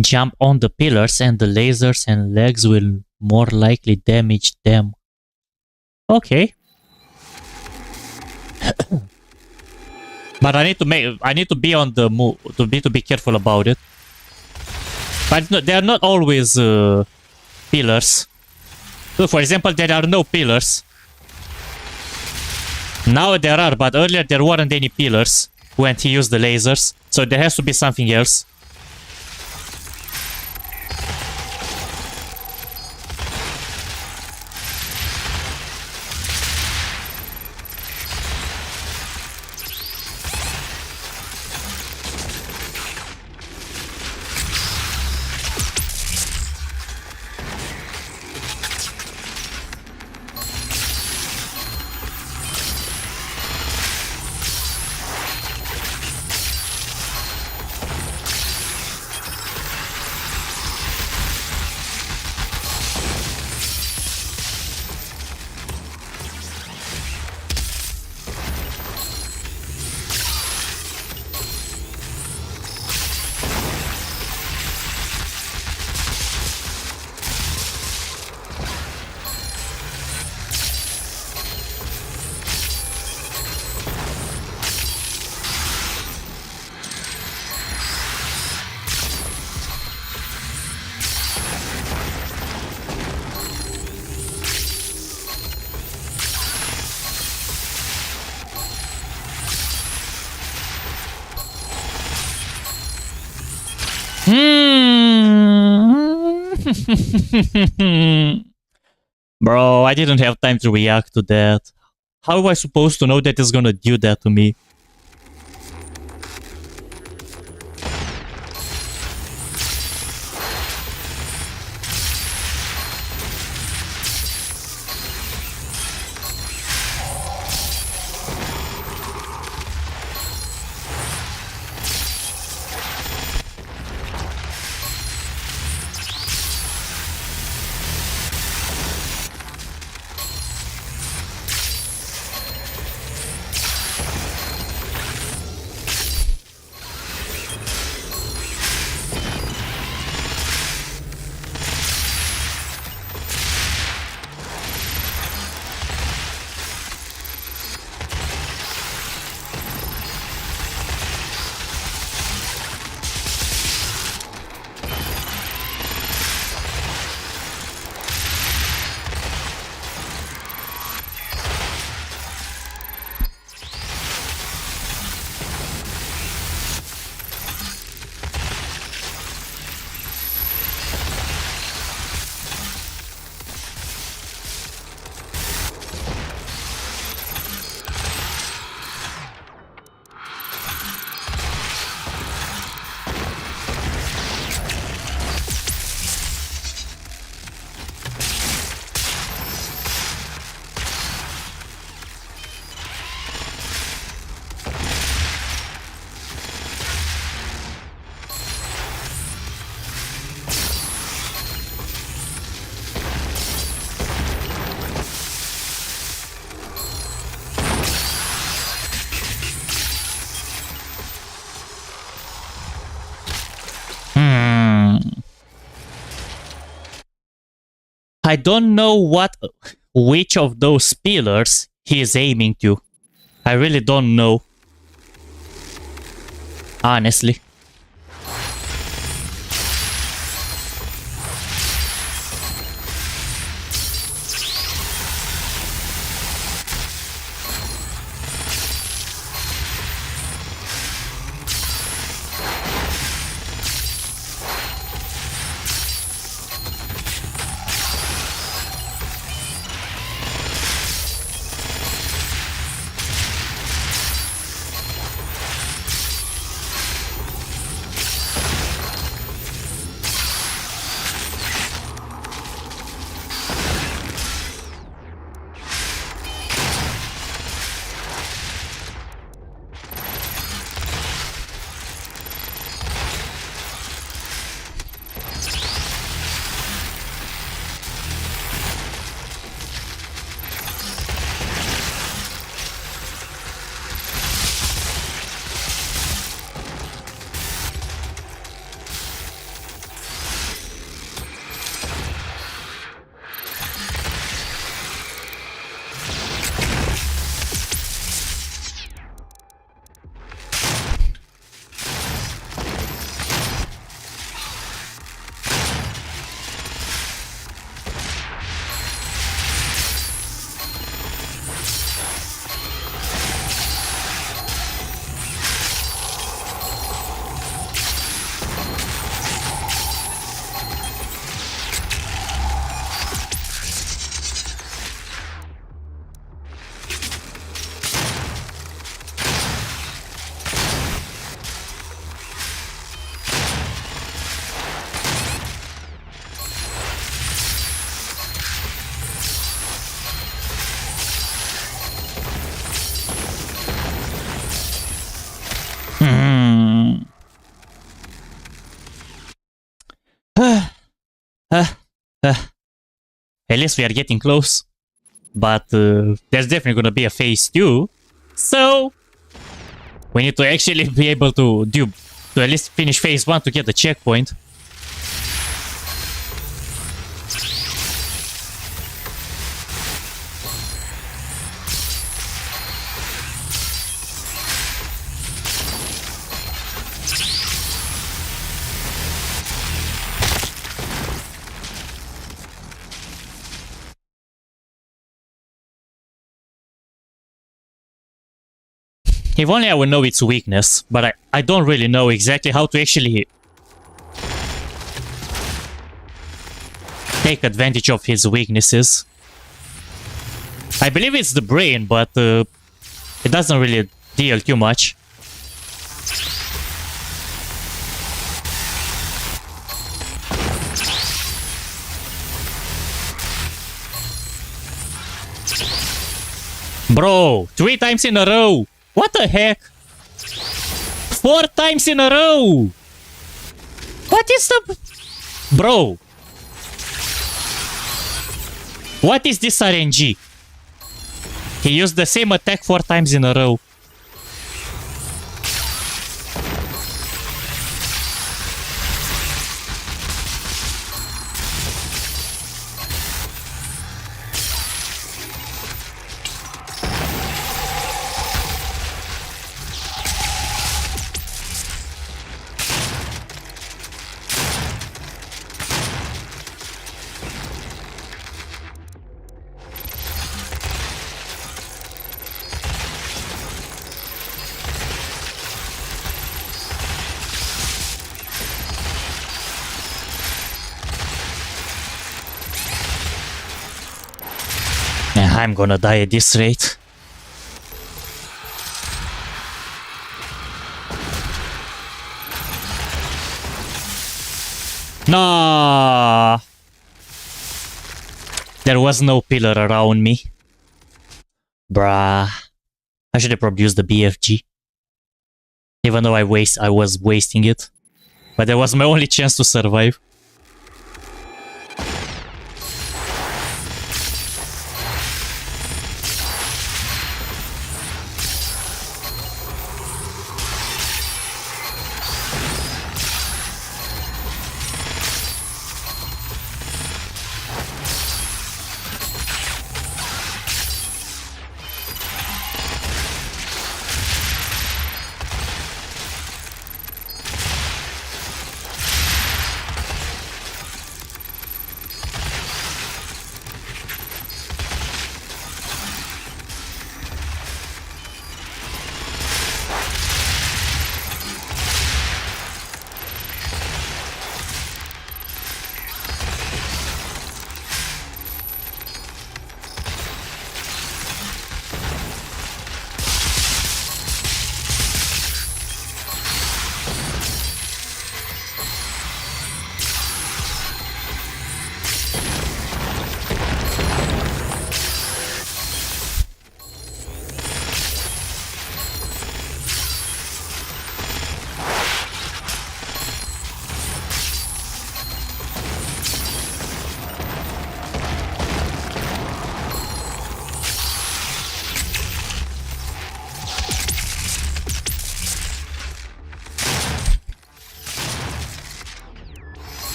Jump on the pillars and the lasers and legs will more likely damage them. Okay. But I need to be on the move to be careful about it. But no, they are not always pillars. So for example, there are no pillars. Now there are, but earlier there weren't any pillars when he used the lasers. So there has to be something else. Bro, I didn't have time to react to that. How am I supposed to know that it's gonna do that to me? I don't know which of those pillars he is aiming to. I really don't know. Honestly. At least we are getting close. But there's definitely gonna be a phase 2. So we need to actually be able to at least finish phase 1 to get the checkpoint. If only I would know its weakness, but I don't really know exactly how to actually take advantage of his weaknesses. I believe it's the brain, but it doesn't really deal too much. Bro, 3 times in a row! What the heck? 4 times in a row! What is the... Bro! What is this RNG? He used the same attack 4 times in a row. I'm gonna die at this rate. No, there was no pillar around me. Bruh. I should have produced the BFG. Even though I was wasting it. But that was my only chance to survive.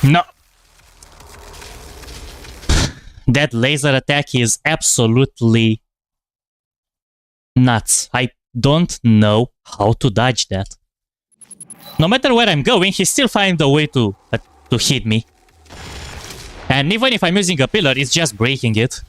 No. That laser attack is absolutely nuts. I don't know how to dodge that. No matter where I'm going, he still finds a way to hit me. And even if I'm using a pillar, it's just breaking it.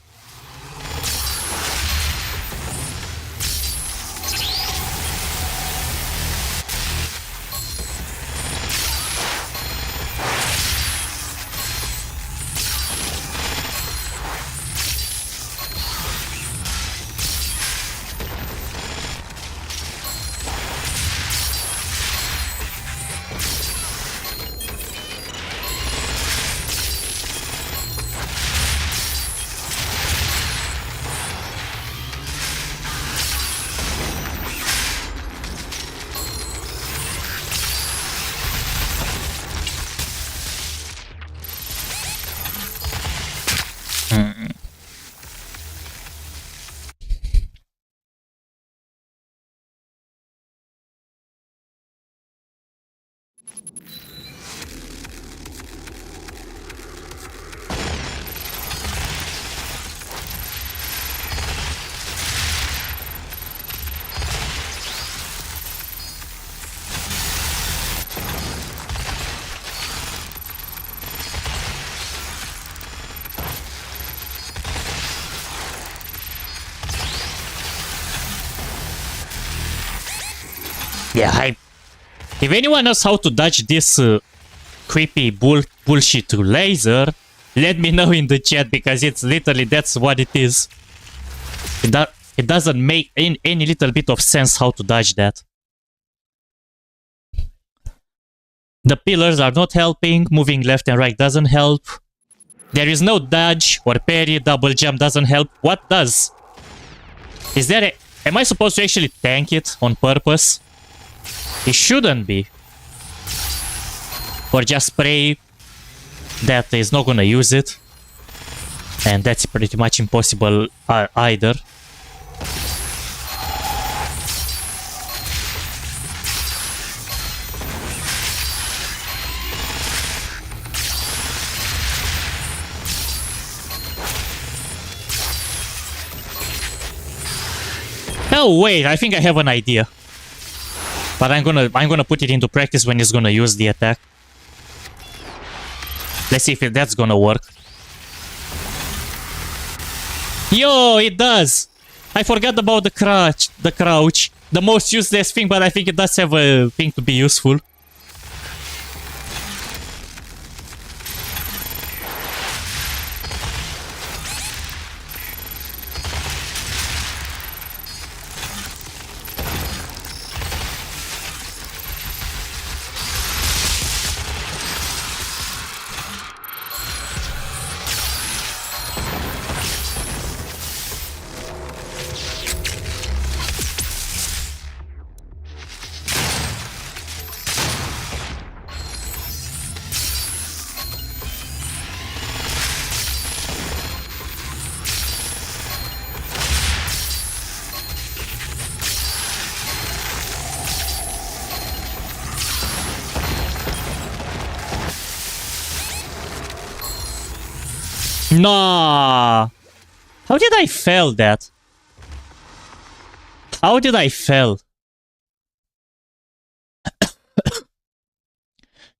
Yeah, if anyone knows how to dodge this creepy bullshit laser, let me know in the chat, because it's literally, that's what it is. It doesn't make any little bit of sense how to dodge that. The pillars are not helping, moving left and right doesn't help. There is no dodge or parry, double jump doesn't help. What does? Is there a... Am I supposed to actually tank it on purpose? It shouldn't be. Or just spray that is not gonna use it. And that's pretty much impossible either. Oh wait, I think I have an idea. But I'm gonna put it into practice when he's gonna use the attack. Let's see if that's gonna work. Yo, it does! I forgot about the crouch. The most useless thing, but I think it does have a thing to be useful. No! How did I fail that? How did I fail?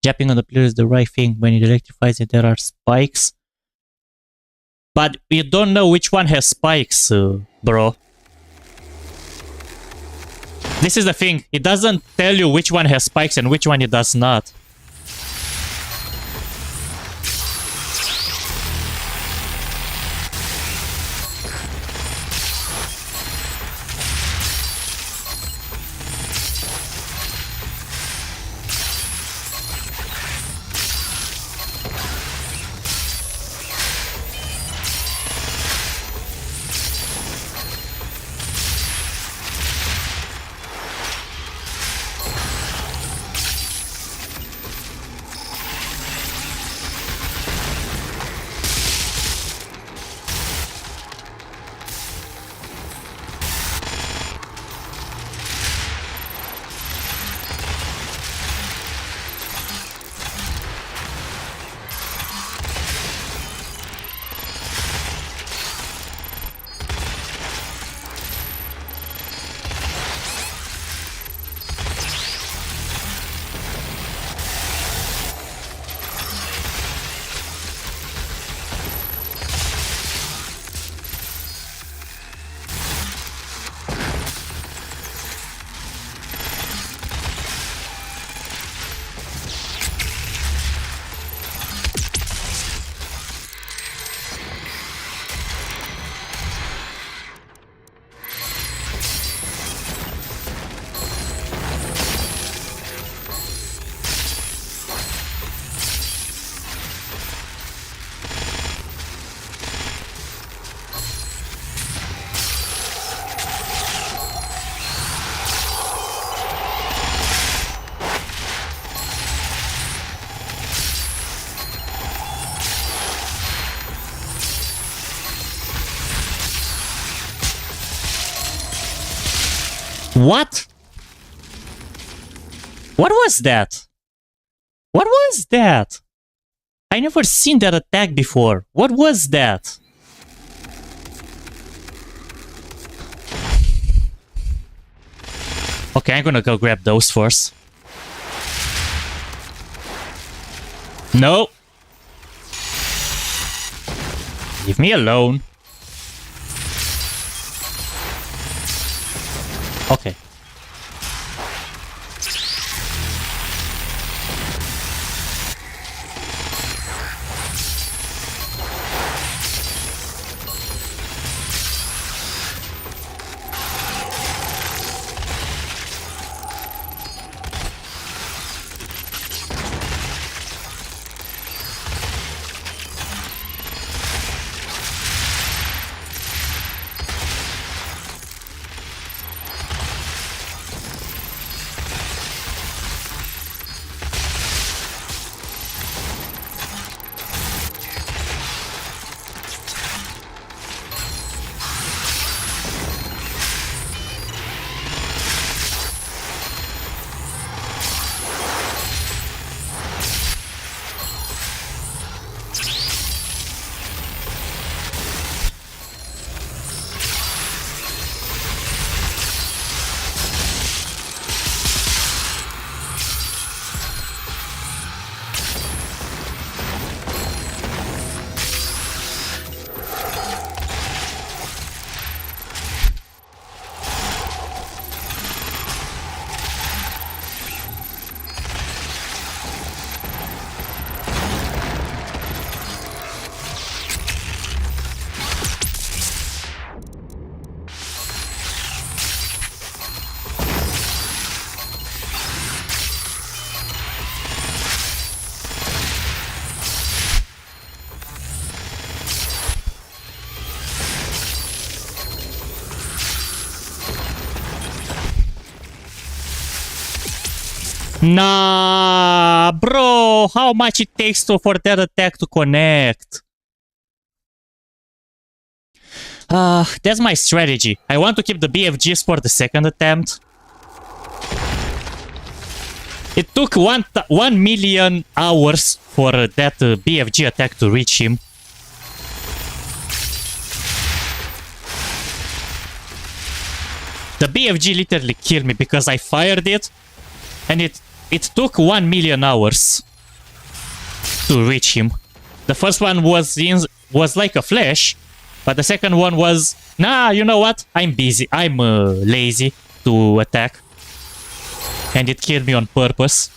Jumping on the pillar is the right thing. When it electrifies it, there are spikes. But you don't know which one has spikes, bro. This is the thing. It doesn't tell you which one has spikes and which one it does not. What? What was that? What was that? I never seen that attack before. What was that? Okay, I'm gonna go grab those first. No. Leave me alone. Okay. Nah, bro, how much it takes for that attack to connect? That's my strategy. I want to keep the BFGs for the second attempt. It took 1 million hours for that BFG attack to reach him. The BFG literally killed me because I fired it, and it took 1 million hours to reach him. The first one was like a flash, but the second one was, nah, you know what? I'm busy. I'm lazy to attack. And it killed me on purpose.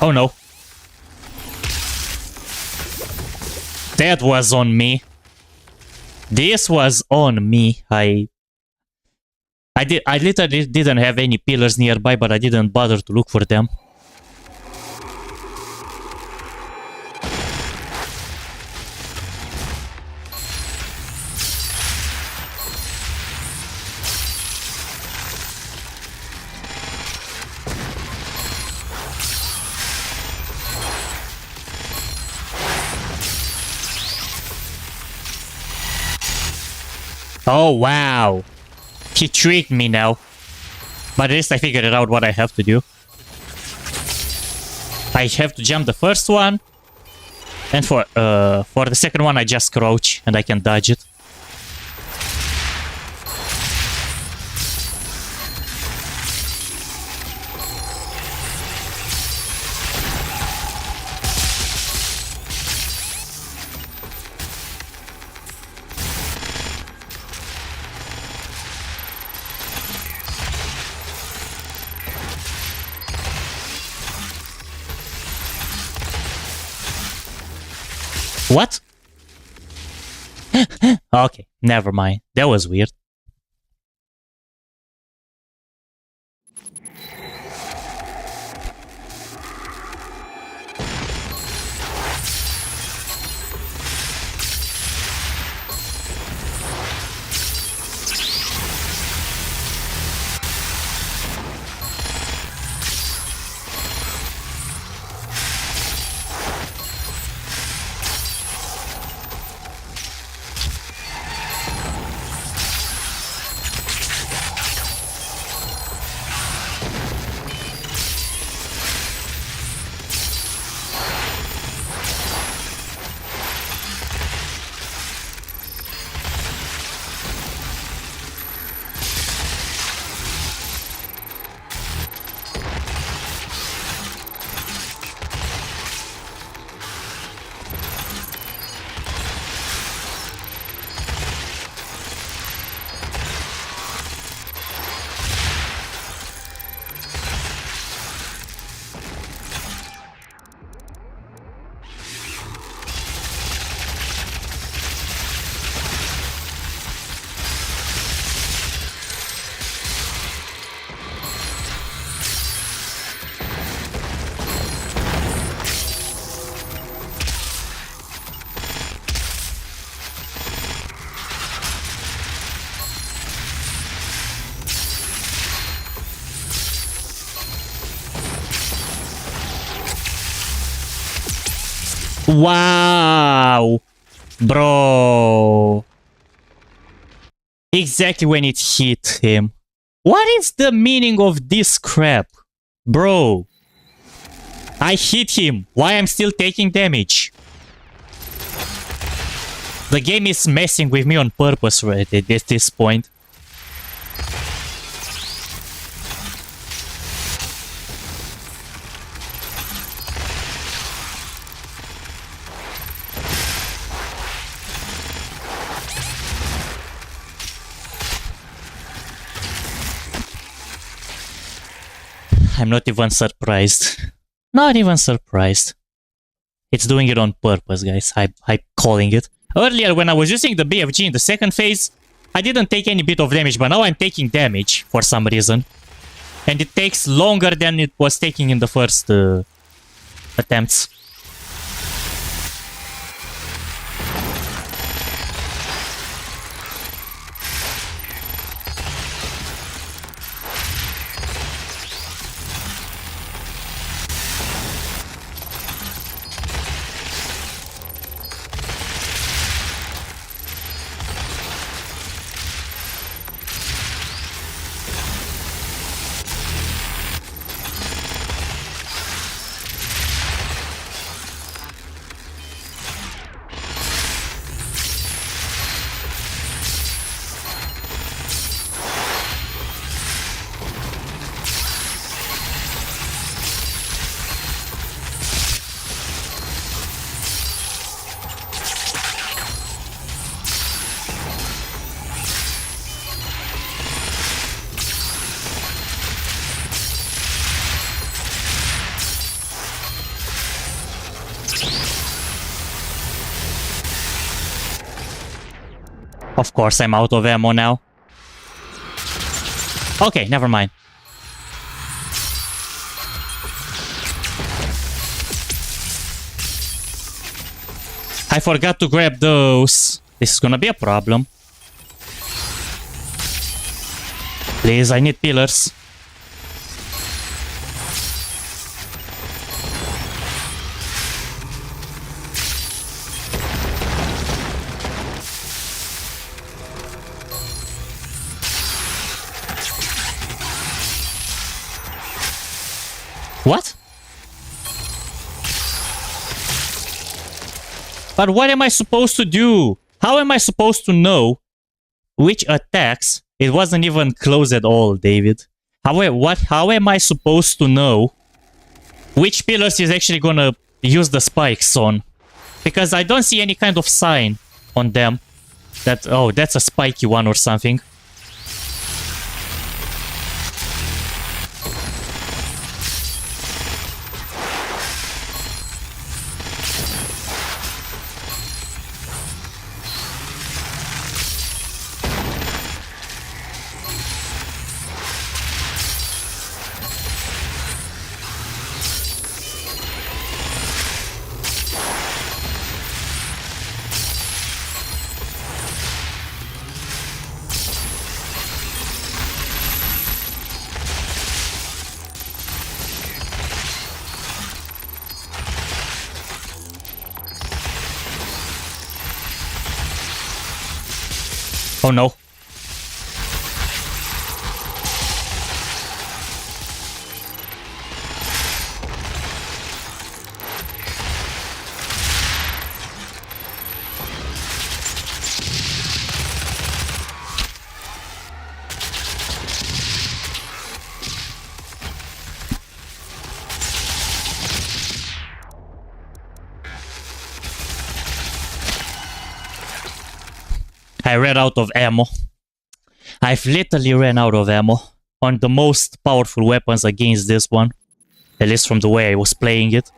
Oh no. That was on me. This was on me. I literally didn't have any pillars nearby, but I didn't bother to look for them. Oh, wow. He tricked me now. But at least I figured out what I have to do. I have to jump the first one. And for the second one, I just crouch and I can dodge it. What? Okay, never mind. That was weird. Wow! Bro. Exactly when it hit him. What is the meaning of this crap? Bro. I hit him. Why I'm still taking damage? The game is messing with me on purpose right at this point. I'm not even surprised. Not even surprised. It's doing it on purpose, guys. I'm calling it. Earlier, when I was using the BFG in the second phase, I didn't take any bit of damage, but now I'm taking damage for some reason. And it takes longer than it was taking in the first attempts. Of course, I'm out of ammo now. Okay, never mind. I forgot to grab those. This is gonna be a problem. Please, I need pillars. What? But what am I supposed to do? How am I supposed to know which attacks? It wasn't even close at all, David. How am I supposed to know which pillars is actually gonna use the spikes on? Because I don't see any kind of sign on them that, oh, that's a spiky one or something. Oh no. I ran out of ammo. I've literally ran out of ammo on the most powerful weapons against this one. At least from the way I was playing it.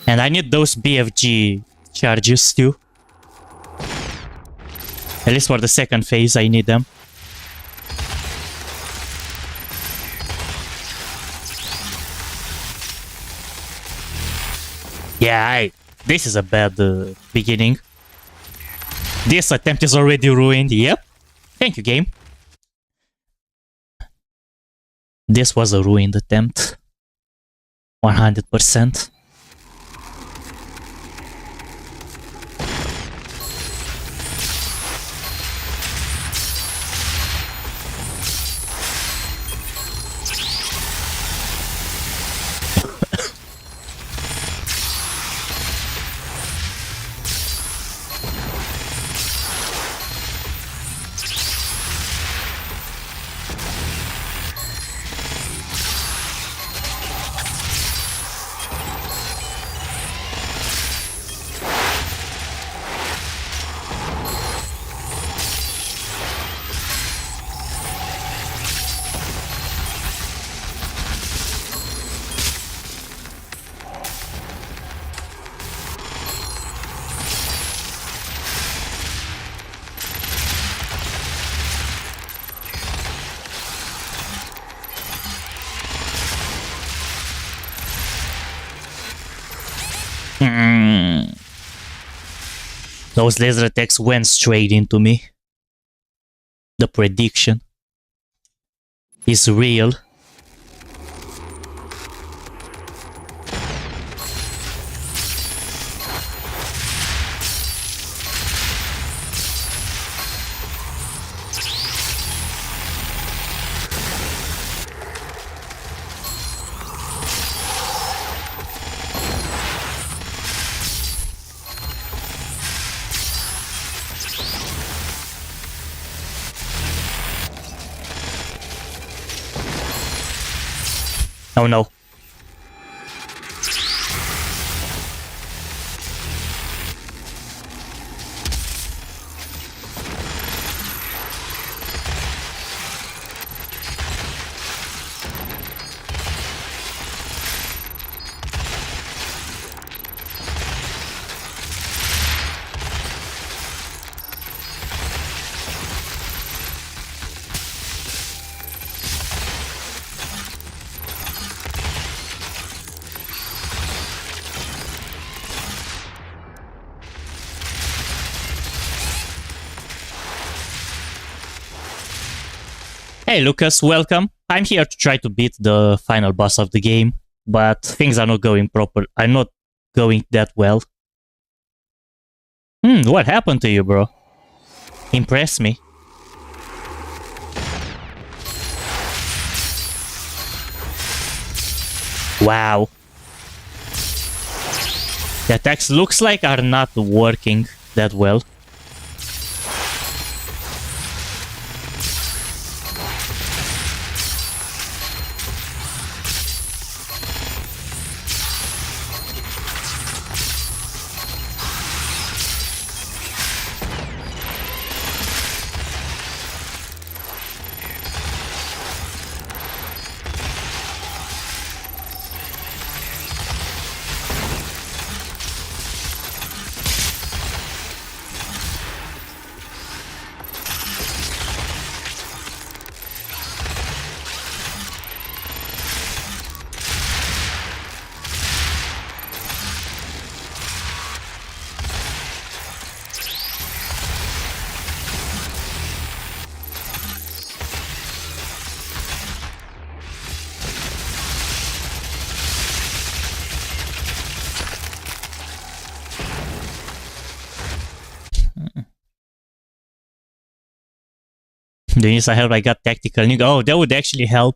And I need those BFG charges too. At least for the second phase, I need them. Yeah, this is a bad beginning. This attempt is already ruined. Yep. Thank you, game. This was a ruined attempt. 100%. Those laser attacks went straight into me. The prediction is real. Oh no. Hey Lucas, welcome. I'm here to try to beat the final boss of the game, but things are not going that well. What happened to you, bro? Impress me. Wow. The attacks looks like are not working that well. Do you need some help? I got tactical. Oh, that would actually help.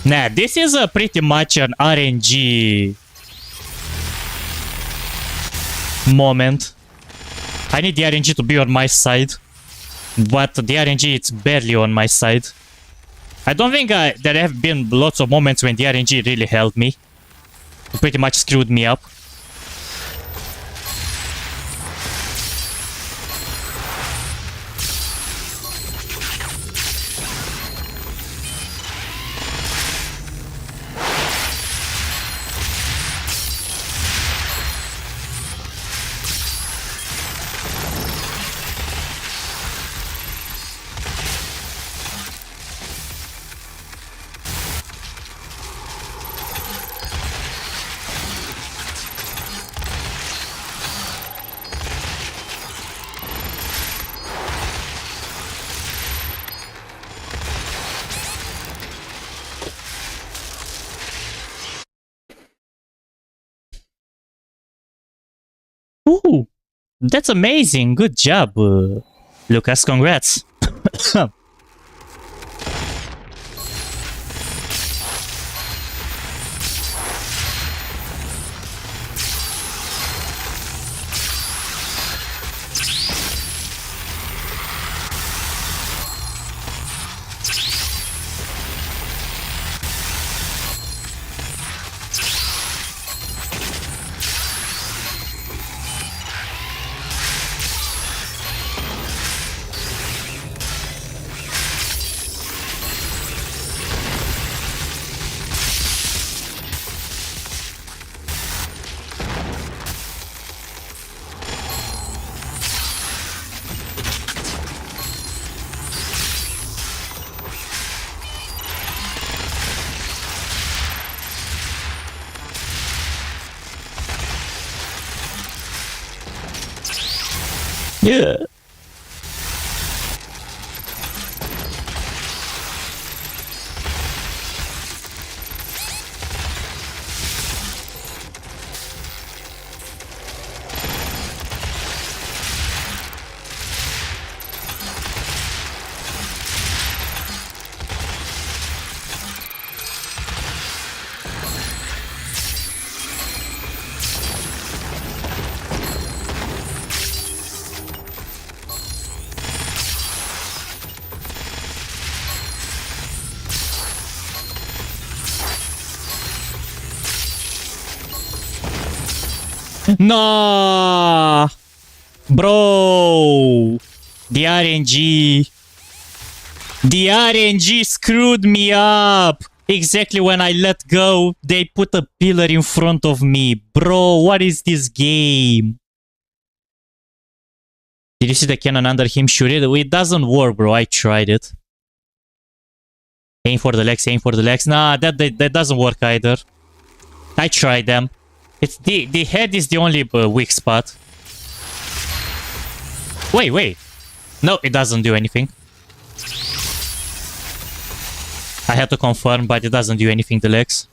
Nah, this is a pretty much an RNG moment. I need the RNG to be on my side, but the RNG it's barely on my side. I don't think there have been lots of moments when the RNG really helped me. It pretty much screwed me up. Ooh, that's amazing. Good job, Lucas. Congrats. Yeah. Nah, bro, the RNG screwed me up. Exactly when I let go, they put a pillar in front of me. Bro, what is this game? Did you see the cannon under him? Shoot it. It doesn't work, bro. I tried it. Aim for the legs, aim for the legs. Nah, that doesn't work either. I tried them. It's the head is the only weak spot. Wait. No, it doesn't do anything. I had to confirm, but it doesn't do anything, the legs.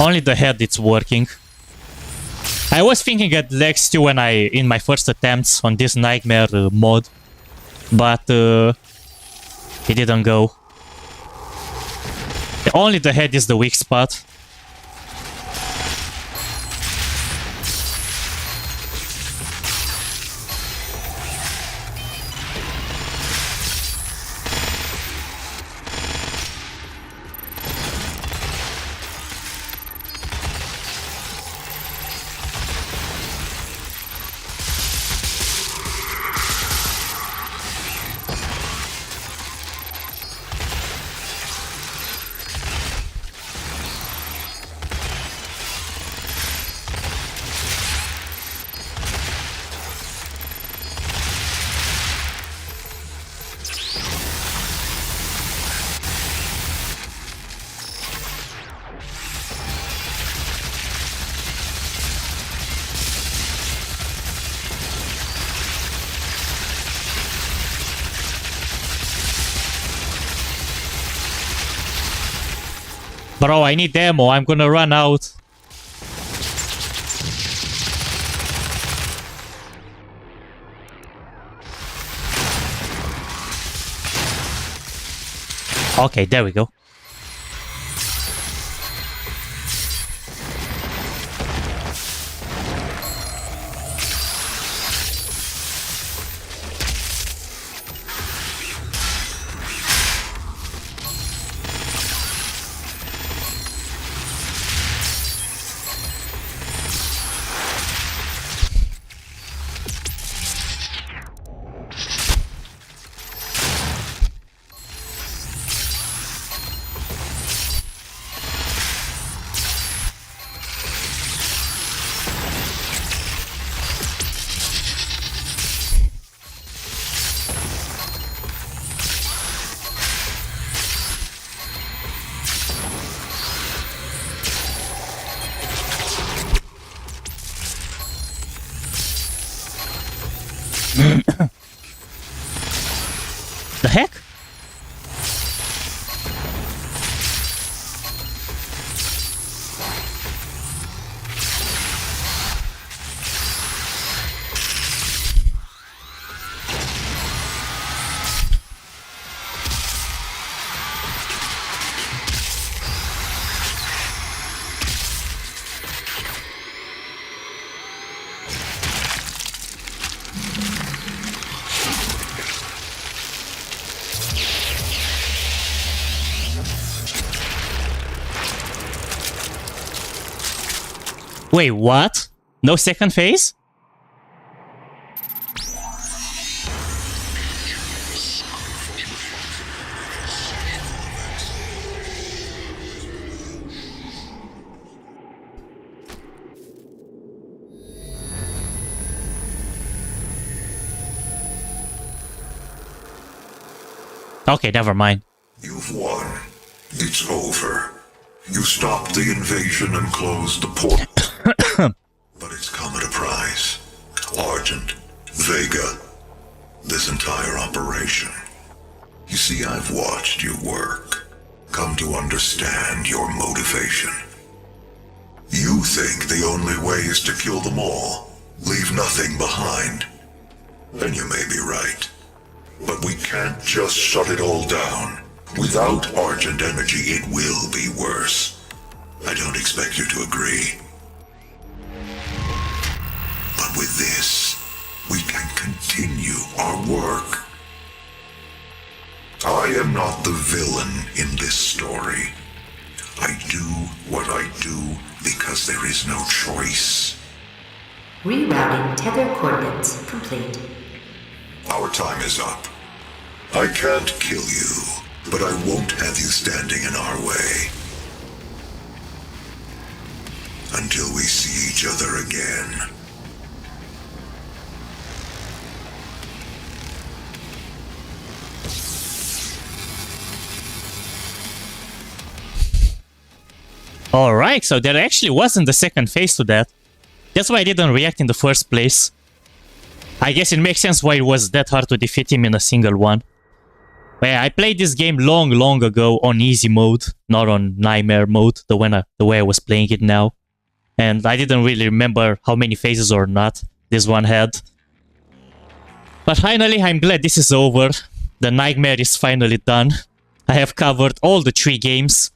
Only the head it's working. I was thinking at legs too when in my first attempts on this nightmare mode, but it didn't go. Only the head is the weak spot. Bro, I need ammo. I'm gonna run out. Okay, there we go. The heck? Wait, what? No second phase? Okay, never mind. You've won. It's over. You stopped the invasion and closed the portal. But it's come at a price. Argent, Vega, this entire operation. You see, I've watched you work. Come to understand your motivation. You think the only way is to kill them all, leave nothing behind. And you may be right. But we can't just shut it all down. Without Argent energy, it will be worse. I don't expect you to agree. But with this, we can continue our work. I am not the villain in this story. I do what I do because there is no choice. Rerouting tether coordinates complete. Our time is up. I can't kill you, but I won't have you standing in our way. Until we see each other again. Alright, so there actually wasn't the second phase to that. That's why I didn't react in the first place. I guess it makes sense why it was that hard to defeat him in a single one. Well, I played this game long ago on easy mode, not on nightmare mode, the way I was playing it now. And I didn't really remember how many phases or not this one had. But finally, I'm glad this is over. The nightmare is finally done. I have covered all the 3 games.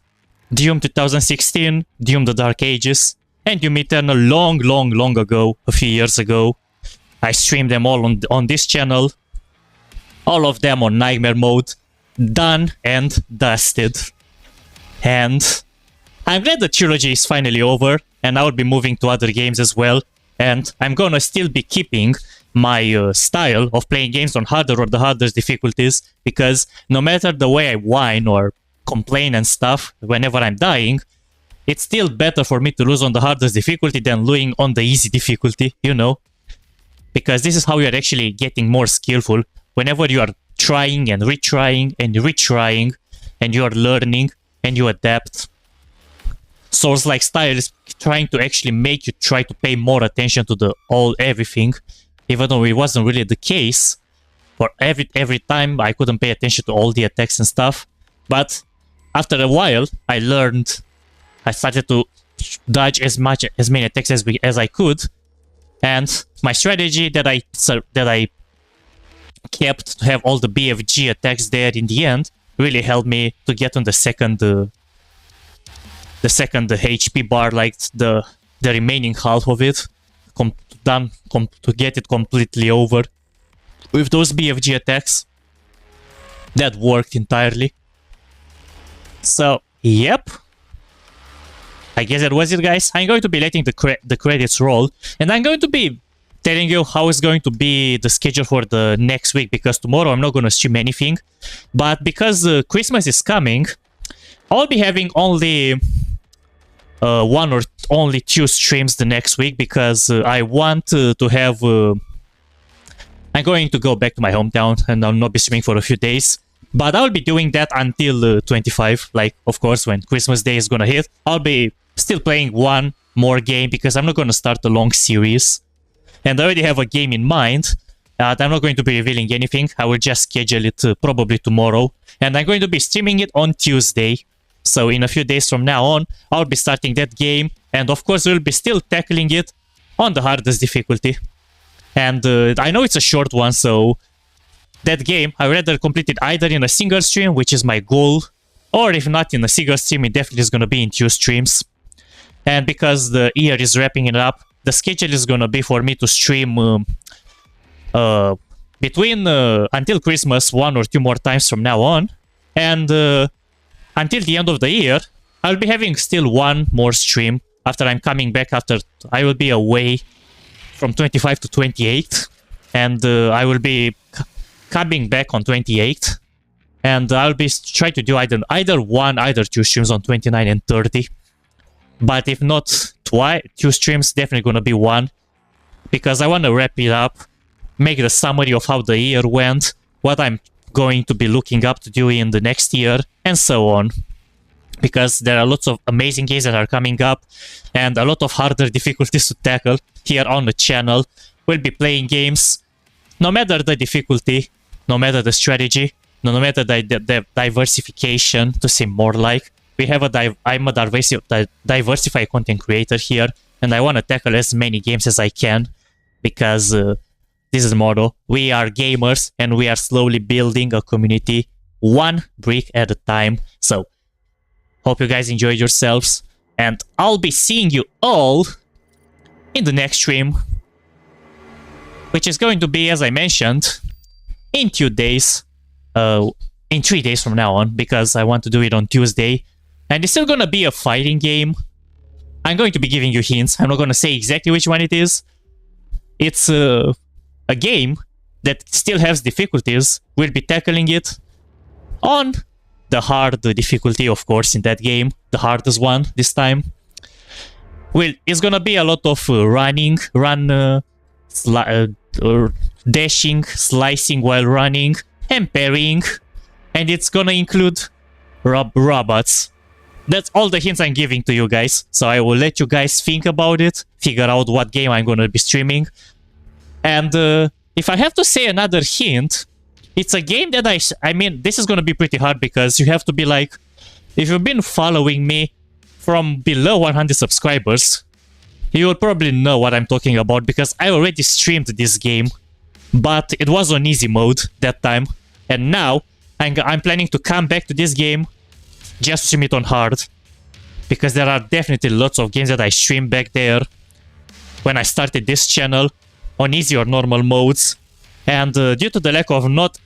Doom 2016, Doom the Dark Ages, and Doom Eternal long ago, a few years ago. I streamed them all on this channel. All of them on nightmare mode. Done and dusted. And I'm glad the trilogy is finally over, and I will be moving to other games as well. And I'm gonna still be keeping my style of playing games on harder or the hardest difficulties, because no matter the way I whine or complain and stuff whenever I'm dying, it's still better for me to lose on the hardest difficulty than losing on the easy difficulty, you know? Because this is how you're actually getting more skillful. Whenever you are trying and retrying and you are learning and you adapt. Souls-like style is trying to actually make you try to pay more attention to everything, even though it wasn't really the case. For every time I couldn't pay attention to all the attacks and stuff. But after a while, I learned. I started to dodge as many attacks as I could, and my strategy that I kept to have all the BFG attacks there in the end really helped me to get on the second HP bar, like the remaining half of it, to get it completely over with those BFG attacks. That worked entirely. So, yep. I guess that was it, guys. I'm going to be letting the credits roll, and I'm going to be telling you how it's going to be the schedule for the next week, because tomorrow I'm not going to stream anything. But because Christmas is coming, I'll be having only 1 or only 2 streams the next week, because I want to have... I'm going to go back to my hometown and I'll not be streaming for a few days. But I'll be doing that until 25. Like, of course, when Christmas Day is gonna hit, I'll be still playing one more game, because I'm not gonna start a long series. And I already have a game in mind. I'm not going to be revealing anything. I will just schedule it probably tomorrow. And I'm going to be streaming it on Tuesday. So in a few days from now on, I'll be starting that game. And of course, we'll be still tackling it on the hardest difficulty. And I know it's a short one, so that game, I rather complete it either in a single stream, which is my goal, or if not in a single stream, it definitely is going to be in 2 streams. And because the year is wrapping it up, the schedule is going to be for me to stream between until Christmas 1 or 2 more times from now on. And until the end of the year, I'll be having still 1 more stream after I'm coming back. After I will be away from 25 to 28, and I will be coming back on 28, and I'll be try to do either 2 streams on 29 and 30. But if not 2 streams, definitely gonna be 1, because I want to wrap it up, make the summary of how the year went, what I'm going to be looking up to do in the next year, and so on. Because there are lots of amazing games that are coming up, and a lot of harder difficulties to tackle here on the channel. We'll be playing games, no matter the difficulty, no matter the strategy, no matter the diversification, to say more like. We have I'm a diversified content creator here, and I want to tackle as many games as I can, because this is the motto. We are gamers, and we are slowly building a community, 1 brick at a time. So, hope you guys enjoyed yourselves, and I'll be seeing you all in the next stream, which is going to be, as I mentioned, in 2 days, in 3 days from now on, because I want to do it on Tuesday. And it's still gonna be a fighting game. I'm going to be giving you hints. I'm not gonna say exactly which one it is. It's a game that still has difficulties. We'll be tackling it on the hard difficulty, of course, in that game. The hardest one this time. Well, it's gonna be a lot of running, dashing, slicing while running, and parrying. And it's gonna include robots. That's all the hints I'm giving to you guys. So I will let you guys think about it, figure out what game I'm gonna be streaming. And if I have to say another hint, it's a game that I mean, this is gonna be pretty hard because you have to be like, if you've been following me from below 100 subscribers, you will probably know what I'm talking about because I already streamed this game, but it was on easy mode that time, and now I'm planning to come back to this game just stream it on hard, because there are definitely lots of games that I streamed back there when I started this channel on easy or normal modes, and due to the lack of not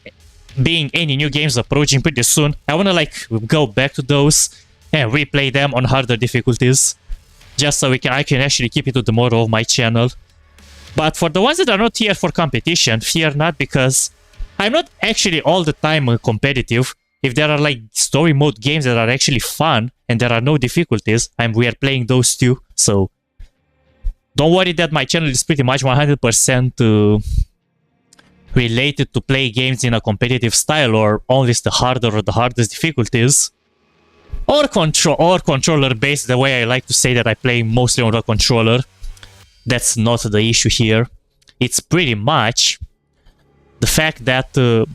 being any new games approaching pretty soon, I wanna like go back to those and replay them on harder difficulties, just so I can actually keep it to the motto of my channel. But for the ones that are not here for competition, fear not, because I'm not actually all the time competitive. If there are like story mode games that are actually fun and there are no difficulties, we are playing those too. So don't worry that my channel is pretty much 100% related to play games in a competitive style or only the harder or the hardest difficulties. Or controller based, the way I like to say that I play mostly on the controller. That's not the issue here. It's pretty much the fact that this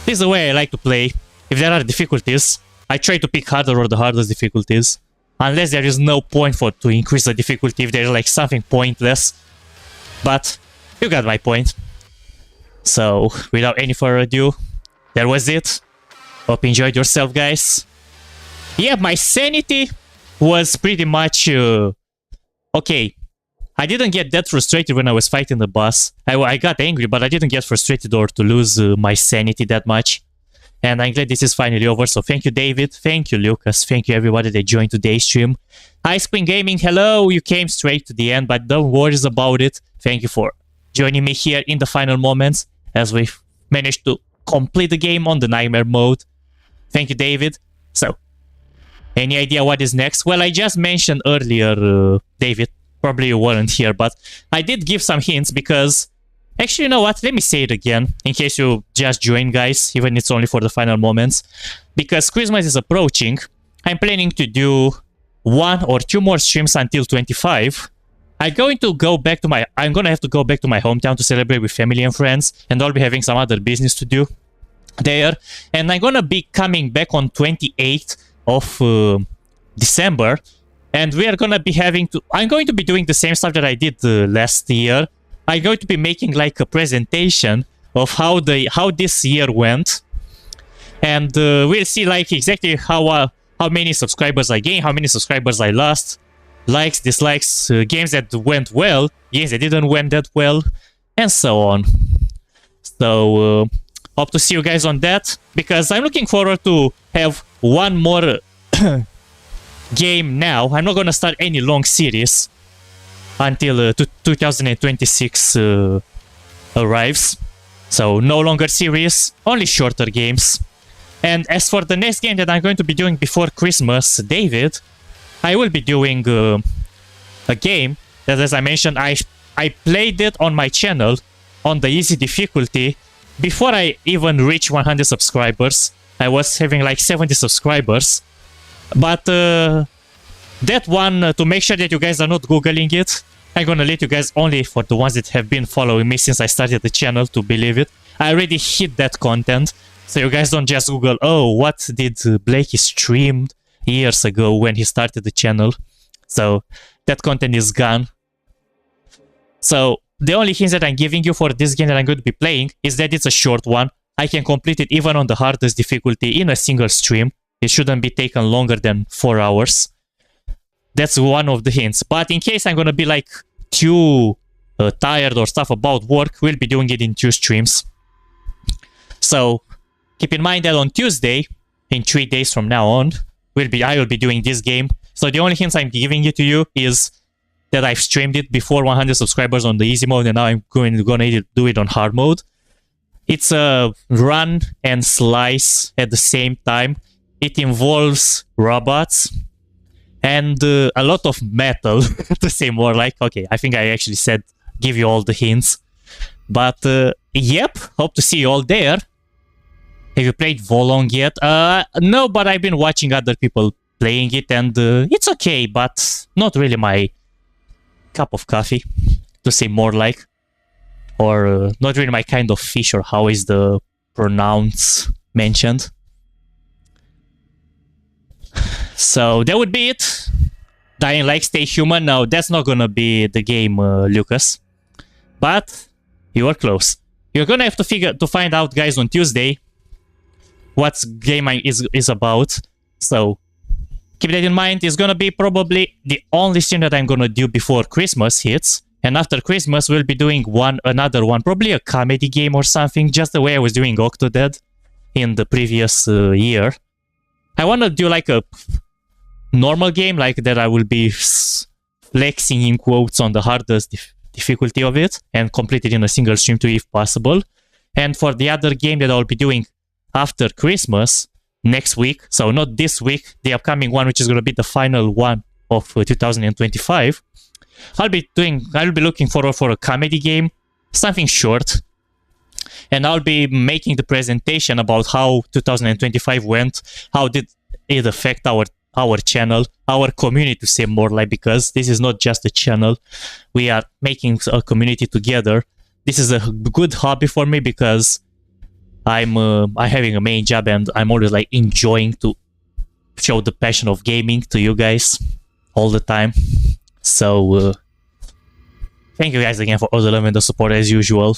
is the way I like to play. If there are difficulties, I try to pick harder or the hardest difficulties. Unless there is no point to increase the difficulty, if there is like something pointless. But you got my point. So without any further ado, that was it. Hope you enjoyed yourself, guys. Yeah, my sanity was pretty much okay. I didn't get that frustrated when I was fighting the boss. I got angry, but I didn't get frustrated or to lose my sanity that much. And I'm glad this is finally over. So thank you, David. Thank you, Lucas. Thank you, everybody that joined today's stream. Ice Queen Gaming, hello. You came straight to the end, but don't worry about it. Thank you for joining me here in the final moments as we managed to complete the game on the nightmare mode. Thank you, David. So, any idea what is next? Well, I just mentioned earlier, David. Probably you weren't here, but I did give some hints because... Actually, you know what? Let me say it again, in case you just joined, guys, even it's only for the final moments. Because Christmas is approaching, I'm planning to do 1 or 2 more streams until 25. I'm gonna have to go back to my hometown to celebrate with family and friends, and I'll be having some other business to do there. And I'm gonna be coming back on 28th of December, and we are gonna be I'm going to be doing the same stuff that I did last year. I'm going to be making like a presentation of how this year went, and we'll see like exactly how many subscribers I gained, how many subscribers I lost, likes, dislikes, games that went well, games that didn't went that well, and so on. So hope to see you guys on that, because I'm looking forward to have one more game now. I'm not gonna start any long series until 2026 arrives. So no longer series, only shorter games. And as for the next game that I'm going to be doing before Christmas, David, I will be doing a game that, as I mentioned, I played it on my channel on the easy difficulty before I even reached 100 subscribers. I was having like 70 subscribers. But that one, to make sure that you guys are not Googling it, I'm gonna let you guys, only for the ones that have been following me since I started the channel, to believe it. I already hid that content, so you guys don't just Google, oh, what did Blakey streamed years ago when he started the channel. So that content is gone. So the only hints that I'm giving you for this game that I'm going to be playing is that it's a short one. I can complete it even on the hardest difficulty in a single stream. It shouldn't be taken longer than 4 hours. That's one of the hints. But in case I'm gonna be like too tired or stuff about work, we'll be doing it in 2 streams. So keep in mind that on Tuesday, in 3 days from now on, I will be doing this game. So the only hints I'm giving it to you is that I've streamed it before 100 subscribers on the easy mode, and now I'm gonna do it on hard mode. It's a run and slice at the same time. It involves robots and a lot of metal, to say more like. Okay, I think I actually said give you all the hints. But yep, hope to see you all there. Have you played Volong yet? No, but I've been watching other people playing it, and it's okay, but not really my cup of coffee, to say more like. Or not really my kind of fish, or how is the pronounced mentioned. So that would be it. Dying Light, Stay Human. Now that's not gonna be the game, Lucas, but you are close. You're gonna have to find out, guys, on Tuesday what game is about. So keep that in mind. It's gonna be probably the only stream that I'm gonna do before Christmas hits. And after Christmas, we'll be doing another one, probably a comedy game or something, just the way I was doing Octodad in the previous year. I want to do like a normal game, like that I will be flexing in quotes on the hardest difficulty of it and complete it in a single stream too, if possible. And for the other game that I'll be doing after Christmas, next week, so not this week, the upcoming one, which is going to be the final one of 2025, I'll be looking forward for a comedy game, something short, and I'll be making the presentation about how 2025 went, how did it affect our channel, our community, to say more like, because this is not just a channel, we are making a community together. This is a good hobby for me because I'm having a main job and I'm always like enjoying to show the passion of gaming to you guys all the time. So thank you guys again for all the love and the support as usual,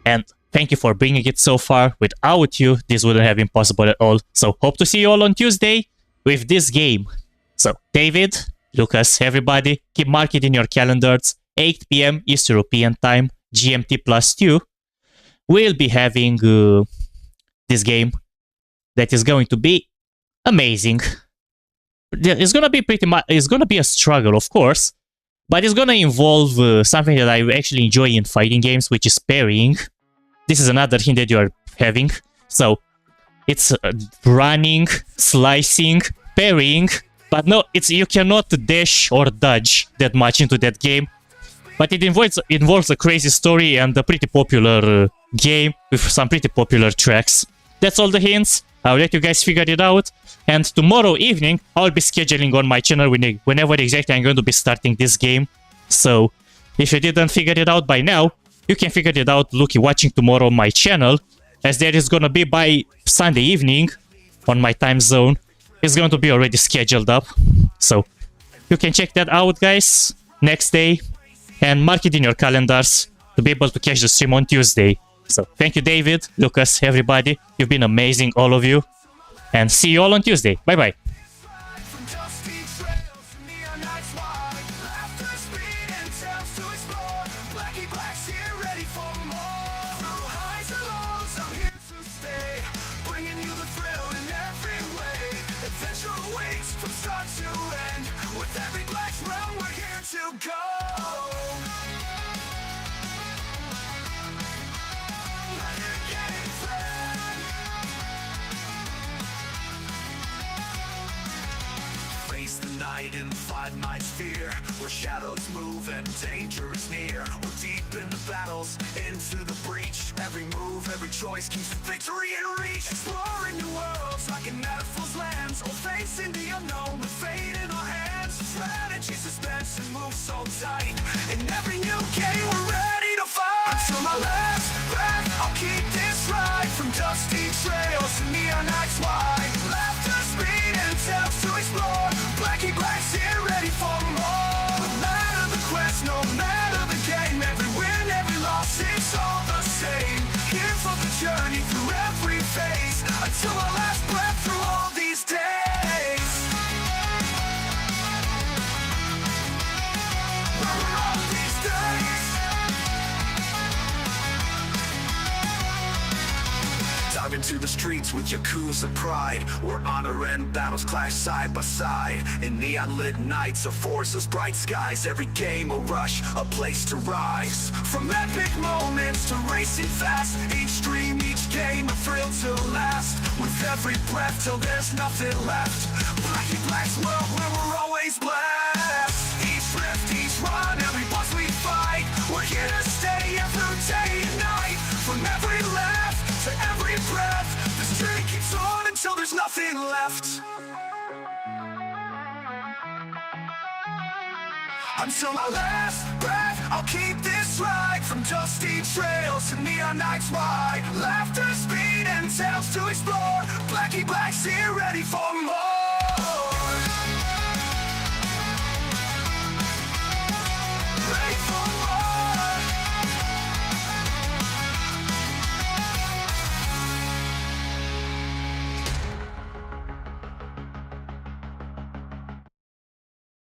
and thank you for bringing it so far. Without you, this wouldn't have been possible at all. So hope to see you all on Tuesday with this game. So David, Lucas, everybody, keep marking in your calendars, 8 p.m. East European time, GMT +2. We'll be having this game that is going to be amazing. It's gonna be it's gonna be a struggle, of course, but it's gonna involve something that I actually enjoy in fighting games, which is parrying. This is another hint that you are having. So it's running, slicing, parrying, but no, you cannot dash or dodge that much into that game. But it involves a crazy story and a pretty popular game with some pretty popular tracks. That's all the hints. I'll let you guys figure it out. And tomorrow evening, I'll be scheduling on my channel whenever exactly I'm going to be starting this game. So if you didn't figure it out by now, you can figure it out watching tomorrow on my channel, as there is going to be by Sunday evening on my time zone. It's going to be already scheduled up. So you can check that out, guys, next day, and mark it in your calendars to be able to catch the stream on Tuesday. So thank you, David, Lucas, everybody. You've been amazing, all of you. And see you all on Tuesday. Bye-bye. Inside my sphere, where shadows move and danger is near. We're deep in the battles, into the breach. Every move, every choice keeps victory in reach. Exploring new worlds like an fool's lands, or facing the unknown with fate in our hands. Strategy, suspense, and move so tight. In every new game, we're ready to fight. Until my last breath, I'll keep this ride. From dusty trails to neon nights wide. Laughter, speed, and tales to explore. Blackie Black's here, ready for more. No matter the quest, no matter the game, every win, every loss, it's all the same. Here for the journey through every phase, until our last breath through all these days. All these days. Dive into the streets with Yakuza pride, where honor and battles clash side by side. In neon lit nights, a force of bright skies. Every game a rush, a place to rise. From epic moments to racing fast, each dream, each game, a thrill to last. With every breath till there's nothing left. Blackie Black's world where we're always blessed. Each rift, each run, every boss we fight. We're here to stay every day and night. From every left to every breath, this journey keeps on until there's nothing left. Until my last breath, I'll keep this ride from dusty trails to neon nights wide. Laughter, speed, and tales to explore. Blackie Black's here, ready for more.